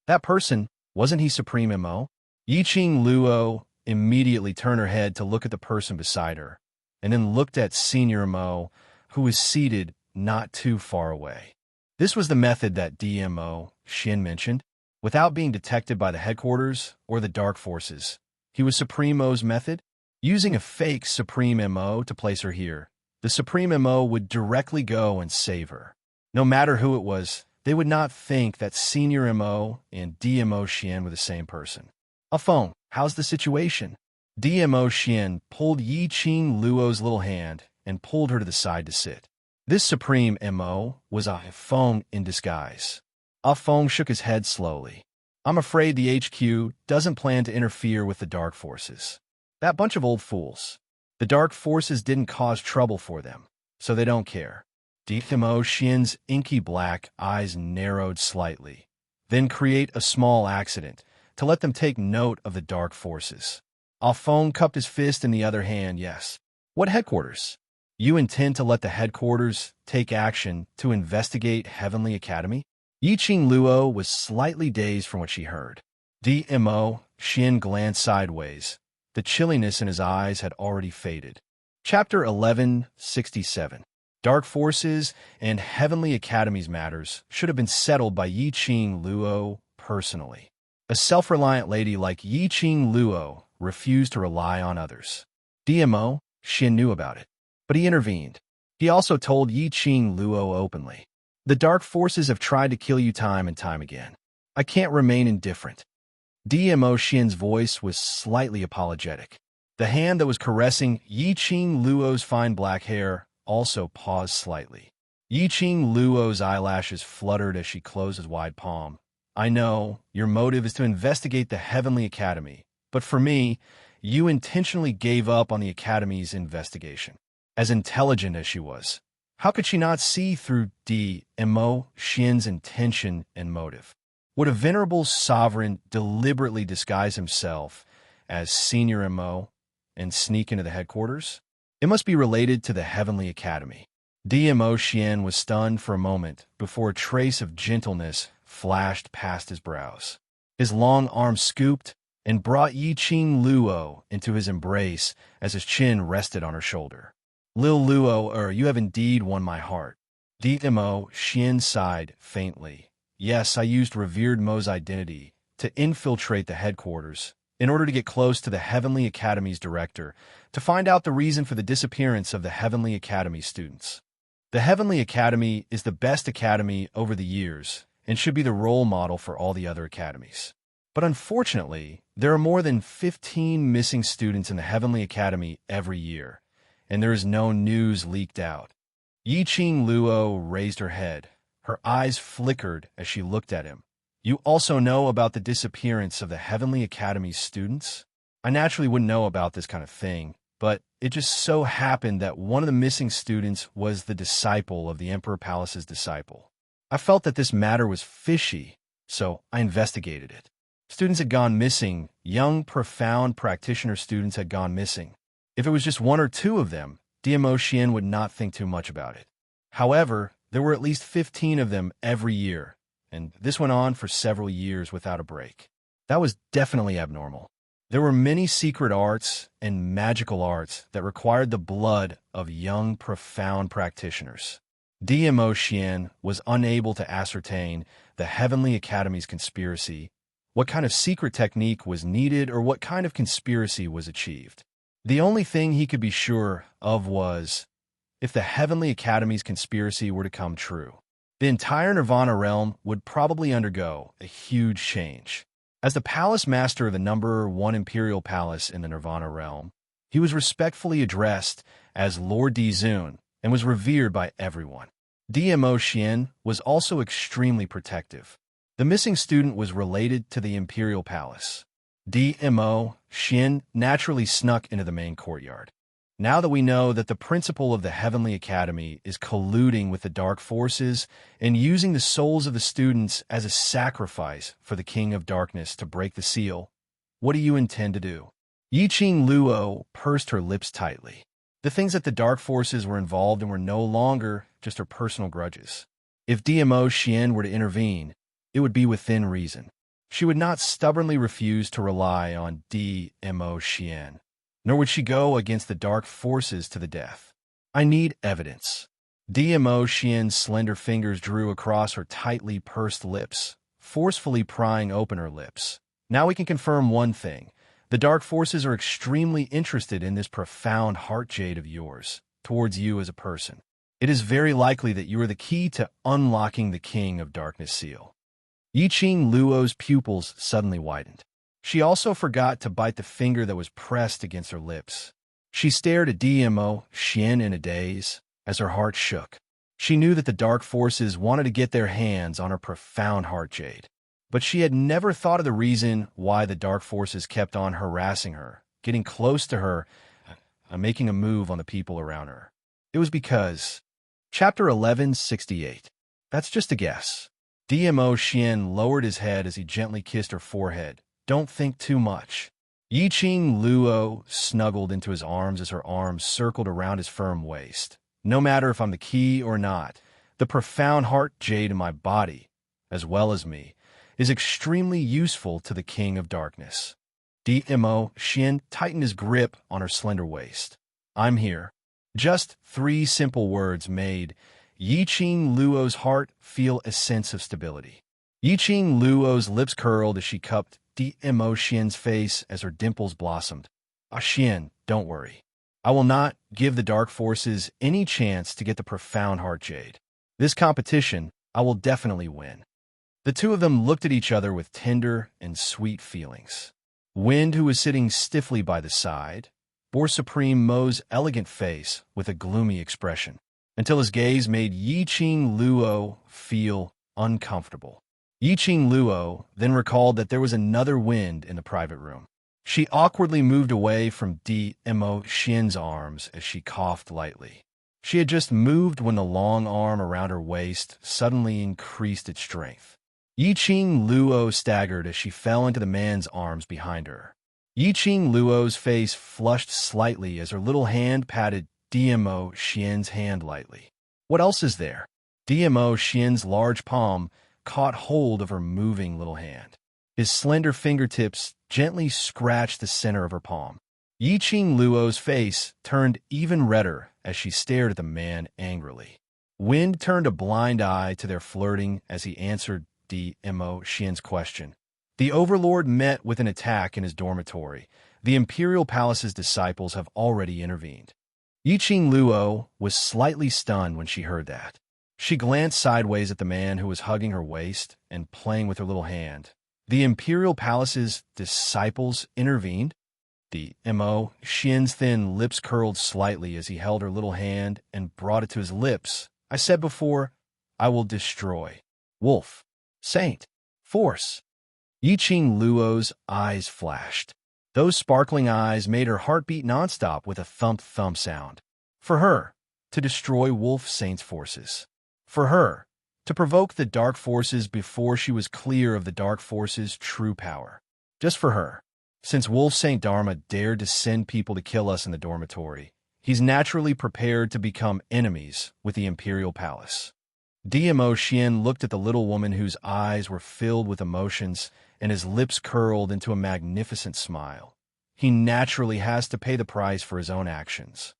that person, wasn't he Supreme MO? Yiqing Luo immediately turned her head to look at the person beside her, and then looked at Senior MO, who was seated not too far away. This was the method that DMO Xian mentioned, without being detected by the headquarters or the dark forces. He was Supreme MO's method, using a fake Supreme MO to place her here. The Supreme MO would directly go and save her. No matter who it was, they would not think that Senior MO and DMO Xian were the same person. Afeng, how's the situation? DMO Xian pulled Yiqing Luo's little hand and pulled her to the side to sit. This Supreme MO was Afeng in disguise. Afeng shook his head slowly. I'm afraid the HQ doesn't plan to interfere with the dark forces. That bunch of old fools. The dark forces didn't cause trouble for them, so they don't care. DMO Xian's inky black eyes narrowed slightly, then create a small accident to let them take note of the dark forces. Afeng cupped his fist in the other hand. Yes. What headquarters? You intend to let the headquarters take action to investigate Heavenly Academy? Yiqing Luo was slightly dazed from what she heard. DMO Xian glanced sideways. The chilliness in his eyes had already faded. Chapter 1167. Dark Forces and Heavenly Academy's matters should have been settled by Yiqing Luo personally. A self-reliant lady like Yiqing Luo refused to rely on others. DMO Xian knew about it, but he intervened. He also told Yiqing Luo openly, "The dark forces have tried to kill you time and time again. I can't remain indifferent." DMO Xian's voice was slightly apologetic. The hand that was caressing Yiqing Luo's fine black hair also paused slightly. Yiqing Luo's eyelashes fluttered as she closed his wide palm. I know your motive is to investigate the Heavenly Academy, but for me, you intentionally gave up on the Academy's investigation. As intelligent as she was, how could she not see through DMO Xian's intention and motive? Would a venerable sovereign deliberately disguise himself as Senior MO and sneak into the headquarters? It must be related to the Heavenly Academy. DMO Xian was stunned for a moment before a trace of gentleness flashed past his brows. His long arm scooped and brought Yiqing Luo into his embrace as his chin rested on her shoulder. Lil Luo, you have indeed won my heart. DMO Xian sighed faintly. Yes, I used revered Mo's identity to infiltrate the headquarters in order to get close to the Heavenly Academy's director to find out the reason for the disappearance of the Heavenly Academy students. The Heavenly Academy is the best academy over the years and should be the role model for all the other academies. But unfortunately, there are more than 15 missing students in the Heavenly Academy every year, and there is no news leaked out. Yiqing Luo raised her head. Her eyes flickered as she looked at him. You also know about the disappearance of the Heavenly Academy's students? I naturally wouldn't know about this kind of thing, but it just so happened that one of the missing students was the disciple of the Emperor Palace's disciple. I felt that this matter was fishy, so I investigated it. Students had gone missing. Young, profound practitioner students had gone missing. If it was just one or two of them, DMO Xian would not think too much about it. However, there were at least 15 of them every year, and this went on for several years without a break. That was definitely abnormal. There were many secret arts and magical arts that required the blood of young, profound practitioners. DMO Xian was unable to ascertain the Heavenly Academy's conspiracy, what kind of secret technique was needed, or what kind of conspiracy was achieved. The only thing he could be sure of was, if the Heavenly Academy's conspiracy were to come true, the entire Nirvana realm would probably undergo a huge change. As the palace master of the #1 imperial palace in the Nirvana realm, he was respectfully addressed as Lord Dizun and was revered by everyone. DMO Xian was also extremely protective. The missing student was related to the imperial palace. DMO Xian naturally snuck into the main courtyard. Now that we know that the principal of the Heavenly Academy is colluding with the dark forces and using the souls of the students as a sacrifice for the King of Darkness to break the seal, what do you intend to do? Yiqing Luo pursed her lips tightly. The things that the dark forces were involved in were no longer just her personal grudges. If DMO Xian were to intervene, it would be within reason. She would not stubbornly refuse to rely on DMO Xian, nor would she go against the dark forces to the death. I need evidence. DMO Xian's slender fingers drew across her tightly pursed lips, forcefully prying open her lips. Now we can confirm one thing. The dark forces are extremely interested in this profound heart jade of yours, towards you as a person. It is very likely that you are the key to unlocking the King of Darkness seal. Yiqing Luo's pupils suddenly widened. She also forgot to bite the finger that was pressed against her lips. She stared at DMO Xian in a daze as her heart shook. She knew that the dark forces wanted to get their hands on her profound heart jade, but she had never thought of the reason why the dark forces kept on harassing her, getting close to her, and making a move on the people around her. It was because... Chapter 1168. That's just a guess. DMO Xian lowered his head as he gently kissed her forehead. Don't think too much. Yiqing Luo snuggled into his arms as her arms circled around his firm waist. No matter if I'm the key or not, the profound heart jade in my body, as well as me, is extremely useful to the King of Darkness. DMO Xian tightened his grip on her slender waist. I'm here. Just 3 simple words made Yiqing Luo's heart feel a sense of stability. Yiqing Luo's lips curled as she cupped DMO Xian's face as her dimples blossomed. Xian, don't worry. I will not give the dark forces any chance to get the profound heart jade. This competition, I will definitely win. The two of them looked at each other with tender and sweet feelings. Wind, who was sitting stiffly by the side, bore Supreme Mo's elegant face with a gloomy expression, until his gaze made Yiqing Luo feel uncomfortable. Yiqing Luo then recalled that there was another Wind in the private room. She awkwardly moved away from DMO Xian's arms as she coughed lightly. She had just moved when the long arm around her waist suddenly increased its strength. Yiqing Luo staggered as she fell into the man's arms behind her. Yiqing Luo's face flushed slightly as her little hand patted DMO Xian's hand lightly. What else is there? DMO Xian's large palm caught hold of her moving little hand. His slender fingertips gently scratched the center of her palm. Yiqing Luo's face turned even redder as she stared at the man angrily. Wind turned a blind eye to their flirting as he answered Dmo Xian's question. The Overlord met with an attack in his dormitory. The Imperial Palace's disciples have already intervened. Yiqing Luo was slightly stunned when she heard that. She glanced sideways at the man who was hugging her waist and playing with her little hand. The Imperial Palace's disciples intervened? Dmo Xian's thin lips curled slightly as he held her little hand and brought it to his lips. I said before, I will destroy. Wolf. Saint. Force. Yiqing Luo's eyes flashed. Those sparkling eyes made her heart beat nonstop with a thump-thump sound. For her, to destroy Wolf Saint's forces. For her, to provoke the dark forces before she was clear of the dark forces' true power. Just for her. Since Wolf Saint Dharma dared to send people to kill us in the dormitory, he's naturally prepared to become enemies with the Imperial Palace. Dmo Xian looked at the little woman whose eyes were filled with emotions and his lips curled into a magnificent smile. He naturally has to pay the price for his own actions.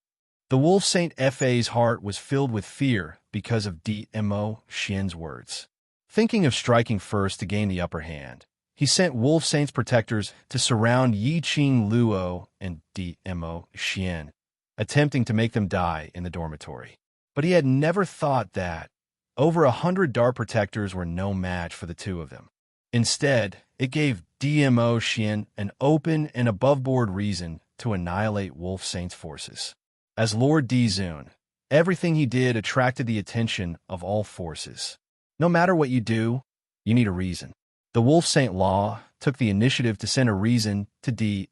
The Wolf Saint Fa's heart was filled with fear because of Dmo Xian's words. Thinking of striking first to gain the upper hand, he sent Wolf Saint's protectors to surround Yiqing Luo and Dmo Xian, attempting to make them die in the dormitory. But he had never thought that over 100 dark protectors were no match for the two of them. Instead, it gave Dmo Xian an open and above-board reason to annihilate Wolf Saint's forces. As Lord Dizun, everything he did attracted the attention of all forces. No matter what you do, you need a reason. The Wolf Saint Law took the initiative to send a reason to Dmo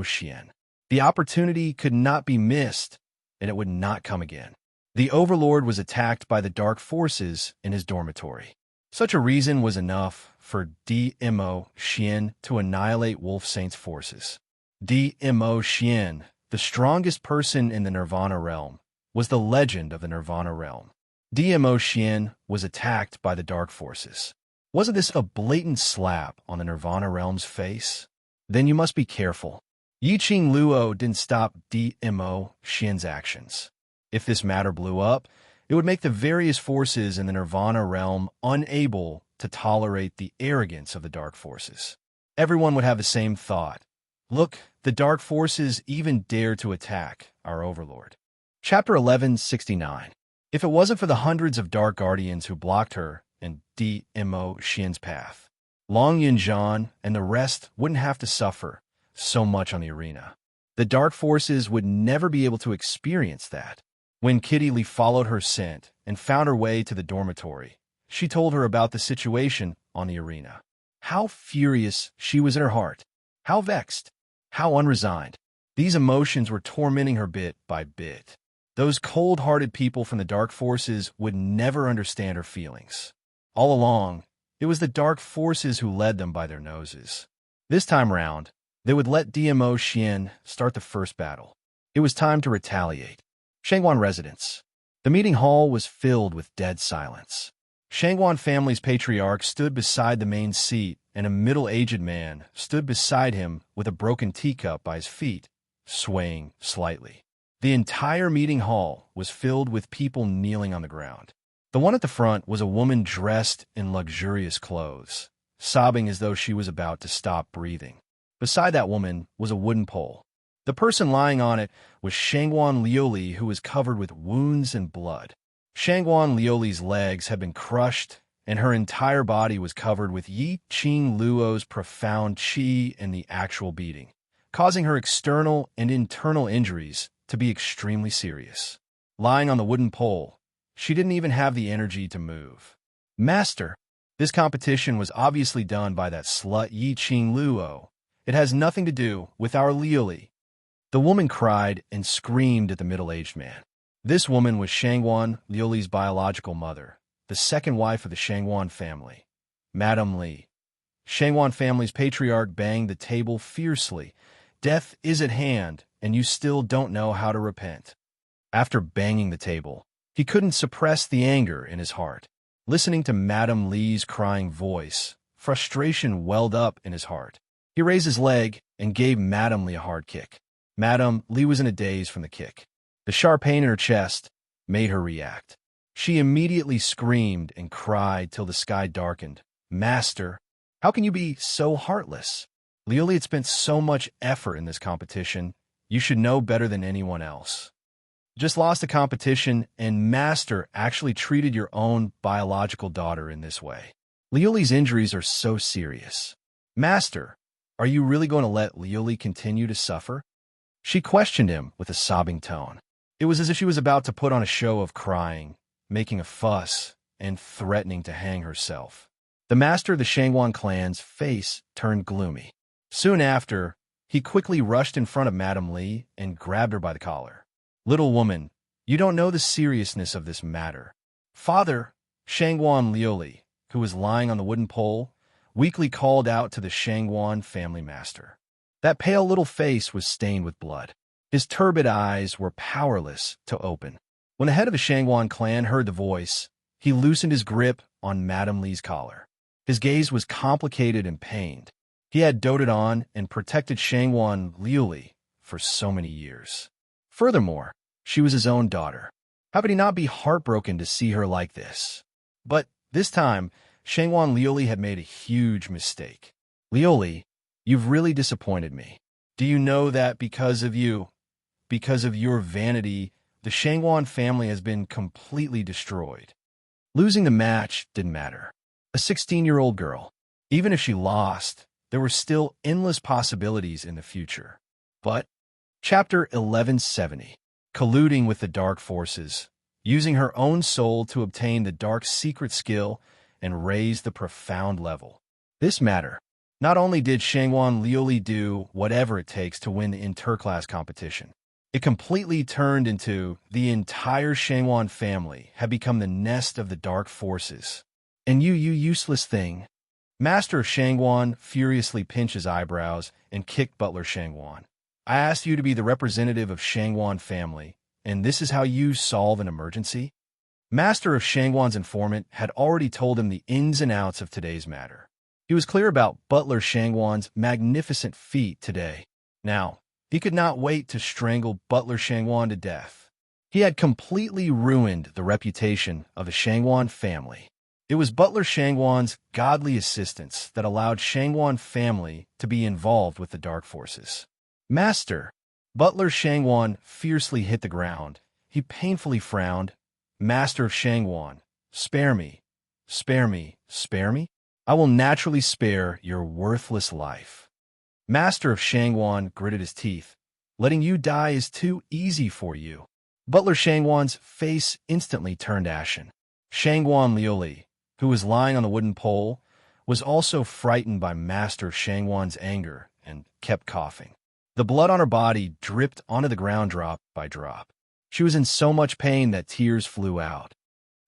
Xian. The opportunity could not be missed, and it would not come again. The Overlord was attacked by the dark forces in his dormitory. Such a reason was enough for Dmo Xian to annihilate Wolf Saint's forces. Dmo Xian, the strongest person in the Nirvana realm, was the legend of the Nirvana realm. Dmo Xian was attacked by the dark forces. Wasn't this a blatant slap on the Nirvana realm's face? Then you must be careful. Yiqing Luo didn't stop Dmo Xian's actions. If this matter blew up, it would make the various forces in the Nirvana realm unable to tolerate the arrogance of the dark forces. Everyone would have the same thought. Look, the dark forces even dared to attack our Overlord. Chapter 1169. If it wasn't for the hundreds of dark guardians who blocked her and Dmo Xian's path, Long Yinzhan and the rest wouldn't have to suffer so much on the arena. The dark forces would never be able to experience that. When Kitty Lee followed her scent and found her way to the dormitory, she told her about the situation on the arena. How furious she was in her heart. How vexed. How unresigned. These emotions were tormenting her bit by bit. Those cold-hearted people from the dark forces would never understand her feelings. All along, it was the dark forces who led them by their noses. This time round, they would let Dmo Xian start the first battle. It was time to retaliate. Shangguan residence. The meeting hall was filled with dead silence. Shangguan family's patriarch stood beside the main seat, and a middle-aged man stood beside him with a broken teacup by his feet, swaying slightly. The entire meeting hall was filled with people kneeling on the ground. The one at the front was a woman dressed in luxurious clothes, sobbing as though she was about to stop breathing. Beside that woman was a wooden pole. The person lying on it was Shangguan Liuli, who was covered with wounds and blood. Shangguan Liuli's legs had been crushed, and her entire body was covered with Yiqing Luo's profound qi and the actual beating, causing her external and internal injuries to be extremely serious. Lying on the wooden pole, she didn't even have the energy to move. Master, this competition was obviously done by that slut Yiqing Luo. It has nothing to do with our Liuli. The woman cried and screamed at the middle-aged man. This woman was Shangguan Liuli's biological mother, the second wife of the Shangguan family, Madame Li. Shangguan family's patriarch banged the table fiercely. Death is at hand, and you still don't know how to repent. After banging the table, he couldn't suppress the anger in his heart. Listening to Madame Li's crying voice, frustration welled up in his heart. He raised his leg and gave Madame Li a hard kick. Madame Li was in a daze from the kick. The sharp pain in her chest made her react. She immediately screamed and cried till the sky darkened, Master, how can you be so heartless? Liuli had spent so much effort in this competition. You should know better than anyone else. Just lost a competition, and Master actually treated your own biological daughter in this way. Liuli's injuries are so serious. Master, are you really going to let Liuli continue to suffer? She questioned him with a sobbing tone. It was as if she was about to put on a show of crying, making a fuss, and threatening to hang herself. The master of the Shangwan clan's face turned gloomy. Soon after, he quickly rushed in front of Madame Li and grabbed her by the collar. "Little woman, you don't know the seriousness of this matter." Father, Shangwan Liuli, who was lying on the wooden pole, weakly called out to the Shangwan family master. That pale little face was stained with blood. His turbid eyes were powerless to open. When the head of the Shangwan clan heard the voice, he loosened his grip on Madame Li's collar. His gaze was complicated and pained. He had doted on and protected Shangwan Liuli for so many years. Furthermore, she was his own daughter. How could he not be heartbroken to see her like this? But this time, Shangwan Liuli had made a huge mistake. "Liuli, you've really disappointed me. Do you know that because of you, because of your vanity, the Shangwan family has been completely destroyed?" Losing the match didn't matter. A 16-year-old girl. Even if she lost, there were still endless possibilities in the future. But Chapter 1170, colluding with the dark forces, using her own soul to obtain the dark secret skill and raise the profound level. This matter. Not only did Shangwan Liuli do whatever it takes to win the interclass competition, it completely turned into the entire Shangwan family had become the nest of the dark forces. "And you useless thing." Master of Shangwan furiously pinched his eyebrows and kicked Butler Shangwan. "I asked you to be the representative of Shangwan family, and this is how you solve an emergency?" Master of Shangwan's informant had already told him the ins and outs of today's matter. He was clear about Butler Shangwan's magnificent feat today. Now, he could not wait to strangle Butler Shangwan to death. He had completely ruined the reputation of the Shangwan family. It was Butler Shangwan's godly assistance that allowed Shangwan family to be involved with the dark forces. "Master!" Butler Shangwan fiercely hit the ground. He painfully frowned. "Master of Shangwan, spare me, spare me, spare me. I will naturally spare your worthless life." Master of Shangwan gritted his teeth. "Letting you die is too easy for you." Butler Shangwan's face instantly turned ashen. Shangwan Liuli, who was lying on the wooden pole, was also frightened by Master Shangwan's anger and kept coughing. The blood on her body dripped onto the ground drop by drop. She was in so much pain that tears flew out.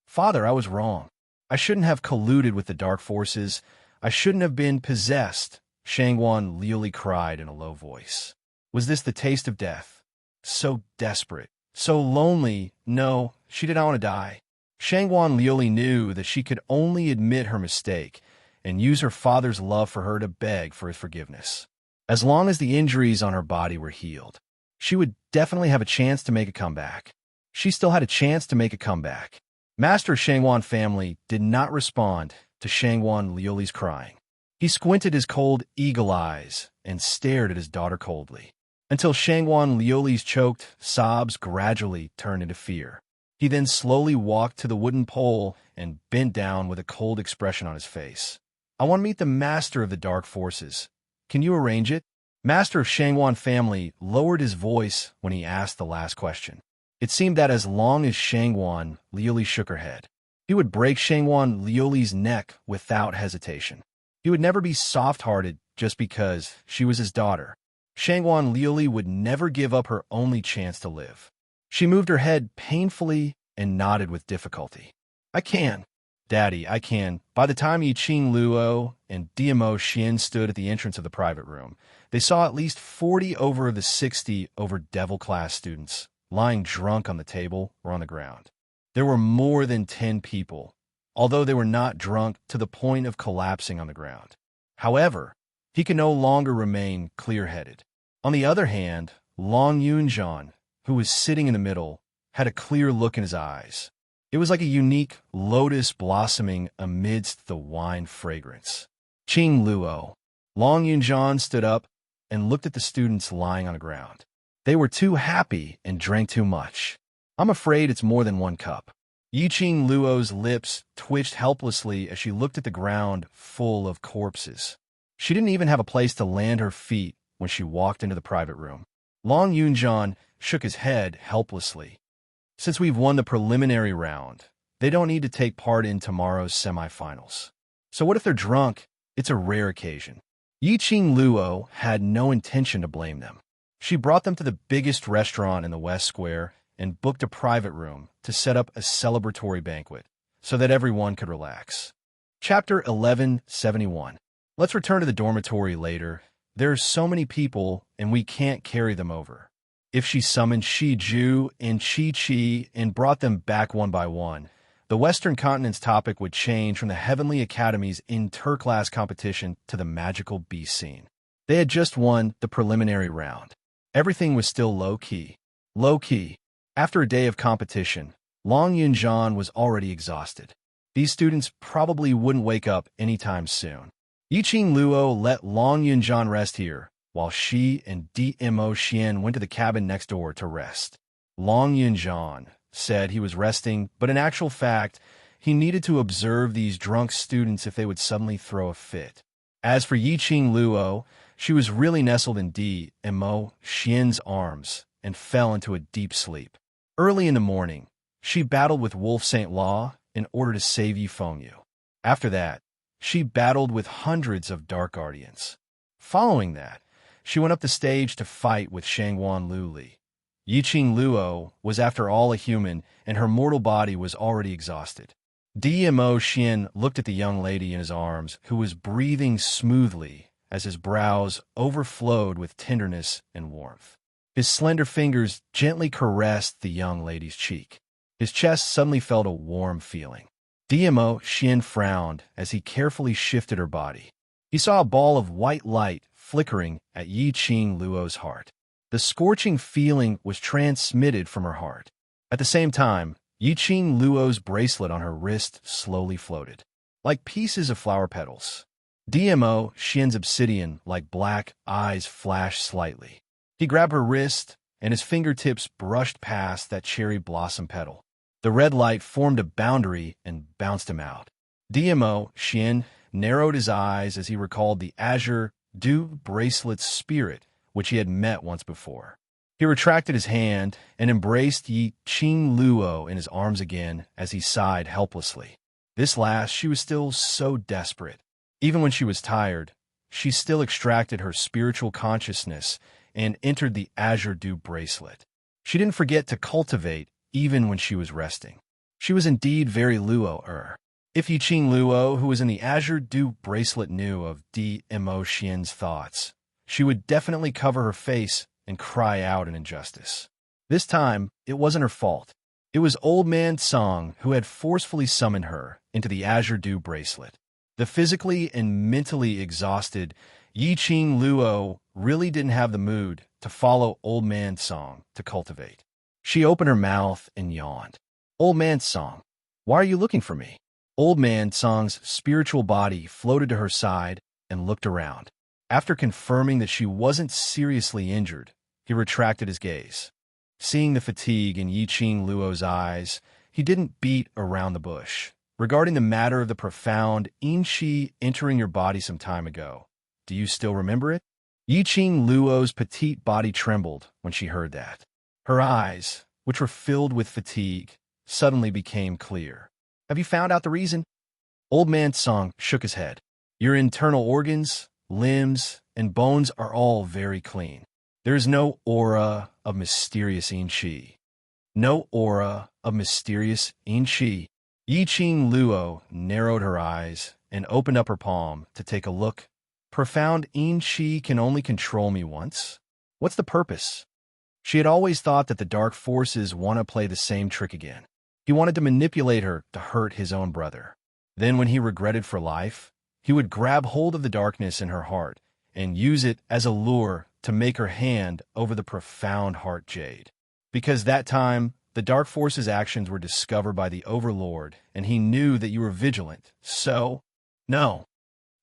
"Father, I was wrong. I shouldn't have colluded with the dark forces. I shouldn't have been possessed," Shangwan Liuli cried in a low voice. Was this the taste of death? So desperate, so lonely. No, she did not want to die. Shangwan Liuli knew that she could only admit her mistake and use her father's love for her to beg for his forgiveness. As long as the injuries on her body were healed, she would definitely have a chance to make a comeback. She still had a chance to make a comeback. Master Shangwan family did not respond to Shangwan Liuli's crying. He squinted his cold eagle eyes and stared at his daughter coldly, until Shangwan Liuli's choked sobs gradually turned into fear. He then slowly walked to the wooden pole and bent down with a cold expression on his face. "I want to meet the master of the dark forces. Can you arrange it?" Master of Shangwan family lowered his voice when he asked the last question. It seemed that as long as Shangwan Liuli shook her head, he would break Shangwan Liuli's neck without hesitation. He would never be soft-hearted just because she was his daughter. Shangwan Liuli would never give up her only chance to live. She moved her head painfully and nodded with difficulty. "I can. Daddy, I can." By the time Yiqing Luo and Diamo Xian stood at the entrance of the private room, they saw at least 40 over the 60 over devil-class students lying drunk on the table or on the ground. There were more than 10 people, although they were not drunk to the point of collapsing on the ground. However, he could no longer remain clear-headed. On the other hand, Long Yunjian, who was sitting in the middle, had a clear look in his eyes. It was like a unique lotus blossoming amidst the wine fragrance. Qing Luo. Long Yunjian stood up and looked at the students lying on the ground. They were too happy and drank too much. I'm afraid it's more than one cup. Yiqing Luo's lips twitched helplessly as she looked at the ground full of corpses. She didn't even have a place to land her feet when she walked into the private room. Long Yunjian shook his head helplessly. Since we've won the preliminary round, they don't need to take part in tomorrow's semifinals. So what if they're drunk? It's a rare occasion. Yiqing Luo had no intention to blame them. She brought them to the biggest restaurant in the West Square and booked a private room to set up a celebratory banquet so that everyone could relax. Chapter 1171. Let's return to the dormitory later. There are so many people and we can't carry them over. If she summoned Shi Ju and Chi Chi and brought them back one by one, the Western Continent's topic would change from the Heavenly Academy's inter-class competition to the magical beast scene. They had just won the preliminary round. Everything was still low-key. Low-key. After a day of competition, Long Yunjian was already exhausted. These students probably wouldn't wake up anytime soon. Yiqing Luo let Long Yunjian rest here, while she and Dmo Xian went to the cabin next door to rest. Long Yunjian said he was resting, but in actual fact, he needed to observe these drunk students if they would suddenly throw a fit. As for Yiqing Luo, she was really nestled in Dmo Xian's arms and fell into a deep sleep. Early in the morning, she battled with Wolf St. Law in order to save Yifengyu. After that, she battled with hundreds of Dark Guardians. Following that, she went up the stage to fight with Shangguan Luli. Yiqing Luo was after all a human, and her mortal body was already exhausted. Dmo Xian looked at the young lady in his arms, who was breathing smoothly as his brows overflowed with tenderness and warmth. His slender fingers gently caressed the young lady's cheek. His chest suddenly felt a warm feeling. Dmo Xian frowned as he carefully shifted her body. He saw a ball of white light flickering at Yiqing Luo's heart. The scorching feeling was transmitted from her heart. At the same time, Yiqing Luo's bracelet on her wrist slowly floated, like pieces of flower petals. Dmo Xian's obsidian-like black eyes flashed slightly. He grabbed her wrist, and his fingertips brushed past that cherry blossom petal. The red light formed a boundary and bounced him out. Dmo Xian narrowed his eyes as he recalled the azure dew bracelet's spirit, which he had met once before. He retracted his hand and embraced Yiqing Luo in his arms again as he sighed helplessly. This last, she was still so desperate. Even when she was tired, she still extracted her spiritual consciousness and entered the azure dew bracelet. She didn't forget to cultivate even when she was resting. She was indeed very Luo-er. If Yiqing Luo, who was in the azure dew bracelet, knew of Dmo Xian's thoughts, she would definitely cover her face and cry out in injustice. This time, it wasn't her fault. It was Old Man Song who had forcefully summoned her into the azure dew bracelet. The physically and mentally exhausted Yiqing Luo really didn't have the mood to follow Old Man Song to cultivate. She opened her mouth and yawned. Old Man Song, why are you looking for me? Old Man Song's spiritual body floated to her side and looked around. After confirming that she wasn't seriously injured, he retracted his gaze. Seeing the fatigue in Yiqing Luo's eyes, he didn't beat around the bush. Regarding the matter of the profound Inshi entering your body some time ago, do you still remember it? Yiqing Luo's petite body trembled when she heard that. Her eyes, which were filled with fatigue, suddenly became clear. Have you found out the reason? Old Man Song shook his head. Your internal organs, limbs, and bones are all very clean. There is no aura of mysterious Inshi. No aura of mysterious Inshi. Yiqing Luo narrowed her eyes and opened up her palm to take a look. Profound Inshi can only control me once? What's the purpose? She had always thought that the dark forces want to play the same trick again. He wanted to manipulate her to hurt his own brother. Then when he regretted for life, he would grab hold of the darkness in her heart and use it as a lure to make her hand over the profound heart jade. Because that time, The Dark Force's actions were discovered by the Overlord, and he knew that you were vigilant. So, no.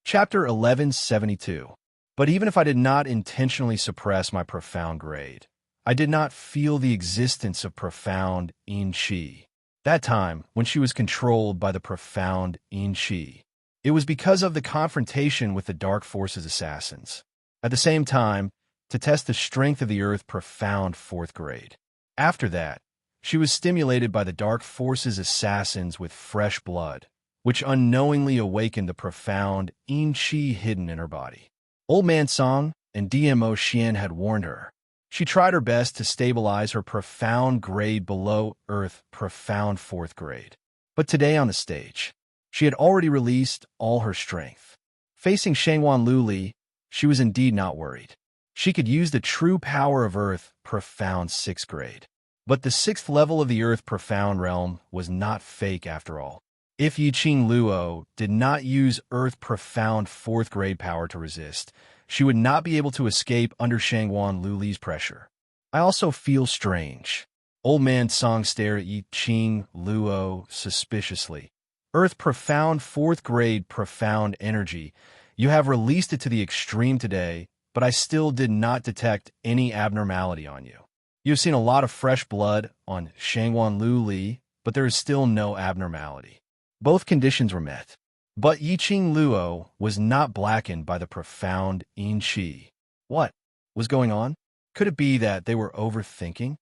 Chapter 1172. But even if I did not intentionally suppress my profound grade, I did not feel the existence of profound in-chi. That time, when she was controlled by the profound in-chi, it was because of the confrontation with the Dark Force's assassins. At the same time, to test the strength of the Earth profound fourth grade. After that, she was stimulated by the Dark Force's assassins with fresh blood, which unknowingly awakened the profound in-chi hidden in her body. Old Man Song and DMO Xian had warned her. She tried her best to stabilize her profound grade below Earth profound fourth grade. But today on the stage, she had already released all her strength. Facing Shangwan Luli, she was indeed not worried. She could use the true power of Earth profound sixth grade. But the sixth level of the Earth profound realm was not fake after all. If Yiqing Luo did not use Earth profound fourth grade power to resist, she would not be able to escape under Shangwan Luli's pressure. I also feel strange. Old Man Song stared at Yiqing Luo suspiciously. Earth profound fourth grade profound energy. You have released it to the extreme today, but I still did not detect any abnormality on you. You have seen a lot of fresh blood on Shangwan Luli, but there is still no abnormality. Both conditions were met. But Yiqing Luo was not blackened by the profound in-chi. What was going on? Could it be that they were overthinking?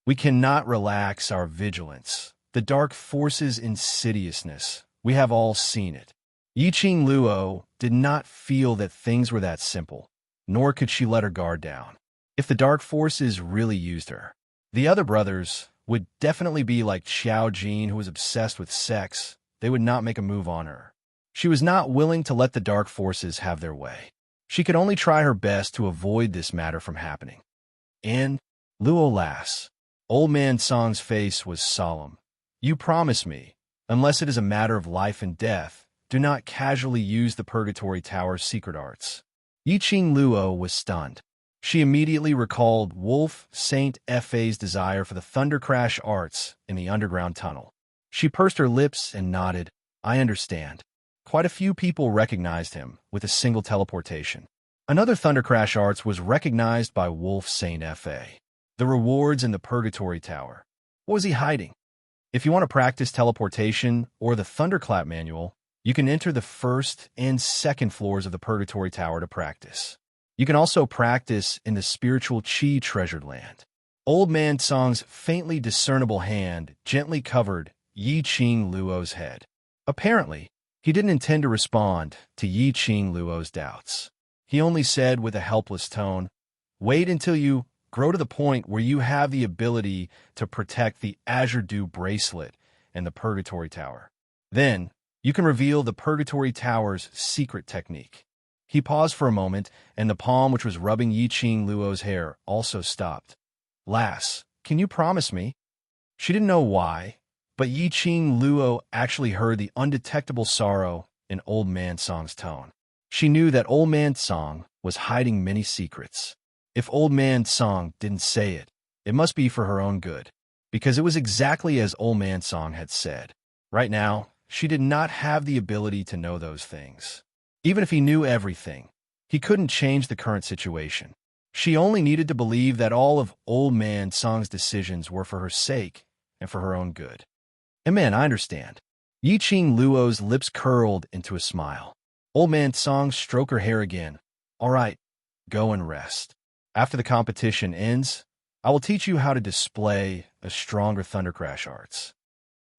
We cannot relax our vigilance. The Dark Force's insidiousness. We have all seen it. Yiqing Luo did not feel that things were that simple, nor could she let her guard down. If the Dark Forces really used her, the other brothers would definitely be like Xiao Jin, who was obsessed with sex. They would not make a move on her. She was not willing to let the Dark Forces have their way. She could only try her best to avoid this matter from happening. And Luo Lass. Old Man Song's face was solemn. You promise me, unless it is a matter of life and death, do not casually use the Purgatory Tower's secret arts. Yiqing Luo was stunned. She immediately recalled Wolf Saint Fa's desire for the Thunder Crash arts in the underground tunnel. She pursed her lips and nodded. I understand. Quite a few people recognized him with a single teleportation. Another Thunder Crash arts was recognized by Wolf Saint Fa. The rewards in the Purgatory Tower. What was he hiding? If you want to practice teleportation or the Thunderclap manual, you can enter the first and second floors of the Purgatory Tower to practice. You can also practice in the spiritual Qi treasured land. Old Man Song's faintly discernible hand gently covered Yiqing Luo's head. Apparently, he didn't intend to respond to Yiqing Luo's doubts. He only said with a helpless tone, wait until you grow to the point where you have the ability to protect the Azure Dew bracelet and the Purgatory Tower. Then, you can reveal the Purgatory Tower's secret technique. He paused for a moment, and the palm which was rubbing Yiqing Luo's hair also stopped. Lass, can you promise me? She didn't know why, but Yiqing Luo actually heard the undetectable sorrow in Old Man Song's tone. She knew that Old Man Song was hiding many secrets. If Old Man Song didn't say it, it must be for her own good, because it was exactly as Old Man Song had said. Right now, she did not have the ability to know those things. Even if he knew everything, he couldn't change the current situation. She only needed to believe that all of Old Man Song's decisions were for her sake and for her own good. And man, I understand. Yiqing Luo's lips curled into a smile. Old Man Song stroked her hair again. All right, go and rest. After the competition ends, I will teach you how to display a stronger Thunder Crash arts.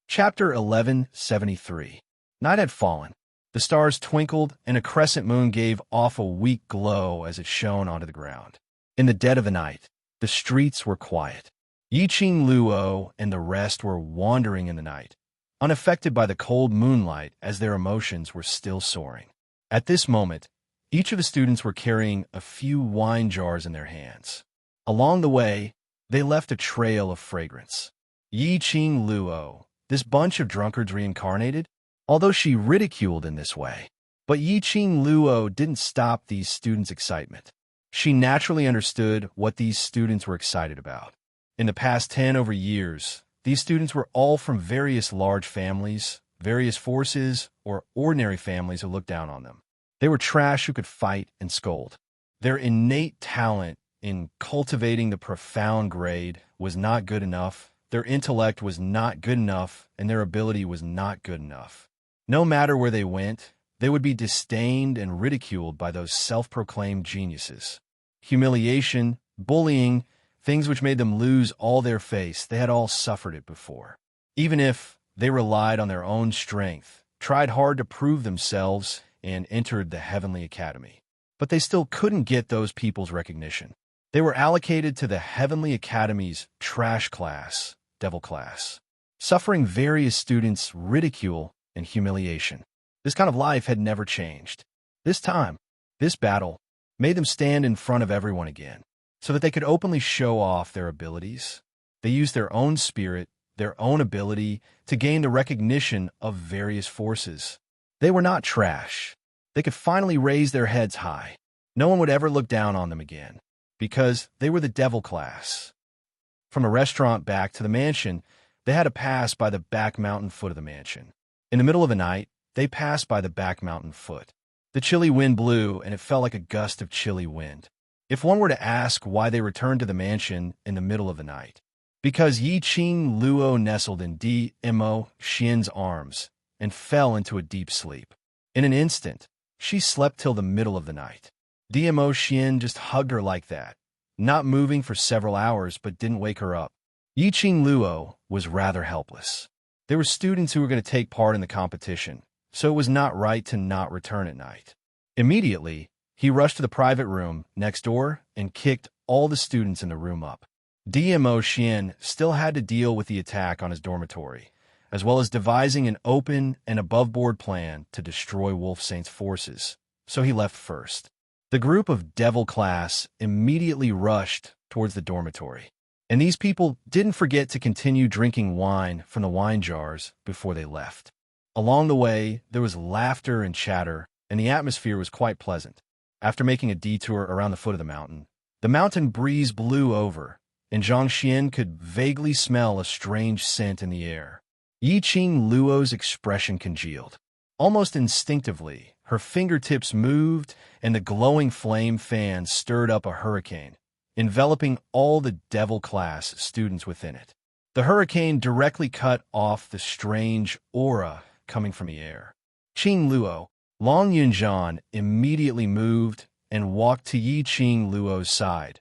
Chapter 1173. Night had fallen. The stars twinkled, and a crescent moon gave off a weak glow as it shone onto the ground. In the dead of the night, the streets were quiet. Yiqing Luo and the rest were wandering in the night, unaffected by the cold moonlight as their emotions were still soaring. At this moment, each of the students were carrying a few wine jars in their hands. Along the way, they left a trail of fragrance. Yiqing Luo, this bunch of drunkards reincarnated? Although she ridiculed in this way. But Yiqing Luo didn't stop these students' excitement. She naturally understood what these students were excited about. In the past 10 over years, These students were all from various large families, various forces, or ordinary families who looked down on them. They were trash who could fight and scold. Their innate talent in cultivating the profound grade was not good enough, their intellect was not good enough, and their ability was not good enough. No matter where they went, they would be disdained and ridiculed by those self-proclaimed geniuses. Humiliation, bullying, things which made them lose all their face, they had all suffered it before. Even if they relied on their own strength, tried hard to prove themselves, and entered the Heavenly Academy. But they still couldn't get those people's recognition. They were allocated to the Heavenly Academy's trash class, devil class, suffering various students' ridicule and humiliation. This kind of life had never changed. This time, this battle, made them stand in front of everyone again, so that they could openly show off their abilities. They used their own spirit, their own ability, to gain the recognition of various forces. They were not trash. They could finally raise their heads high. No one would ever look down on them again, because they were the devil class. From the restaurant back to the mansion, they had to pass by the back mountain foot of the mansion. In the middle of the night, they passed by the back mountain foot. The chilly wind blew, and it felt like a gust of chilly wind. If one were to ask why they returned to the mansion in the middle of the night, because Yi Qing Luo nestled in Dmo Xian's arms and fell into a deep sleep. In an instant, she slept till the middle of the night. Dmo Xian just hugged her like that, not moving for several hours but didn't wake her up. Yi Qing Luo was rather helpless. There were students who were going to take part in the competition, so it was not right to not return at night. Immediately, he rushed to the private room next door and kicked all the students in the room up. Dmo Xian still had to deal with the attack on his dormitory, as well as devising an open and above-board plan to destroy Wolf Saint's forces, so he left first. The group of devil class immediately rushed towards the dormitory, and these people didn't forget to continue drinking wine from the wine jars before they left. Along the way, there was laughter and chatter, and the atmosphere was quite pleasant. After making a detour around the foot of the mountain breeze blew over, and Zhang Xian could vaguely smell a strange scent in the air. Yi Qing Luo's expression congealed. Almost instinctively, her fingertips moved, and the glowing flame fan stirred up a hurricane, enveloping all the devil class students within it. The hurricane directly cut off the strange aura coming from the air. Qing Luo, Long Yunzhan, immediately moved and walked to Yi Qing Luo's side,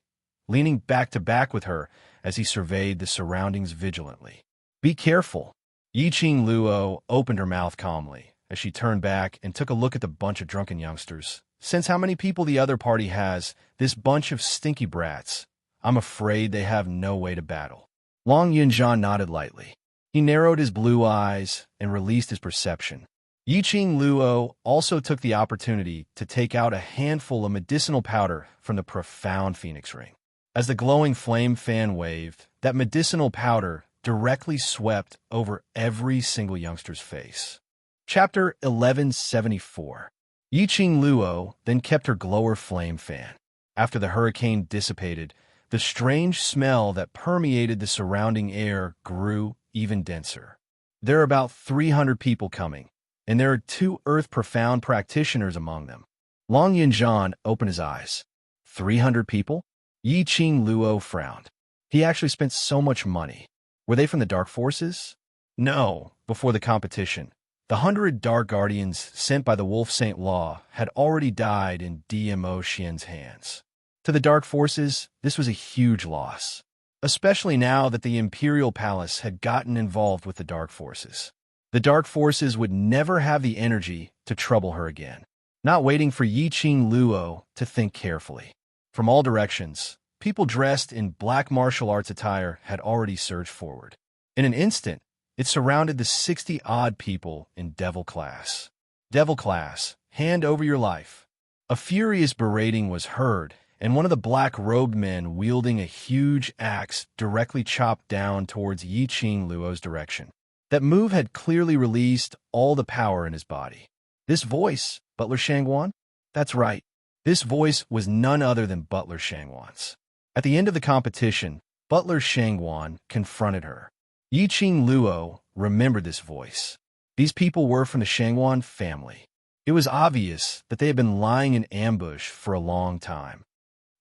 leaning back to back with her as he surveyed the surroundings vigilantly. "Be careful." Yi Qing Luo opened her mouth calmly as she turned back and took a look at the bunch of drunken youngsters. "Since how many people the other party has, this bunch of stinky brats, I'm afraid they have no way to battle." Long Yunzhan nodded lightly. He narrowed his blue eyes and released his perception. Yi Qing Luo also took the opportunity to take out a handful of medicinal powder from the profound phoenix ring. As the glowing flame fan waved, that medicinal powder directly swept over every single youngster's face. Chapter 1174. Yi Qing Luo then kept her glower flame fan. After the hurricane dissipated, the strange smell that permeated the surrounding air grew even denser. There are about 300 people coming, and there are 2 earth-profound practitioners among them. Long Yunzhan opened his eyes. 300 people? Yi Qing Luo frowned. He actually spent so much money. Were they from the Dark Forces? No, before the competition. The 100 Dark Guardians sent by the Wolf Saint Law had already died in Dmo Xian's hands. To the Dark Forces, this was a huge loss, especially now that the Imperial Palace had gotten involved with the Dark Forces. The Dark Forces would never have the energy to trouble her again. Not waiting for Yi Qing Luo to think carefully. From all directions, people dressed in black martial arts attire had already surged forward. In an instant, it surrounded the 60-odd people in Devil Class. Devil Class, hand over your life. A furious berating was heard, and one of the black-robed men wielding a huge axe directly chopped down towards Yi Qing Luo's direction. That move had clearly released all the power in his body. This voice, Butler Shangwan? That's right. This voice was none other than Butler Shangwan's. At the end of the competition, Butler Shangwan confronted her. Yi Qing Luo remembered this voice. These people were from the Shangwan family. It was obvious that they had been lying in ambush for a long time.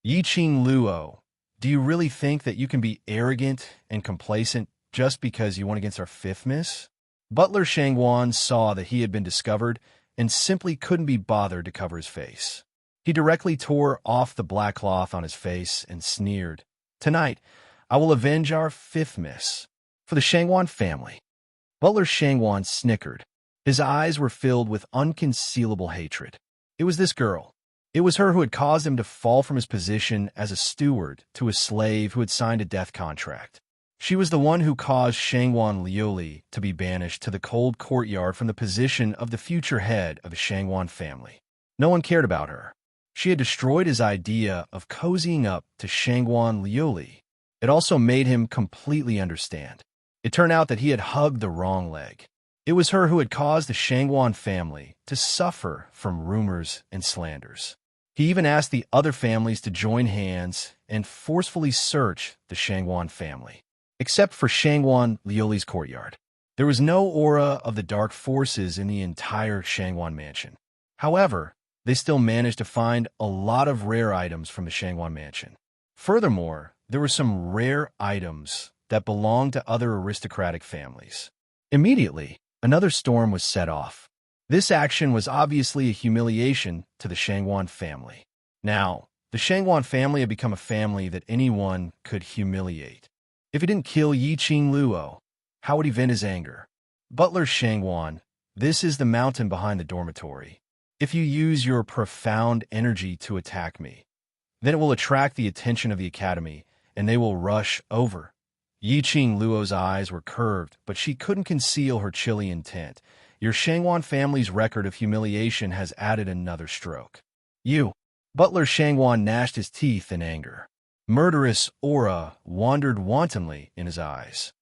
Yi Qing Luo, do you really think that you can be arrogant and complacent just because you went against our fifth miss? Butler Shangwan saw that he had been discovered and simply couldn't be bothered to cover his face. He directly tore off the black cloth on his face and sneered, "Tonight, I will avenge our fifth miss for the Shangwan family." Butler Shangwan snickered. His eyes were filled with unconcealable hatred. It was this girl. It was her who had caused him to fall from his position as a steward to a slave who had signed a death contract. She was the one who caused Shangwan Liuli to be banished to the cold courtyard from the position of the future head of the Shangwan family. No one cared about her. She had destroyed his idea of cozying up to Shangwan Liuli. It also made him completely understand. It turned out that he had hugged the wrong leg. It was her who had caused the Shangwan family to suffer from rumors and slanders. He even asked the other families to join hands and forcefully search the Shangwan family. Except for Shangwan Liuli's courtyard. There was no aura of the dark forces in the entire Shangwan mansion. However, they still managed to find a lot of rare items from the Shangwan mansion. Furthermore, there were some rare items that belonged to other aristocratic families. Immediately, another storm was set off. This action was obviously a humiliation to the Shangwan family. Now, the Shangwan family had become a family that anyone could humiliate. If he didn't kill Yi Qing Luo, how would he vent his anger? Butler Shangwan, this is the mountain behind the dormitory. If you use your profound energy to attack me, then it will attract the attention of the academy, and they will rush over. Yi Qing Luo's eyes were curved, but she couldn't conceal her chilly intent. Your Shangwan family's record of humiliation has added another stroke. You. Butler Shangwan gnashed his teeth in anger. Murderous aura wandered wantonly in his eyes.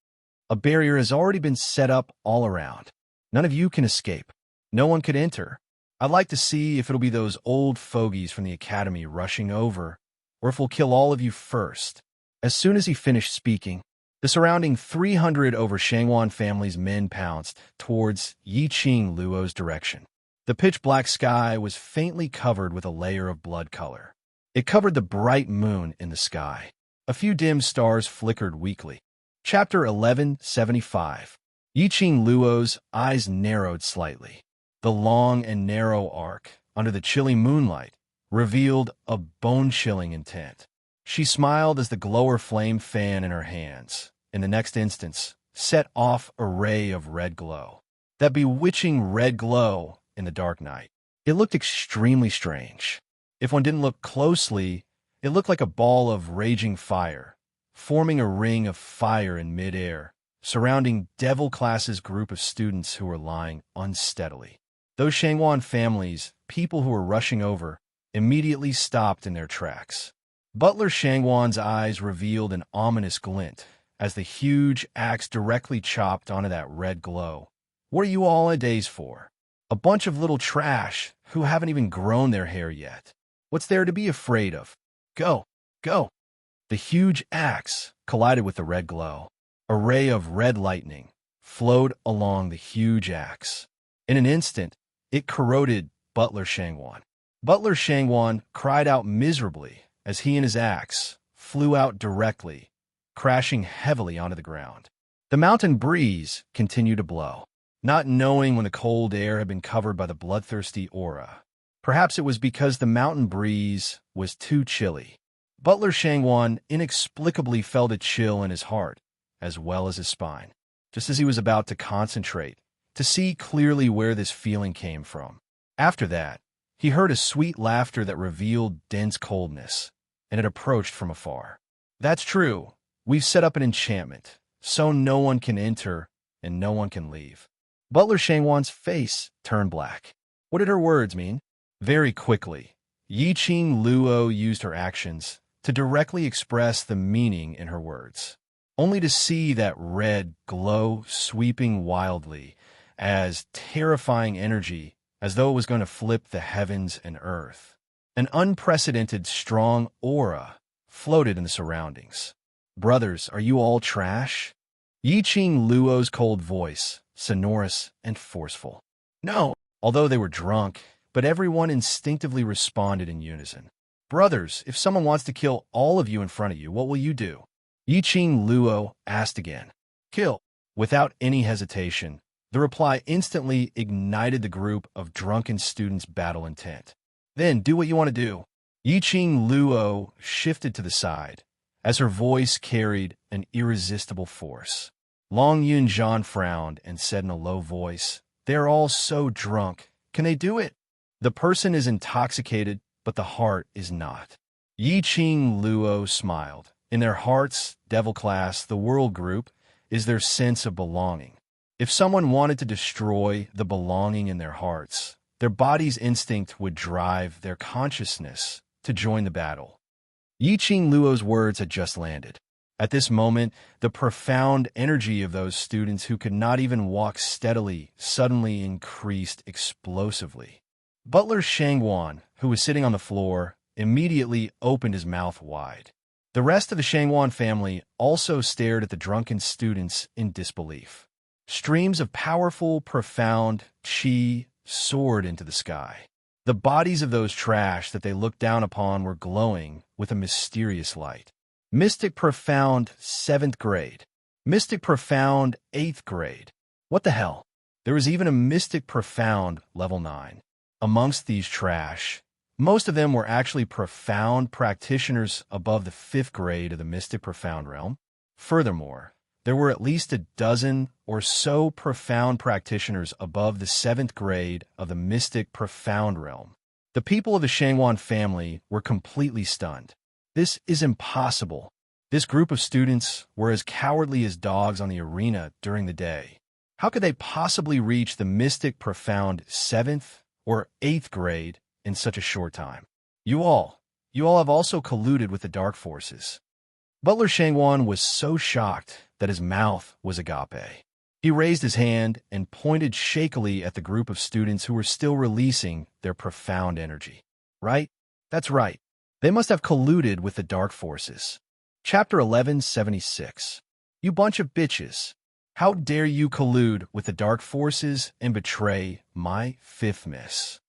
A barrier has already been set up all around. None of you can escape. No one could enter. I'd like to see if it'll be those old fogies from the academy rushing over, or if we'll kill all of you first. As soon as he finished speaking, the surrounding 300 over Shangwan family's men pounced towards Yi Qing Luo's direction. The pitch-black sky was faintly covered with a layer of blood color. It covered the bright moon in the sky. A few dim stars flickered weakly. Chapter 1175. Yi Qing Luo's eyes narrowed slightly. The long and narrow arc, under the chilly moonlight, revealed a bone-chilling intent. She smiled as the glower flame fan in her hands, in the next instance, set off a ray of red glow. That bewitching red glow in the dark night. It looked extremely strange. If one didn't look closely, it looked like a ball of raging fire, forming a ring of fire in midair, surrounding Devil Class's group of students who were lying unsteadily. Those Shangwan families, people who were rushing over, immediately stopped in their tracks. Butler Shangwan's eyes revealed an ominous glint as the huge axe directly chopped onto that red glow. What are you all a daze for? A bunch of little trash who haven't even grown their hair yet. What's there to be afraid of? Go, go. The huge axe collided with the red glow. A ray of red lightning flowed along the huge axe. In an instant, it corroded Butler Shangwan. Butler Shangwan cried out miserably as he and his axe flew out directly, crashing heavily onto the ground. The mountain breeze continued to blow, not knowing when the cold air had been covered by the bloodthirsty aura. Perhaps it was because the mountain breeze was too chilly. Butler Shangwan inexplicably felt a chill in his heart, as well as his spine, just as he was about to concentrate, to see clearly where this feeling came from. After that, he heard a sweet laughter that revealed dense coldness, and it approached from afar. That's true. We've set up an enchantment, so no one can enter and no one can leave. Butler Shangwan's face turned black. What did her words mean? Very quickly, Yi Qing Luo used her actions to directly express the meaning in her words, only to see that red glow sweeping wildly as terrifying energy, as though it was going to flip the heavens and earth. An unprecedented strong aura floated in the surroundings. Brothers, are you all trash? Yi Qing Luo's cold voice, sonorous and forceful. No, although they were drunk, but everyone instinctively responded in unison. Brothers, if someone wants to kill all of you in front of you, what will you do? Yi Qing Luo asked again. Kill. Without any hesitation, the reply instantly ignited the group of drunken students' battle intent. Then do what you want to do. Yi Qing Luo shifted to the side, as her voice carried an irresistible force. Long Yunjian frowned and said in a low voice, "They are all so drunk. Can they do it?" The person is intoxicated, but the heart is not. Yi Qing Luo smiled. In their hearts, devil class, the world group, is their sense of belonging. If someone wanted to destroy the belonging in their hearts, their body's instinct would drive their consciousness to join the battle. Yi Qing Luo's words had just landed. At this moment, the profound energy of those students who could not even walk steadily suddenly increased explosively. Butler Shangwan, who was sitting on the floor, immediately opened his mouth wide. The rest of the Shangwan family also stared at the drunken students in disbelief. Streams of powerful, profound qi soared into the sky. The bodies of those trash that they looked down upon were glowing with a mysterious light. Mystic Profound 7th grade. Mystic Profound 8th grade. What the hell? There was even a Mystic Profound level 9. Amongst these trash, most of them were actually profound practitioners above the 5th grade of the Mystic Profound realm. Furthermore, there were at least a dozen or so profound practitioners above the 7th grade of the Mystic Profound realm. The people of the Shangwan family were completely stunned. This is impossible. This group of students were as cowardly as dogs on the arena during the day. How could they possibly reach the Mystic Profound 7th or 8th grade in such a short time? You all have also colluded with the dark forces. Butler Shangwan was so shocked that his mouth was agape. He raised his hand and pointed shakily at the group of students who were still releasing their profound energy. Right? That's right. They must have colluded with the dark forces. Chapter 1176. You bunch of bitches. How dare you collude with the dark forces and betray my 5th miss?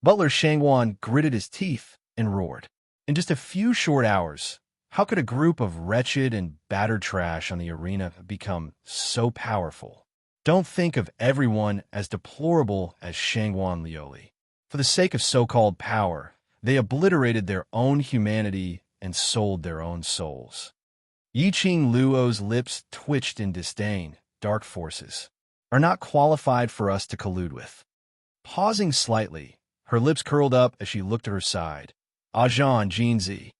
Butler Shangwan gritted his teeth and roared. In just a few short hours, how could a group of wretched and battered trash on the arena become so powerful? Don't think of everyone as deplorable as Shangwan Lioli. For the sake of so-called power, they obliterated their own humanity and sold their own souls. Yi Qing Luo's lips twitched in disdain. Dark forces are not qualified for us to collude with. Pausing slightly, her lips curled up as she looked to her side. Ajan Jinzi.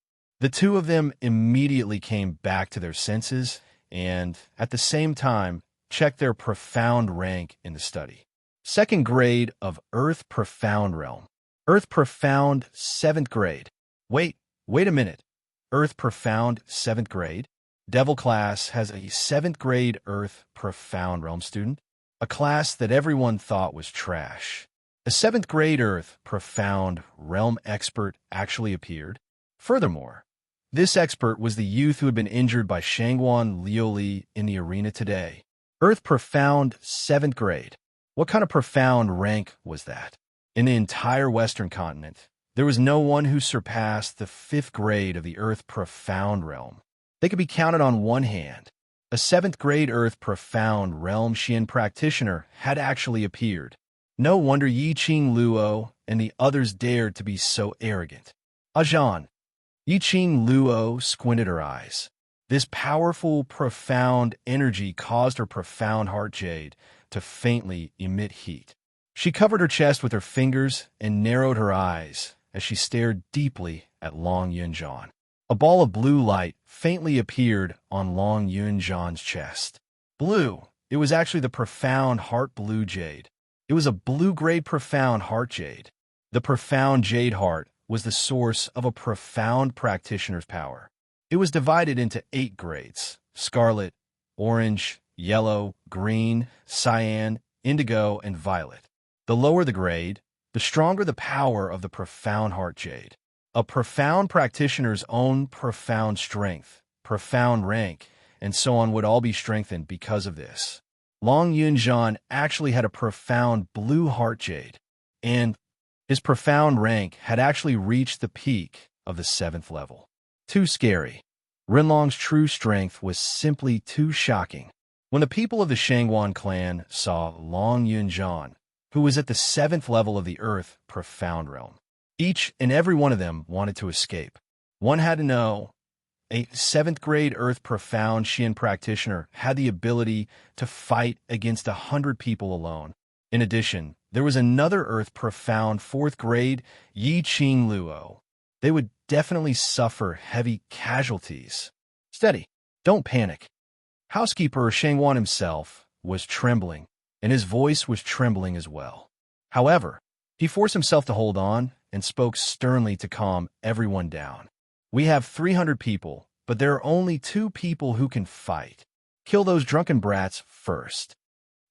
The two of them immediately came back to their senses and, at the same time, checked their profound rank in the study. 2nd grade of Earth Profound Realm. Earth Profound 7th grade. Wait a minute. Earth Profound 7th grade? Devil class has a 7th grade Earth Profound Realm student, a class that everyone thought was trash. A 7th grade Earth Profound Realm expert actually appeared. Furthermore, this expert was the youth who had been injured by Shangwan Lioli in the arena today. Earth Profound 7th grade. What kind of profound rank was that? In the entire Western continent, there was no one who surpassed the 5th grade of the Earth Profound realm. They could be counted on one hand. A 7th grade Earth Profound realm Xian practitioner had actually appeared. No wonder Yi Qing Luo and the others dared to be so arrogant. Ajan. Yi Qing Luo squinted her eyes. This powerful, profound energy caused her profound heart jade to faintly emit heat. She covered her chest with her fingers and narrowed her eyes as she stared deeply at Long Yunjian. A ball of blue light faintly appeared on Long Yunjian's chest. Blue. It was actually the profound heart blue jade. It was a blue-grade profound heart jade. The profound jade heart was the source of a profound practitioner's power. It was divided into 8 grades: scarlet, orange, yellow, green, cyan, indigo, and violet. The lower the grade, the stronger the power of the profound heart jade. A profound practitioner's own profound strength, profound rank, and so on would all be strengthened because of this. Long Yunjian actually had a profound blue heart jade, and his profound rank had actually reached the peak of the 7th level. Too scary. Rinlong's true strength was simply too shocking. When the people of the Shangguan clan saw Long Yunjian, who was at the 7th level of the Earth Profound Realm, each and every one of them wanted to escape. One had to know a 7th grade Earth Profound Xian practitioner had the ability to fight against 100 people alone. In addition, there was another Earth Profound 4th grade Yi Qing Luo. They would definitely suffer heavy casualties. Steady. Don't panic. Housekeeper Shangguan himself was trembling, and his voice was trembling as well. However, he forced himself to hold on and spoke sternly to calm everyone down. We have 300 people, but there are only 2 people who can fight. Kill those drunken brats first.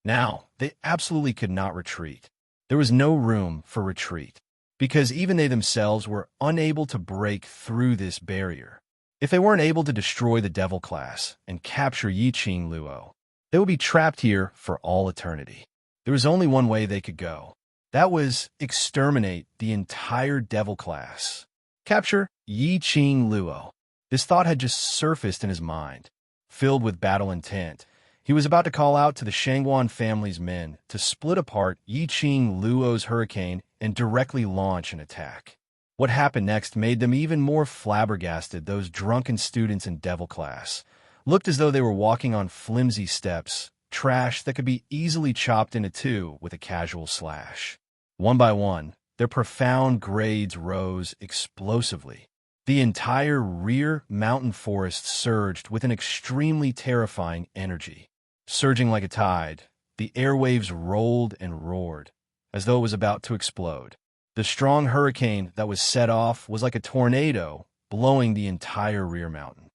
Now, they absolutely could not retreat. There was no room for retreat, because even they themselves were unable to break through this barrier. If they weren't able to destroy the Devil class and capture Yi Qing Luo, they would be trapped here for all eternity. There was only one way they could go. That was exterminate the entire Devil class. Capture Yi Qing Luo. This thought had just surfaced in his mind. Filled with battle intent, he was about to call out to the Shangguan family's men to split apart Yi Qing Luo's hurricane and directly launch an attack. What happened next made them even more flabbergasted. Those drunken students in Devil class looked as though they were walking on flimsy steps, trash that could be easily chopped into 2 with a casual slash. One by one, their profound grades rose explosively. The entire rear mountain forest surged with an extremely terrifying energy. Surging like a tide, the airwaves rolled and roared, as though it was about to explode. The strong hurricane that was set off was like a tornado, blowing the entire rear mountain.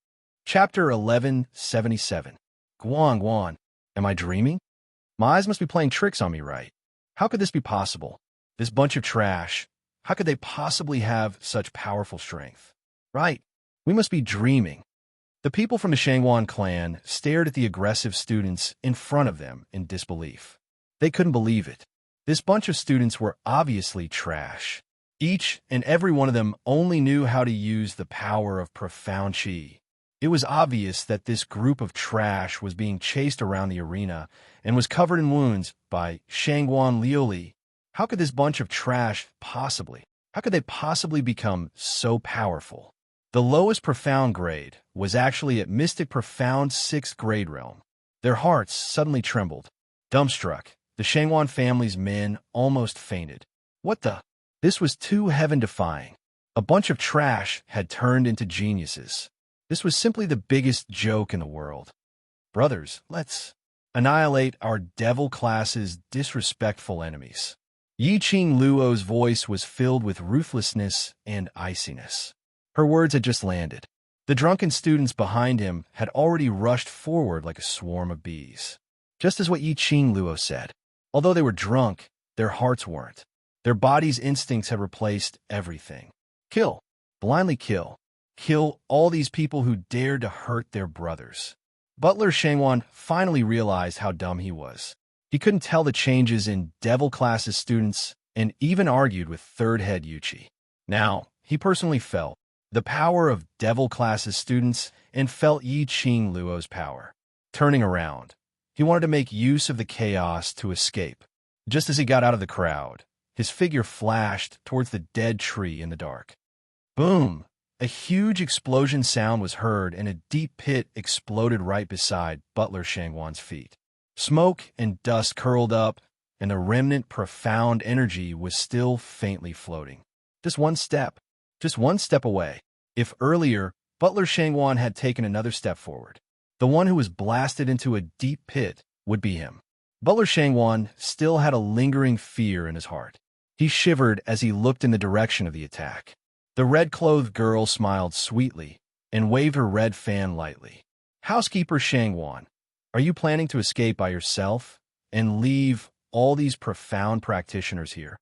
Chapter 1177. Guan, am I dreaming? My eyes must be playing tricks on me, right? How could this be possible? This bunch of trash, how could they possibly have such powerful strength? Right, we must be dreaming. The people from the Shangguan clan stared at the aggressive students in front of them in disbelief. They couldn't believe it. This bunch of students were obviously trash. Each and every one of them only knew how to use the power of profound qi. It was obvious that this group of trash was being chased around the arena and was covered in wounds by Shangguan Liuli. How could this bunch of trash possibly? How could they possibly become so powerful? The lowest profound grade was actually at Mystic Profound 6th grade realm. Their hearts suddenly trembled. Dumbstruck, the Shangguan family's men almost fainted. What the? This was too heaven-defying. A bunch of trash had turned into geniuses. This was simply the biggest joke in the world. Brothers, let's annihilate our Devil class's disrespectful enemies. Yi Qing Luo's voice was filled with ruthlessness and iciness. Her words had just landed. The drunken students behind him had already rushed forward like a swarm of bees. Just as what Yi Qing Luo said. Although they were drunk, their hearts weren't. Their bodies' instincts had replaced everything. Kill. Blindly kill. Kill all these people who dared to hurt their brothers. Butler Shangguan finally realized how dumb he was. He couldn't tell the changes in Devil class's students and even argued with third head Yuchi. Now, he personally felt the power of Devil class's students and felt Yi Qing Luo's power. Turning around, he wanted to make use of the chaos to escape. Just as he got out of the crowd, his figure flashed towards the dead tree in the dark. Boom! A huge explosion sound was heard and a deep pit exploded right beside Butler Shangguan's feet. Smoke and dust curled up, and the remnant profound energy was still faintly floating. Just one step away. If earlier, Butler Shangguan had taken another step forward, the one who was blasted into a deep pit would be him. Butler Shangguan still had a lingering fear in his heart. He shivered as he looked in the direction of the attack. The red-clothed girl smiled sweetly and waved her red fan lightly. Housekeeper Shangguan, are you planning to escape by yourself and leave all these profound practitioners here?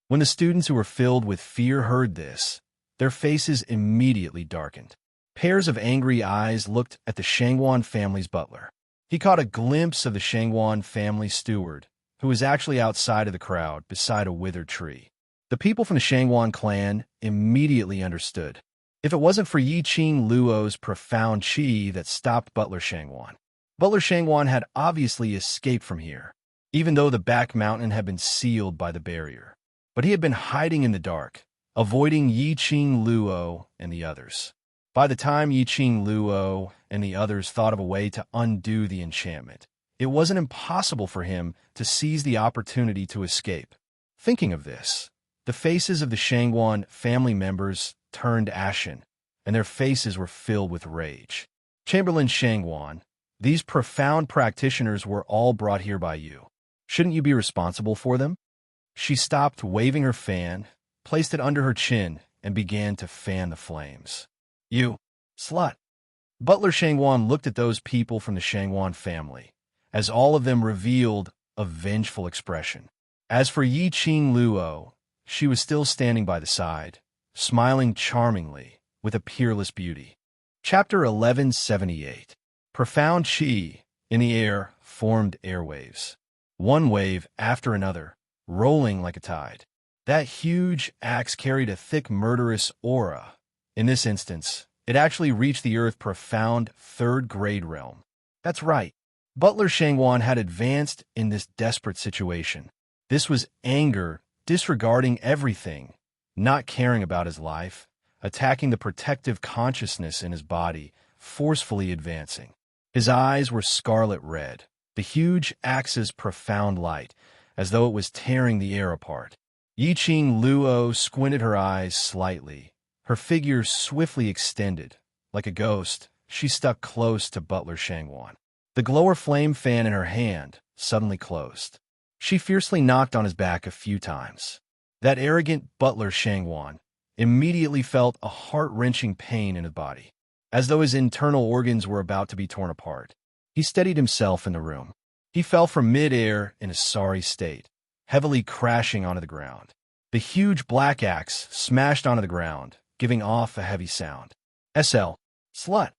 When the students who were filled with fear heard this, their faces immediately darkened. Pairs of angry eyes looked at the Shangwan family's butler. He caught a glimpse of the Shangwan family steward, who was actually outside of the crowd beside a withered tree. The people from the Shangwan clan immediately understood. If it wasn't for Yi Qing Luo's profound chi that stopped Butler Shangwan, Butler Shangwan had obviously escaped from here, even though the back mountain had been sealed by the barrier. But he had been hiding in the dark, avoiding Yi Qing Luo and the others. By the time Yi Qing Luo and the others thought of a way to undo the enchantment, it wasn't impossible for him to seize the opportunity to escape. Thinking of this, the faces of the Shangwan family members turned ashen, and their faces were filled with rage. Chamberlain Shangwan, these profound practitioners were all brought here by you. Shouldn't you be responsible for them? She stopped waving her fan, placed it under her chin, and began to fan the flames. You slut. Butler Shangwan looked at those people from the Shangwan family, as all of them revealed a vengeful expression. As for Yi Qing Luo, she was still standing by the side, smiling charmingly with a peerless beauty. Chapter 1178. Profound chi in the air formed airwaves, one wave after another, rolling like a tide. That huge axe carried a thick murderous aura. In this instance, it actually reached the Earth's profound third-grade realm. That's right. Butler Shangwan had advanced in this desperate situation. This was anger, disregarding everything, not caring about his life, attacking the protective consciousness in his body, forcefully advancing. His eyes were scarlet red, the huge axe's profound light, as though it was tearing the air apart. Yi Qing Luo squinted her eyes slightly. Her figure swiftly extended. Like a ghost, she stuck close to Butler Shangwan. The glower flame fan in her hand suddenly closed. She fiercely knocked on his back a few times. That arrogant Butler Shangwan immediately felt a heart-wrenching pain in his body, as though his internal organs were about to be torn apart. He steadied himself in the room. He fell from mid-air in a sorry state, heavily crashing onto the ground. The huge black axe smashed onto the ground, giving off a heavy sound. SL. Slut.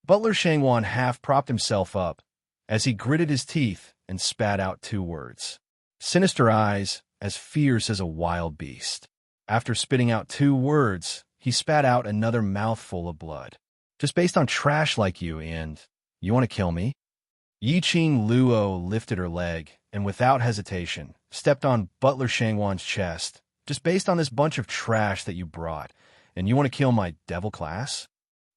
Butler Shangwan half propped himself up as he gritted his teeth and spat out 2 words. Sinister eyes, as fierce as a wild beast. After spitting out 2 words, he spat out another mouthful of blood. Just based on trash like you, and you want to kill me? Yi Qing Luo lifted her leg and without hesitation stepped on Butler Shangwan's chest. Just based on this bunch of trash that you brought, and you want to kill my devil class?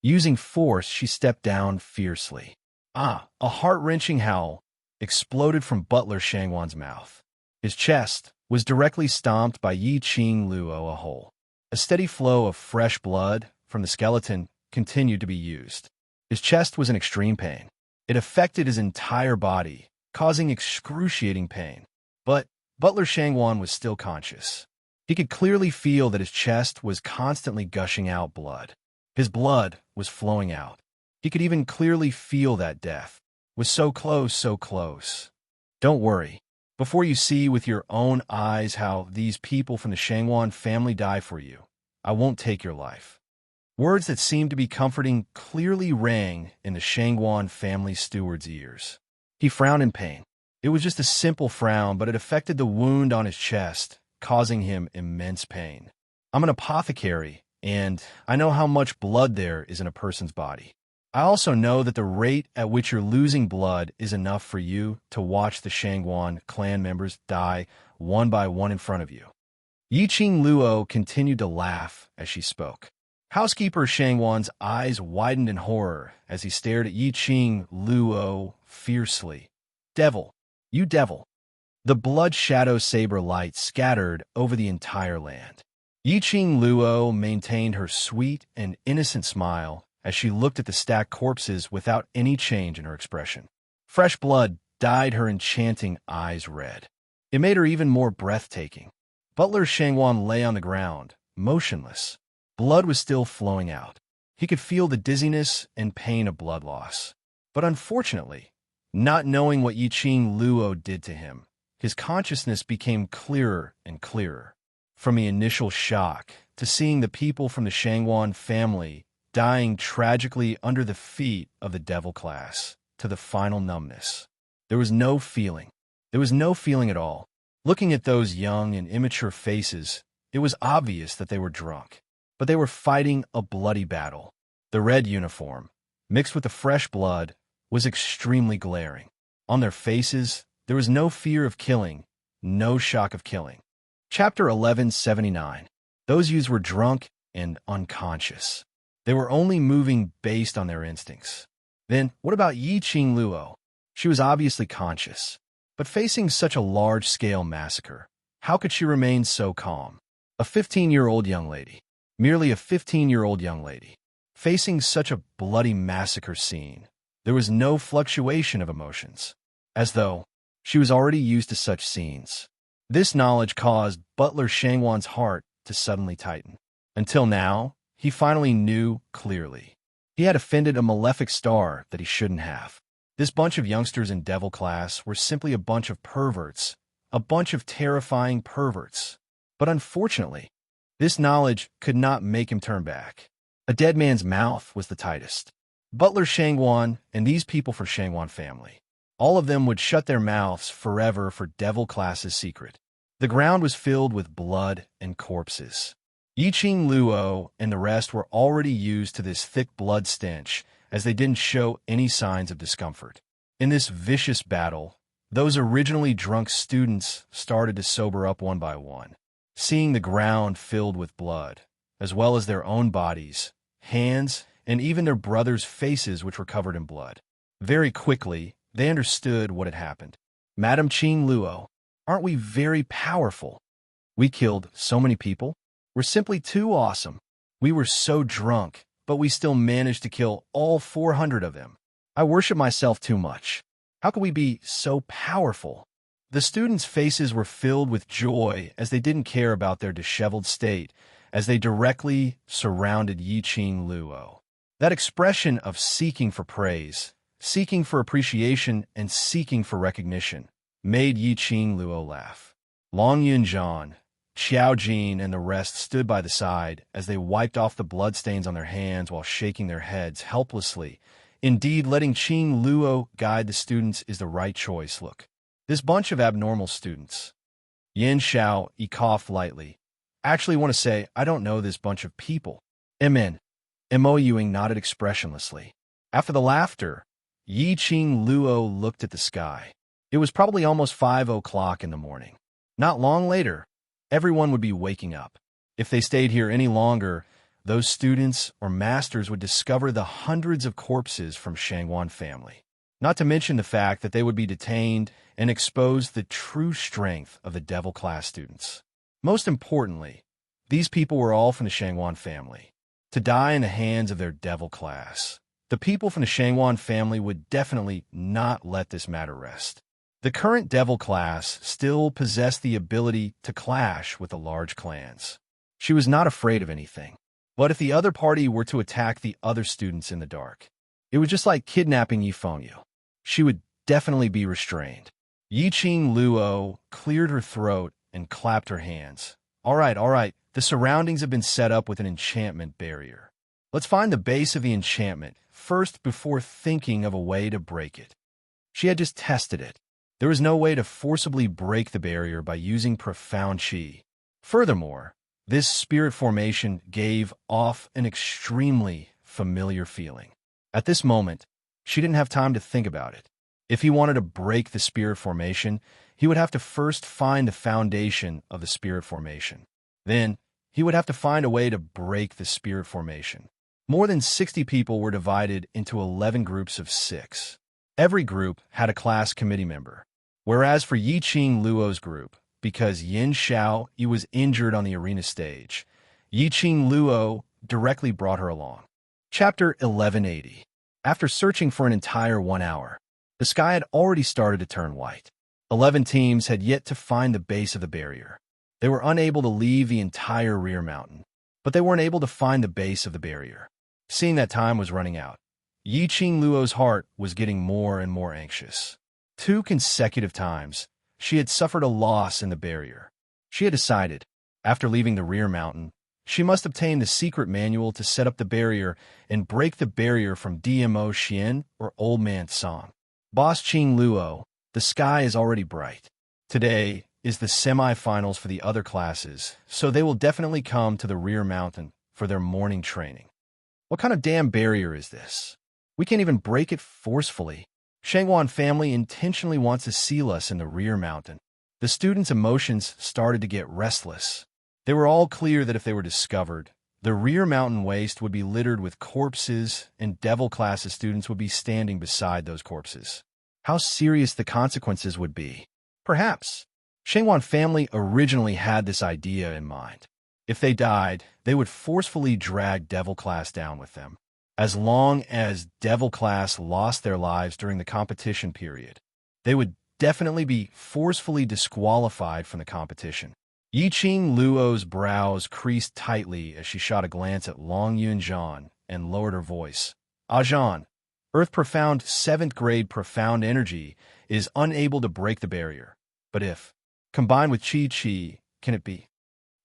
Using force, she stepped down fiercely. A heart-wrenching howl exploded from Butler Shangwan's mouth. His chest was directly stomped by Yi Qing Luo a hole. A steady flow of fresh blood from the skeleton continued to be used. His chest was in extreme pain. It affected his entire body, causing excruciating pain. But Butler Shangwan was still conscious. He could clearly feel that his chest was constantly gushing out blood. His blood was flowing out. He could even clearly feel that death was so close, so close. Don't worry. Before you see with your own eyes how these people from the Shangwan family die for you, I won't take your life. Words that seemed to be comforting clearly rang in the Shangwan family steward's ears. He frowned in pain. It was just a simple frown, but it affected the wound on his chest, causing him immense pain. I'm an apothecary, and I know how much blood there is in a person's body. I also know that the rate at which you're losing blood is enough for you to watch the Shangwan clan members die one by one in front of you. Yi Qing Luo continued to laugh as she spoke. Housekeeper Shangwan's eyes widened in horror as he stared at Yi Qing Luo fiercely. Devil, you devil. The blood shadow saber light scattered over the entire land. Yi Qing Luo maintained her sweet and innocent smile as she looked at the stacked corpses without any change in her expression. Fresh blood dyed her enchanting eyes red. It made her even more breathtaking. Butler Shangwan lay on the ground, motionless. Blood was still flowing out. He could feel the dizziness and pain of blood loss. But unfortunately, not knowing what Yi Qing Luo did to him, his consciousness became clearer and clearer. From the initial shock to seeing the people from the Shangwan family dying tragically under the feet of the devil class, to the final numbness. There was no feeling. There was no feeling at all. Looking at those young and immature faces, it was obvious that they were drunk. But they were fighting a bloody battle. The red uniform, mixed with the fresh blood, was extremely glaring. On their faces, there was no fear of killing, no shock of killing. Chapter 1179. Those youths were drunk and unconscious. They were only moving based on their instincts. Then, what about Yi Qing Luo? She was obviously conscious. But facing such a large-scale massacre, how could she remain so calm? A 15-year-old young lady. Merely a 15-year-old young lady. Facing such a bloody massacre scene, there was no fluctuation of emotions. As though she was already used to such scenes. This knowledge caused Butler Shangwan's heart to suddenly tighten. Until now, he finally knew clearly. He had offended a malefic star that he shouldn't have. This bunch of youngsters in Devil Class were simply a bunch of perverts, a bunch of terrifying perverts. But unfortunately, this knowledge could not make him turn back. A dead man's mouth was the tightest. Butler Shangwan and these people from Shangwan family, all of them would shut their mouths forever for Devil Class's secret. The ground was filled with blood and corpses. Yi Qing Luo and the rest were already used to this thick blood stench, as they didn't show any signs of discomfort. In this vicious battle, those originally drunk students started to sober up one by one, seeing the ground filled with blood, as well as their own bodies, hands, and even their brothers' faces which were covered in blood. Very quickly, they understood what had happened. Madam Qing Luo, aren't we very powerful? We killed so many people. We're simply too awesome. We were so drunk, but we still managed to kill all 400 of them. I worship myself too much. How could we be so powerful? The students' faces were filled with joy as they didn't care about their disheveled state as they directly surrounded Yi Qing Luo. That expression of seeking for praise, seeking for appreciation, and seeking for recognition made Yi Qing Luo laugh. Long Yunzhan, Xiao Jin, and the rest stood by the side as they wiped off the bloodstains on their hands while shaking their heads helplessly. Indeed, letting Qing Luo guide the students is the right choice. Look, this bunch of abnormal students. Yin Xiao, he coughed lightly. Actually want to say, I don't know this bunch of people. Mo Yuing nodded expressionlessly. After the laughter, Yi Qing Luo looked at the sky. It was probably almost 5 o'clock in the morning. Not long later, everyone would be waking up. If they stayed here any longer, those students or masters would discover the hundreds of corpses from Shangwan family. Not to mention the fact that they would be detained and expose the true strength of the Devil Class students. Most importantly, these people were all from the Shangwan family. To die in the hands of their Devil Class. The people from the Shangwan family would definitely not let this matter rest. The current Devil Class still possessed the ability to clash with the large clans. She was not afraid of anything. But if the other party were to attack the other students in the dark, it was just like kidnapping Yifengyu. She would definitely be restrained. Yi Qing Luo cleared her throat and clapped her hands. All right. The surroundings have been set up with an enchantment barrier. Let's find the base of the enchantment first before thinking of a way to break it. She had just tested it. There was no way to forcibly break the barrier by using profound qi. Furthermore, this spirit formation gave off an extremely familiar feeling. At this moment, she didn't have time to think about it. If he wanted to break the spirit formation, he would have to first find the foundation of the spirit formation. Then, he would have to find a way to break the spirit formation. More than 60 people were divided into 11 groups of 6. Every group had a class committee member. Whereas for Yi Qing Luo's group, because Yin Xiao was injured on the arena stage, Yi Qing Luo directly brought her along. Chapter 1180. After searching for an entire 1 hour, the sky had already started to turn white. 11 teams had yet to find the base of the barrier. They were unable to leave the entire rear mountain, but they weren't able to find the base of the barrier. Seeing that time was running out, Yi Qing Luo's heart was getting more and more anxious. 2 consecutive times, she had suffered a loss in the barrier. She had decided, after leaving the rear mountain, She must obtain the secret manual to set up the barrier and break the barrier from Dmo Xian or Old Man Song. Boss Qing Luo, the sky is already bright. Today is the semi-finals for the other classes, so they will definitely come to the rear mountain for their morning training. What kind of damn barrier is this? We can't even break it forcefully. Shangwan family intentionally wants to seal us in the rear mountain. The students' emotions started to get restless. They were all clear that if they were discovered, the rear mountain waste would be littered with corpses and devil classes students would be standing beside those corpses. How serious the consequences would be. Perhaps. Shangwan family originally had this idea in mind. If they died, they would forcefully drag devil class down with them. As long as devil class lost their lives during the competition period, they would definitely be forcefully disqualified from the competition. Yiqing Luo's brows creased tightly as she shot a glance at Long Yunjian and lowered her voice. Ajan, Earth Profound 7th grade profound energy is unable to break the barrier. But if, combined with Qi, can it be?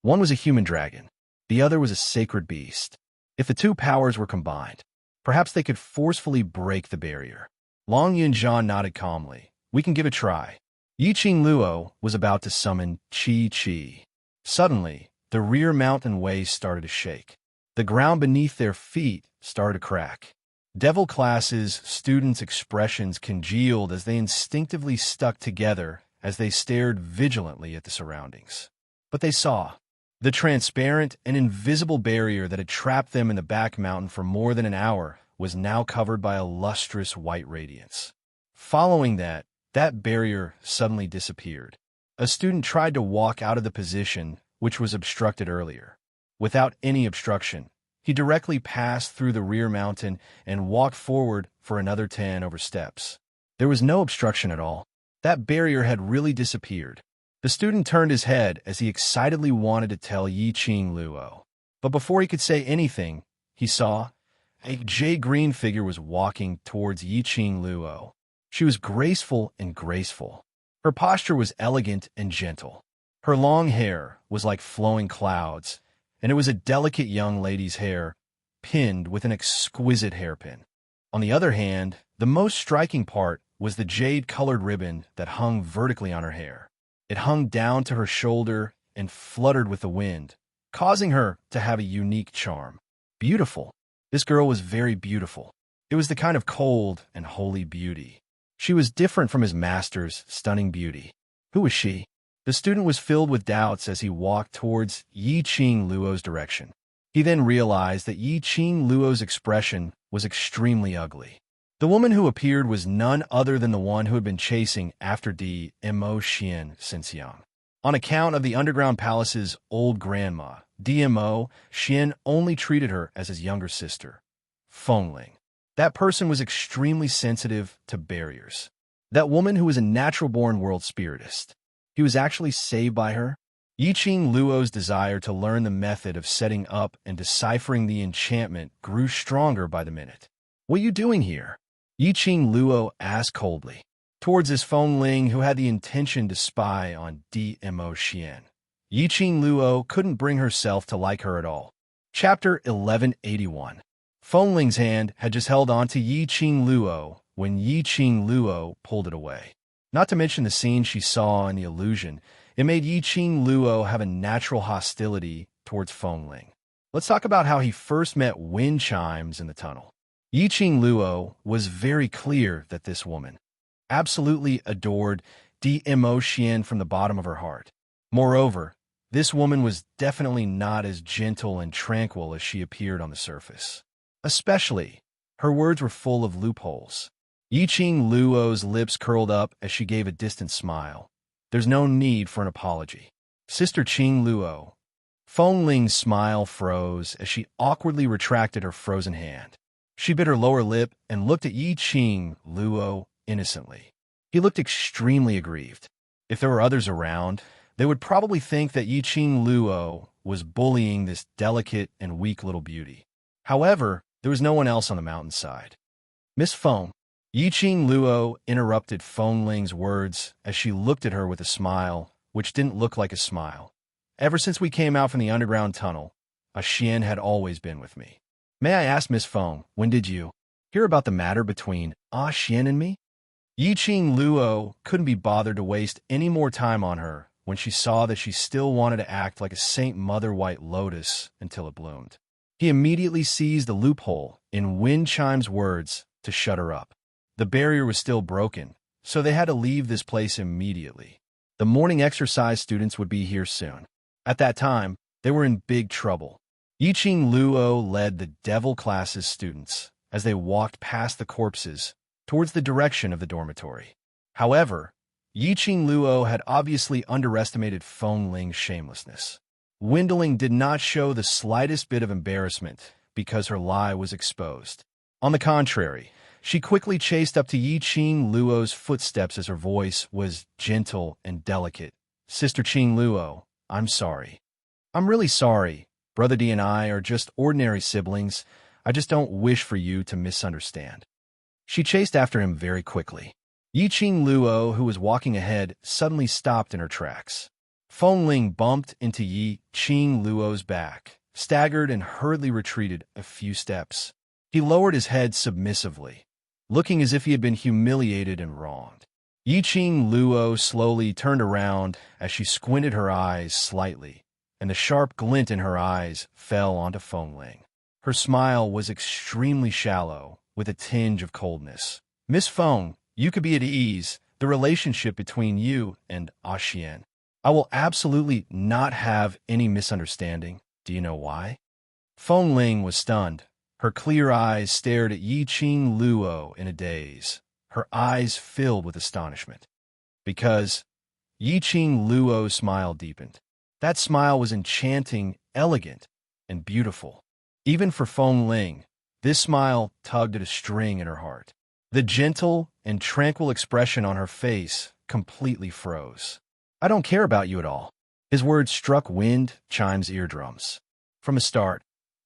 One was a human dragon. The other was a sacred beast. If the two powers were combined, perhaps they could forcefully break the barrier. Long Yunjian nodded calmly. We can give it a try. Yiqing Luo was about to summon Qi. Suddenly, the rear mountain ways started to shake. The ground beneath their feet started to crack. Devil classes' students' expressions congealed as they instinctively stuck together as they stared vigilantly at the surroundings. But they saw. The transparent and invisible barrier that had trapped them in the back mountain for more than an hour was now covered by a lustrous white radiance. Following that barrier suddenly disappeared. A student tried to walk out of the position which was obstructed earlier. Without any obstruction, he directly passed through the rear mountain and walked forward for another 10 over steps. There was no obstruction at all. That barrier had really disappeared. The student turned his head as he excitedly wanted to tell Yiqing Luo. But before he could say anything, he saw a jade-green figure was walking towards Yiqing Luo. She was graceful and graceful. Her posture was elegant and gentle. Her long hair was like flowing clouds, and it was a delicate young lady's hair, pinned with an exquisite hairpin. On the other hand, the most striking part was the jade-colored ribbon that hung vertically on her hair. It hung down to her shoulder and fluttered with the wind, causing her to have a unique charm. Beautiful. This girl was very beautiful. It was the kind of cold and holy beauty. She was different from his master's stunning beauty. Who was she? The student was filled with doubts as he walked towards Yiqing Luo's direction. He then realized that Yiqing Luo's expression was extremely ugly. The woman who appeared was none other than the one who had been chasing after Dmo Xian since young. On account of the underground palace's old grandma, Dmo Xian only treated her as his younger sister, Fengling. That person was extremely sensitive to barriers. That woman who was a natural-born world spiritist. He was actually saved by her. Yiqing Luo's desire to learn the method of setting up and deciphering the enchantment grew stronger by the minute. What are you doing here? Yiqing Luo asked coldly, towards his Fengling who had the intention to spy on Dmo Xian. Yiqing Luo couldn't bring herself to like her at all. Chapter 1181. Fengling's hand had just held on to Yiqing Luo when Yiqing Luo pulled it away. Not to mention the scene she saw in the illusion, it made Yiqing Luo have a natural hostility towards Fengling. Let's talk about how he first met wind chimes in the tunnel. Yiqing Luo was very clear that this woman absolutely adored Dmo Xian from the bottom of her heart. Moreover, this woman was definitely not as gentle and tranquil as she appeared on the surface. Especially, her words were full of loopholes. Yiqing Luo's lips curled up as she gave a distant smile. There's no need for an apology. Sister Qing Luo. Fengling's smile froze as she awkwardly retracted her frozen hand. She bit her lower lip and looked at Yiqing Luo innocently. He looked extremely aggrieved. If there were others around, they would probably think that Yiqing Luo was bullying this delicate and weak little beauty. However, there was no one else on the mountainside. Miss Feng. Yiqing Luo interrupted Fengling's words as she looked at her with a smile, which didn't look like a smile. Ever since we came out from the underground tunnel, A Xian had always been with me. May I ask, Miss Feng, when did you hear about the matter between Xian and me? Yiqing Luo couldn't be bothered to waste any more time on her when she saw that she still wanted to act like a Saint Mother White Lotus until it bloomed. He immediately seized the loophole in Wind Chime's words to shut her up. The barrier was still broken, so they had to leave this place immediately. The morning exercise students would be here soon. At that time, they were in big trouble. Yiqing Luo led the Devil Class's students as they walked past the corpses towards the direction of the dormitory. However, Yiqing Luo had obviously underestimated Feng Ling's shamelessness. Windling did not show the slightest bit of embarrassment because her lie was exposed. On the contrary, she quickly chased up to Yiqing Luo's footsteps as her voice was gentle and delicate. Sister Qing Luo, I'm sorry. I'm really sorry. Brother D and I are just ordinary siblings. I just don't wish for you to misunderstand. She chased after him very quickly. Yiqing Luo, who was walking ahead, suddenly stopped in her tracks. Feng Ling bumped into Yiqing Luo's back, staggered and hurriedly retreated a few steps. He lowered his head submissively, looking as if he had been humiliated and wronged. Yiqing Luo slowly turned around as she squinted her eyes slightly, and the sharp glint in her eyes fell onto Feng Ling. Her smile was extremely shallow, with a tinge of coldness. Miss Feng, you could be at ease. The relationship between you and Xian. I will absolutely not have any misunderstanding. Do you know why? Feng Ling was stunned. Her clear eyes stared at Yiqing Luo in a daze, her eyes filled with astonishment. Because Yiqing Luo's smile deepened. That smile was enchanting, elegant, and beautiful. Even for Feng Ling, this smile tugged at a string in her heart. The gentle and tranquil expression on her face completely froze. I don't care about you at all. His words struck Wind Chime's eardrums. From a start,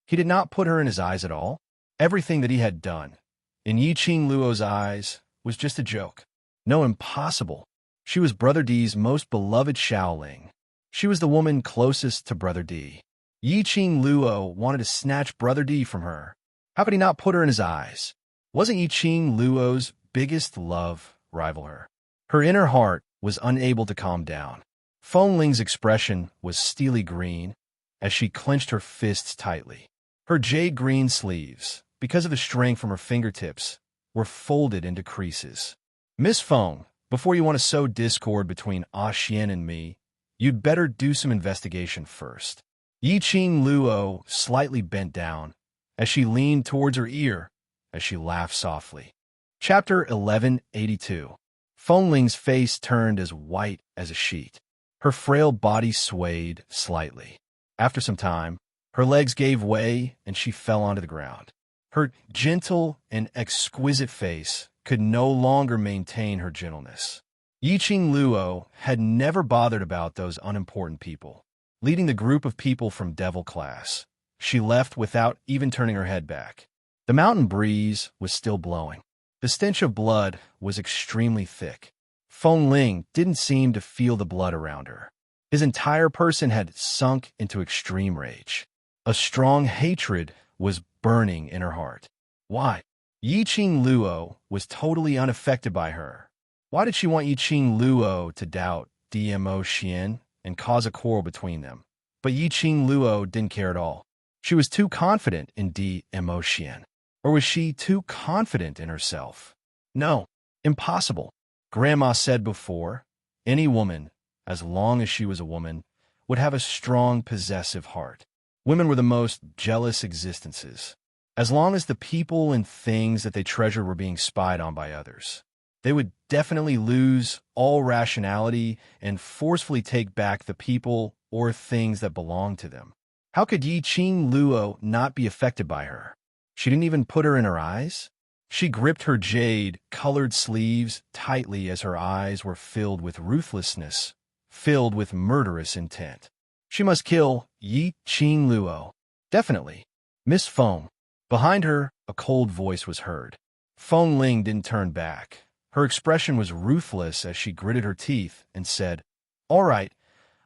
he did not put her in his eyes at all. Everything that he had done, in Yiqing Luo's eyes, was just a joke. No, impossible. She was Brother D's most beloved Shaoling. She was the woman closest to Brother D. Yiqing Luo wanted to snatch Brother D from her. How could he not put her in his eyes? Wasn't Yiqing Luo's biggest love rival her? Her inner heart was unable to calm down. Feng Ling's expression was steely green as she clenched her fists tightly. Her jade-green sleeves, because of the strength from her fingertips, were folded into creases. Miss Feng, before you want to sow discord between Xian and me, you'd better do some investigation first. Yiqing Luo slightly bent down as she leaned towards her ear as she laughed softly. Chapter 1182. Feng Ling's face turned as white as a sheet. Her frail body swayed slightly. After some time, her legs gave way and she fell onto the ground. Her gentle and exquisite face could no longer maintain her gentleness. Yiqing Luo had never bothered about those unimportant people. Leading the group of people from Devil Class, she left without even turning her head back. The mountain breeze was still blowing. The stench of blood was extremely thick. Feng Ling didn't seem to feel the blood around her. His entire person had sunk into extreme rage. A strong hatred was burning in her heart. Why? Yiqing Luo was totally unaffected by her. Why did she want Yiqing Luo to doubt DMO Xian and cause a quarrel between them? But Yiqing Luo didn't care at all. She was too confident in DMO Xian. Or was she too confident in herself? No, impossible. Grandma said before, any woman, as long as she was a woman, would have a strong, possessive heart. Women were the most jealous existences. As long as the people and things that they treasured were being spied on by others, they would definitely lose all rationality and forcefully take back the people or things that belonged to them. How could Yiqing Luo not be affected by her? She didn't even put her in her eyes. She gripped her jade-colored sleeves tightly as her eyes were filled with ruthlessness, filled with murderous intent. She must kill Yiqing Luo. Definitely. Miss Feng. Behind her, a cold voice was heard. Feng Ling didn't turn back. Her expression was ruthless as she gritted her teeth and said, "All right,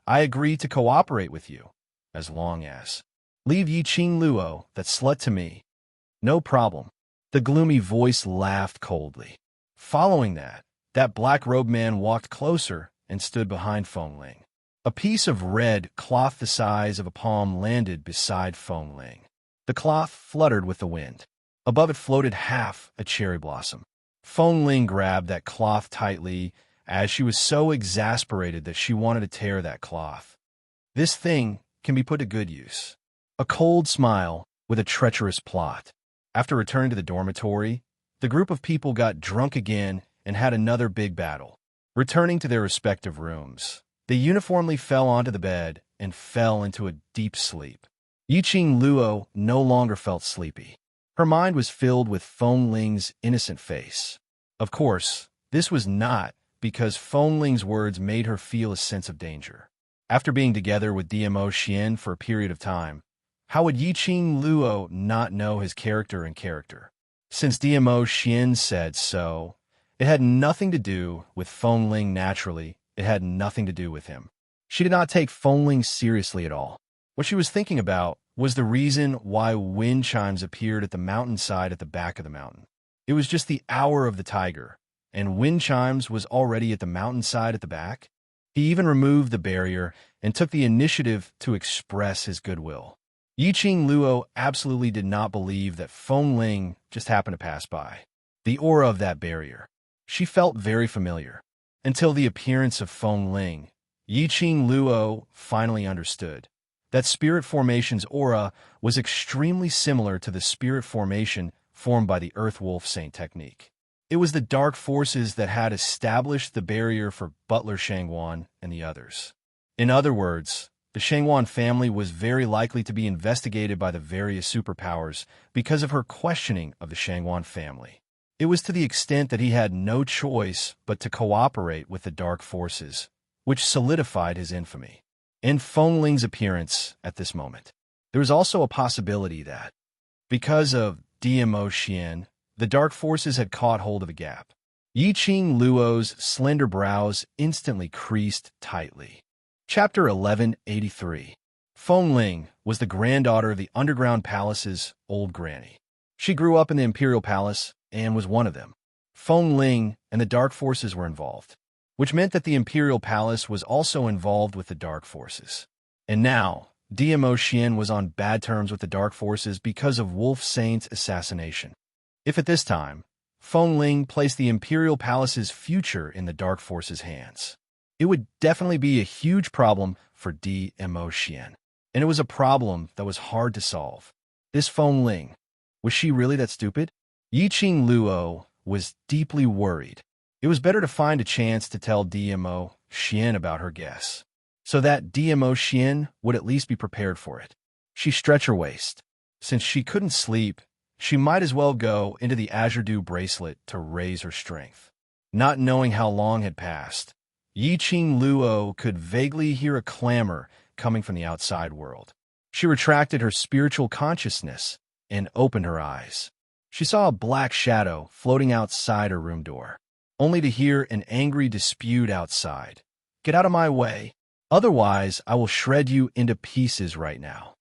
I agree to cooperate with you, as long as Leave Yi Qing Luo, that slut, to me. No problem. The gloomy voice laughed coldly. Following that black-robed man walked closer and stood behind Feng Ling. A piece of red cloth the size of a palm landed beside Feng Ling. The cloth fluttered with the wind. Above it floated half a cherry blossom. Feng Ling grabbed that cloth tightly, as she was so exasperated that she wanted to tear that cloth. This thing can be put to good use. A cold smile with a treacherous plot. After returning to the dormitory, the group of people got drunk again and had another big battle. Returning to their respective rooms, they uniformly fell onto the bed and fell into a deep sleep. Yi Qing Luo no longer felt sleepy. Her mind was filled with Feng Ling's innocent face. Of course, this was not because Feng Ling's words made her feel a sense of danger. After being together with DMO Xian for a period of time, how would Yi Qing Luo not know his character and character? Since DMO Xian said so, it had nothing to do with Feng Ling naturally. It had nothing to do with him. She did not take Feng Ling seriously at all. What she was thinking about was the reason why wind chimes appeared at the mountainside at the back of the mountain. It was just the hour of the tiger, and wind chimes was already at the mountainside at the back. He even removed the barrier and took the initiative to express his goodwill. Yi Qing Luo absolutely did not believe that Feng Ling just happened to pass by. The aura of that barrier. She felt very familiar. Until the appearance of Feng Ling, Yi Qing Luo finally understood that spirit formation's aura was extremely similar to the spirit formation formed by the Earth Wolf Saint technique. It was the dark forces that had established the barrier for Butler Shangwan and the others. In other words, the Shangwan family was very likely to be investigated by the various superpowers because of her questioning of the Shangwan family. It was to the extent that he had no choice but to cooperate with the dark forces, which solidified his infamy. In Feng Ling's appearance at this moment, there was also a possibility that, because of DMO Xian, the dark forces had caught hold of a gap. Yi Qing Luo's slender brows instantly creased tightly. Chapter 1183. Feng Ling was the granddaughter of the Underground Palace's old granny. She grew up in the Imperial Palace and was one of them. Feng Ling and the dark forces were involved, which meant that the Imperial Palace was also involved with the dark forces. And now, DMO Xian was on bad terms with the dark forces because of Wolf Saint's assassination. If at this time, Feng Ling placed the Imperial Palace's future in the dark forces' hands, it would definitely be a huge problem for DMO Xian. And it was a problem that was hard to solve. This Feng Ling, was she really that stupid? Yi Qing Luo was deeply worried. It was better to find a chance to tell DMO Xian about her guess, so that DMO Xian would at least be prepared for it. She stretched her waist. Since she couldn't sleep, she might as well go into the Azure Dew bracelet to raise her strength. Not knowing how long had passed, Yi Qing Luo could vaguely hear a clamor coming from the outside world. She retracted her spiritual consciousness and opened her eyes. She saw a black shadow floating outside her room door, only to hear an angry dispute outside. "Get out of my way, otherwise I will shred you into pieces right now."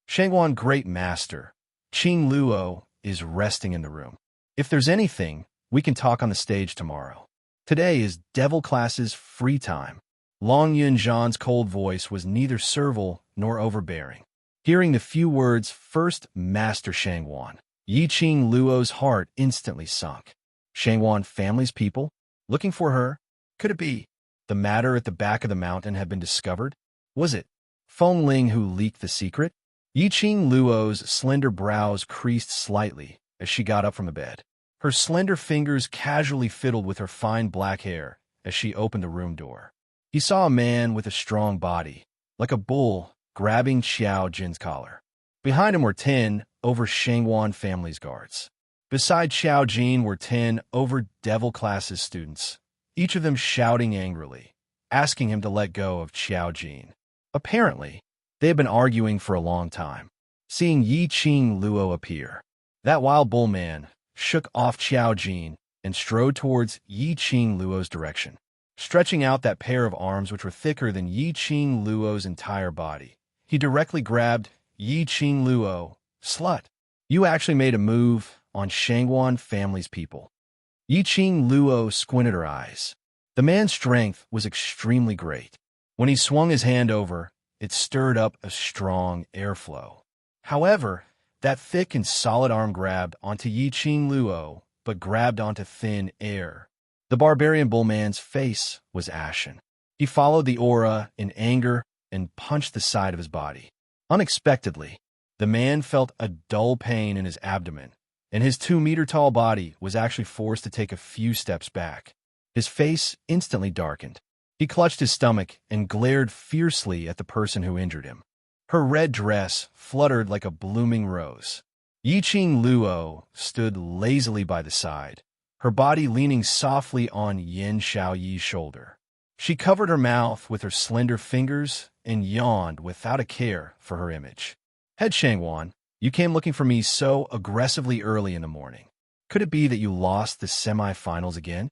Shangwan Great Master Qing Luo is resting in the room. "If there's anything, we can talk on the stage tomorrow. Today is Devil Class's free time." Long Yunzhan's cold voice was neither servile nor overbearing. Hearing the few words, "First Master Shangwan," Yi Qing Luo's heart instantly sunk. Shangwan family's people? Looking for her? Could it be the matter at the back of the mountain had been discovered? Was it Feng Ling who leaked the secret? Yi Qing Luo's slender brows creased slightly as she got up from the bed. Her slender fingers casually fiddled with her fine black hair as she opened the room door. He saw a man with a strong body, like a bull, grabbing Xiao Jin's collar. Behind him were 10 over Shangwan family's guards. Beside Xiao Jin were 10 over Devil Class's students, each of them shouting angrily, asking him to let go of Xiao Jin. Apparently, they had been arguing for a long time. Seeing Yi Qing Luo appear, that wild bull man shook off Xiao Jin and strode towards Yi Qing Luo's direction, stretching out that pair of arms which were thicker than Yi Qing Luo's entire body. He directly grabbed Yi Qing Luo, slut. You actually made a move on Shangwan family's people. Yi Qing Luo squinted her eyes. The man's strength was extremely great. When he swung his hand over, it stirred up a strong airflow. However, that thick and solid arm grabbed onto Yi Qing Luo, but grabbed onto thin air. The barbarian bullman's face was ashen. He followed the aura in anger and punched the side of his body. Unexpectedly, the man felt a dull pain in his abdomen, and his 2-meter-tall body was actually forced to take a few steps back. His face instantly darkened. He clutched his stomach and glared fiercely at the person who injured him. Her red dress fluttered like a blooming rose. Yi Qing Luo stood lazily by the side, her body leaning softly on Yin Xiaoyi's shoulder. She covered her mouth with her slender fingers and yawned without a care for her image. Head Shangwan, you came looking for me so aggressively early in the morning. Could it be that you lost the semi-finals again?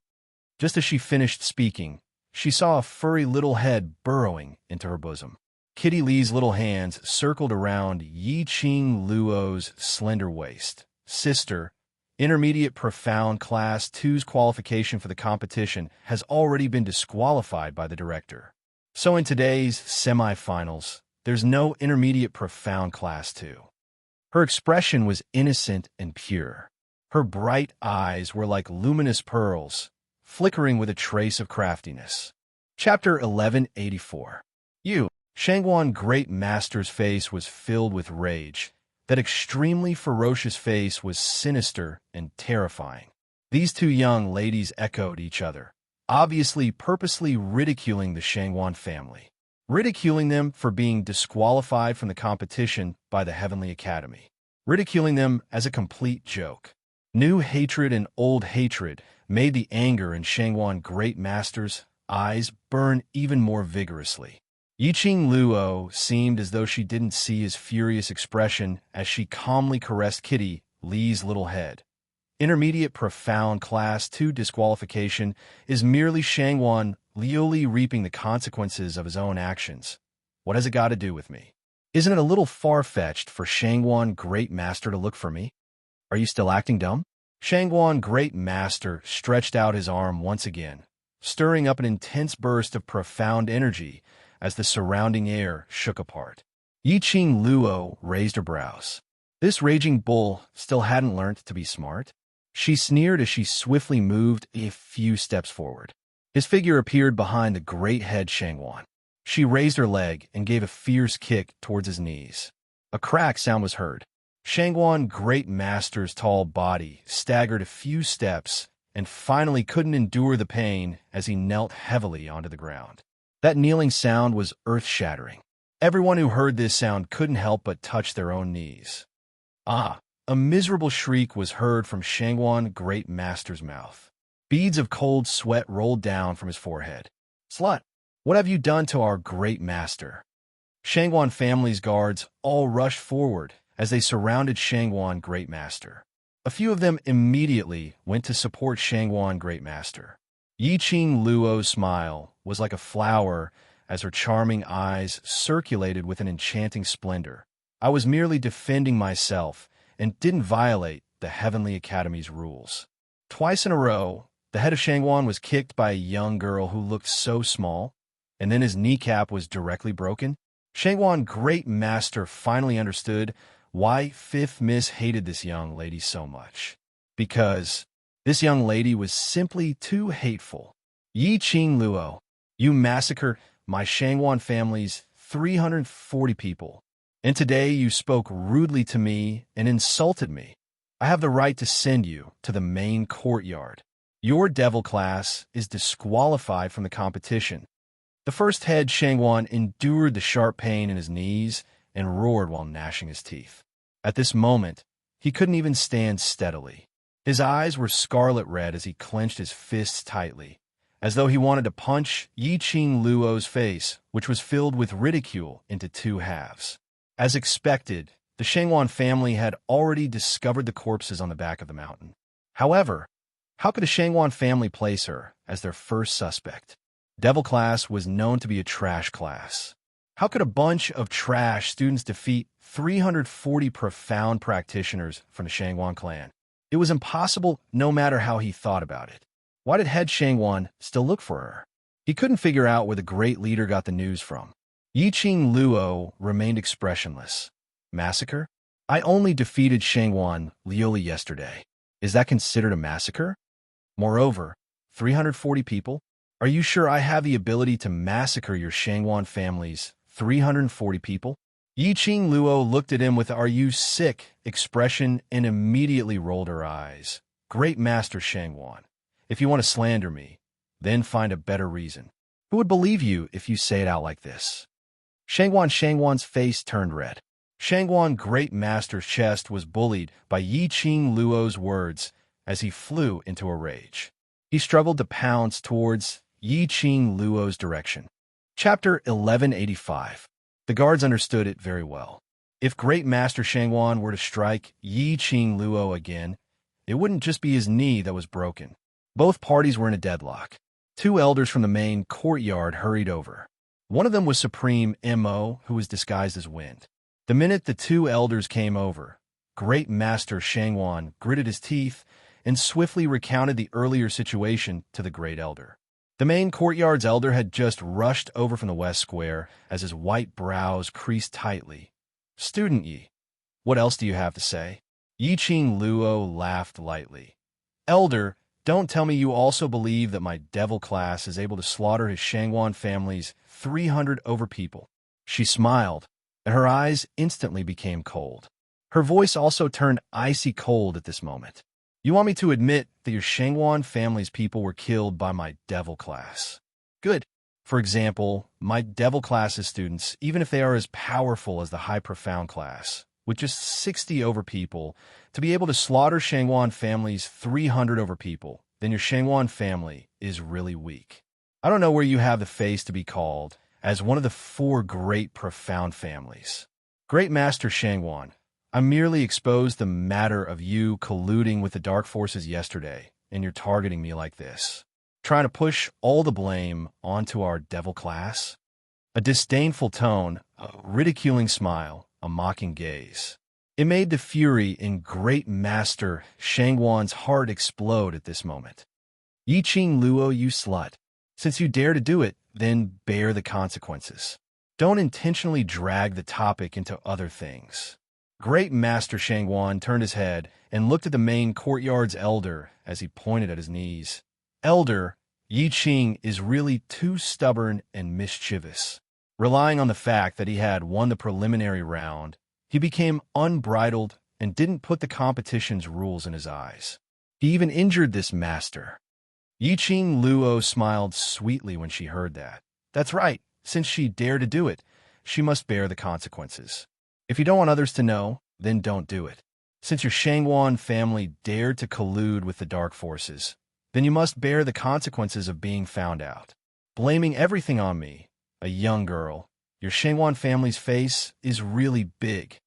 Just as she finished speaking, she saw a furry little head burrowing into her bosom. Kitty Lee's little hands circled around Yi Qing Luo's slender waist. Sister, Intermediate Profound Class 2's qualification for the competition has already been disqualified by the director. So in today's semifinals, there's no Intermediate Profound Class 2. Her expression was innocent and pure. Her bright eyes were like luminous pearls, flickering with a trace of craftiness. Chapter 1184. Shangwan Great Master's face was filled with rage. That extremely ferocious face was sinister and terrifying. These two young ladies echoed each other, obviously purposely ridiculing the Shangwan family, ridiculing them for being disqualified from the competition by the Heavenly Academy, ridiculing them as a complete joke. New hatred and old hatred made the anger in Shangwan Great Master's eyes burn even more vigorously. Yi Qing Luo seemed as though she didn't see his furious expression as she calmly caressed Kitty Lee's little head. Intermediate Profound Class 2 disqualification is merely Shangwan Liuli reaping the consequences of his own actions. What has it got to do with me? Isn't it a little far-fetched for Shangwan Great Master to look for me? Are you still acting dumb? Shangwan Great Master stretched out his arm once again, stirring up an intense burst of profound energy as the surrounding air shook apart. Yi Qing Luo raised her brows. This raging bull still hadn't learned to be smart. She sneered as she swiftly moved a few steps forward. His figure appeared behind the great head Shangwan. She raised her leg and gave a fierce kick towards his knees. A crack sound was heard. Shangwan Great Master's tall body staggered a few steps and finally couldn't endure the pain as he knelt heavily onto the ground. That kneeling sound was earth-shattering. Everyone who heard this sound couldn't help but touch their own knees. A miserable shriek was heard from Shangwan Great Master's mouth. Beads of cold sweat rolled down from his forehead. Slut, what have you done to our Great Master? Shangwan family's guards all rushed forward as they surrounded Shangwan Great Master. A few of them immediately went to support Shangwan Great Master. Yi Qing Luo's smile was like a flower as her charming eyes circulated with an enchanting splendor. I was merely defending myself and didn't violate the Heavenly Academy's rules. Twice in a row, the head of Shangwan was kicked by a young girl who looked so small, and then his kneecap was directly broken. Shangwan Great Master finally understood why Fifth Miss hated this young lady so much. Because this young lady was simply too hateful. Yi Qing Luo, you massacred my Shangwan family's 340 people, and today you spoke rudely to me and insulted me. I have the right to send you to the main courtyard. Your devil class is disqualified from the competition. The first head Shangwan endured the sharp pain in his knees and roared while gnashing his teeth. At this moment, he couldn't even stand steadily. His eyes were scarlet red as he clenched his fists tightly, as though he wanted to punch Yi Qing Luo's face, which was filled with ridicule, into two halves. As expected, the Shangwan family had already discovered the corpses on the back of the mountain. However, how could a Shangwan family place her as their first suspect? Devil class was known to be a trash class. How could a bunch of trash students defeat 340 profound practitioners from the Shangwan clan? It was impossible no matter how he thought about it. Why did head Shangwan still look for her? He couldn't figure out where the great leader got the news from. Yiqing Luo remained expressionless. Massacre? I only defeated Shangwan Lioli yesterday. Is that considered a massacre? Moreover, 340 people? Are you sure I have the ability to massacre your Shangwan family's 340 people? Yiqing Luo looked at him with "Are you sick?" expression and immediately rolled her eyes. Great Master Shangwan, if you want to slander me, then find a better reason. Who would believe you if you say it out like this? Shangwan's face turned red. Shangwan Great Master's chest was bullied by Yiqing Luo's words as he flew into a rage. He struggled to pounce towards Yiqing Luo's direction. Chapter 1185. The guards understood it very well. If Great Master Shangwan were to strike Yiqing Luo again, it wouldn't just be his knee that was broken. Both parties were in a deadlock. Two elders from the main courtyard hurried over. One of them was Supreme Mo, who was disguised as Wind. The minute the two elders came over, Great Master Shangwan gritted his teeth and swiftly recounted the earlier situation to the Great Elder. The main courtyard's elder had just rushed over from the West Square as his white brows creased tightly. "Student Yi, what else do you have to say?" Yiqing Luo laughed lightly. "Elder, don't tell me you also believe that my devil class is able to slaughter his Shangwan family's 300 over people." She smiled, and her eyes instantly became cold. Her voice also turned icy cold at this moment. "You want me to admit that your Shangwan family's people were killed by my devil class? Good. For example, my devil class's students, even if they are as powerful as the high profound class, with just 60 over people, to be able to slaughter Shangwan family's 300 over people, then your Shangwan family is really weak. I don't know where you have the face to be called as one of the 4 great profound families. Great Master Shangwan, I merely exposed the matter of you colluding with the dark forces yesterday, and you're targeting me like this, trying to push all the blame onto our devil class?" A disdainful tone, a ridiculing smile, a mocking gaze. It made the fury in Great Master Shangwan's heart explode at this moment. "Yiqing Luo, you slut. Since you dare to do it, then bear the consequences. Don't intentionally drag the topic into other things." Great Master Shangwan turned his head and looked at the main courtyard's elder as he pointed at his knees. "Elder, Yiqing is really too stubborn and mischievous." Relying on the fact that he had won the preliminary round, he became unbridled and didn't put the competition's rules in his eyes. He even injured this master. Yiqing Luo smiled sweetly when she heard that. That's right. Since she dared to do it, she must bear the consequences. If you don't want others to know, then don't do it. Since your Shangwan family dared to collude with the dark forces, then you must bear the consequences of being found out. Blaming everything on me, a young girl, your Shangwan family's face is really big.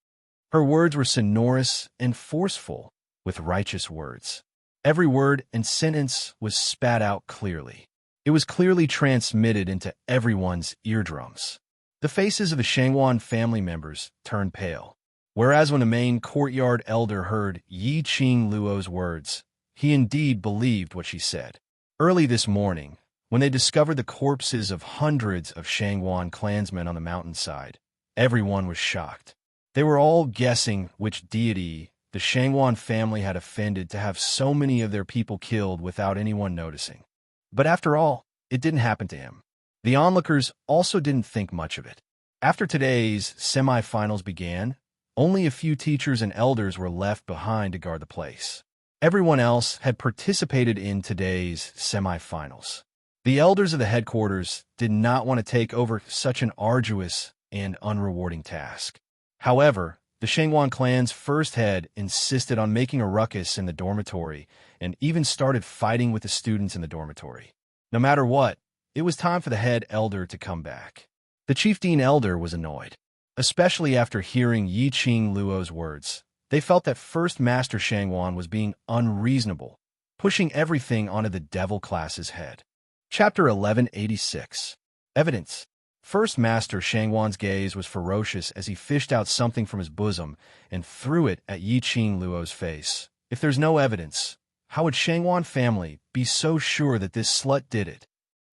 Her words were sonorous and forceful, with righteous words. Every word and sentence was spat out clearly. It was clearly transmitted into everyone's eardrums. The faces of the Shangwan family members turned pale, whereas when the main courtyard elder heard Yiqing Luo's words, he indeed believed what she said. Early this morning, when they discovered the corpses of hundreds of Shangwan clansmen on the mountainside, everyone was shocked. They were all guessing which deity the Shangwan family had offended to have so many of their people killed without anyone noticing. But after all, it didn't happen to him. The onlookers also didn't think much of it. After today's semifinals began, only a few teachers and elders were left behind to guard the place. Everyone else had participated in today's semifinals. The elders of the headquarters did not want to take over such an arduous and unrewarding task. However, the Shangwan clan's first head insisted on making a ruckus in the dormitory and even started fighting with the students in the dormitory. No matter what, it was time for the head elder to come back. The chief dean elder was annoyed, especially after hearing Yiqing Luo's words. They felt that First Master Shangwan was being unreasonable, pushing everything onto the devil class's head. Chapter 1186. Evidence. First Master Shangwan's gaze was ferocious as he fished out something from his bosom and threw it at Yi Qing Luo's face. If there's no evidence, how would Shangwan family be so sure that this slut did it?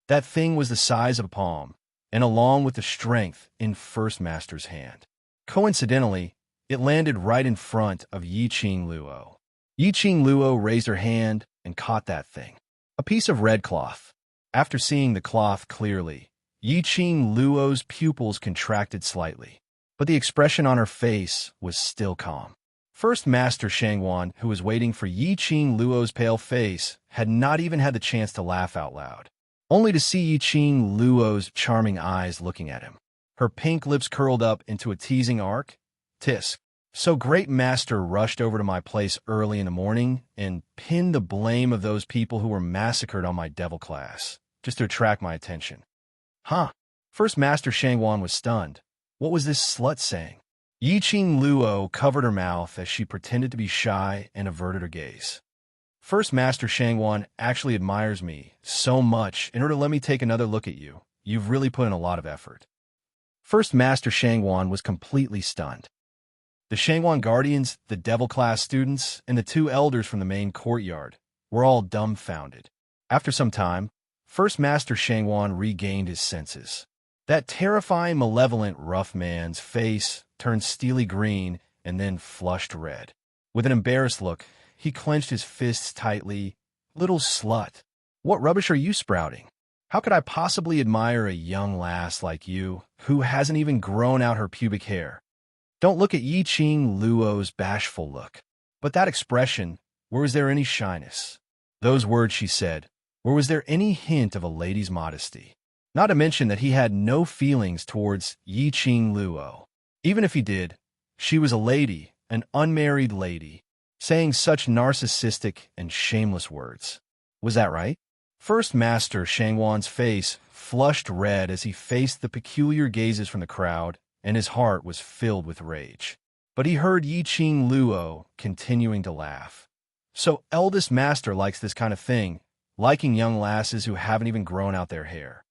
That thing was the size of a palm, and along with the strength in First Master's hand. Coincidentally, it landed right in front of Yi Qing Luo. Yi Qing Luo raised her hand and caught that thing. A piece of red cloth. After seeing the cloth clearly, Yi Qing Luo's pupils contracted slightly, but the expression on her face was still calm. First Master Shangwan, who was waiting for Yi Qing Luo's pale face, had not even had the chance to laugh out loud, only to see Yi Qing Luo's charming eyes looking at him. Her pink lips curled up into a teasing arc. Tisk. So Great Master rushed over to my place early in the morning and pinned the blame of those people who were massacred on my devil class, just to attract my attention. Huh? First Master Shangwan was stunned. What was this slut saying? Yi Qing Luo covered her mouth as she pretended to be shy and averted her gaze. First Master Shangwan actually admires me so much in order to let me take another look at you. You've really put in a lot of effort. First Master Shangwan was completely stunned. The Shangwan Guardians, the Devil Class students, and the two elders from the main courtyard were all dumbfounded. After some time, First Master Shangwan regained his senses. That terrifying, malevolent, rough man's face turned steely green and then flushed red. With an embarrassed look, he clenched his fists tightly. Little slut, what rubbish are you sprouting? How could I possibly admire a young lass like you, who hasn't even grown out her pubic hair? Don't look at Yi Qing Luo's bashful look. But that expression, where was there any shyness? Those words she said, where was there any hint of a lady's modesty? Not to mention that he had no feelings towards Yi Qing Luo. Even if he did, she was a lady, an unmarried lady, saying such narcissistic and shameless words. Was that right? First Master Shangwan's face flushed red as he faced the peculiar gazes from the crowd, and his heart was filled with rage. But he heard Yi Qing Luo continuing to laugh. So eldest master likes this kind of thing, liking young lasses who haven't even grown out their hair.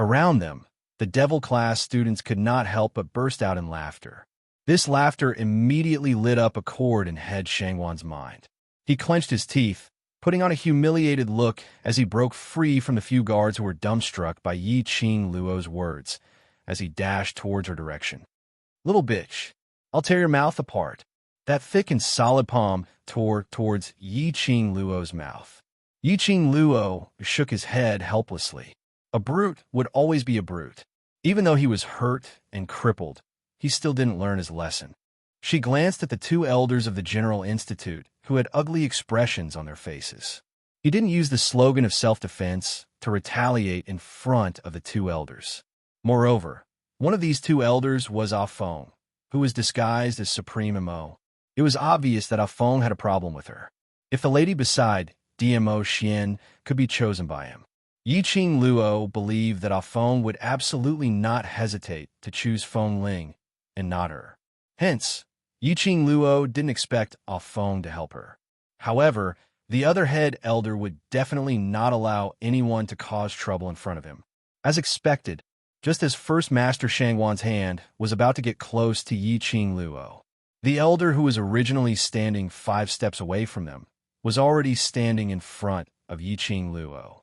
Around them, the Devil Class students could not help but burst out in laughter. This laughter immediately lit up a chord in Head Shangwan's mind. He clenched his teeth, putting on a humiliated look as he broke free from the few guards who were dumbstruck by Yi Qing Luo's words, as he dashed towards her direction. Little bitch, I'll tear your mouth apart. That thick and solid palm tore towards Yi Qing Luo's mouth. Yi Qing Luo shook his head helplessly. A brute would always be a brute. Even though he was hurt and crippled, he still didn't learn his lesson. She glanced at the two elders of the General Institute who had ugly expressions on their faces. He didn't use the slogan of self-defense to retaliate in front of the two elders. Moreover, one of these two elders was Ah Feng, who was disguised as Supreme MO. It was obvious that Ah Feng had a problem with her. If the lady beside DMO Xian could be chosen by him, Yi Qing Luo believed that Ah Feng would absolutely not hesitate to choose Feng Ling and not her. Hence, Yi Qing Luo didn't expect Ah Feng to help her. However, the other head elder would definitely not allow anyone to cause trouble in front of him. As expected, just as First Master Shangwan's hand was about to get close to Yi Qing Luo, the elder who was originally standing 5 steps away from them was already standing in front of Yi Qing Luo.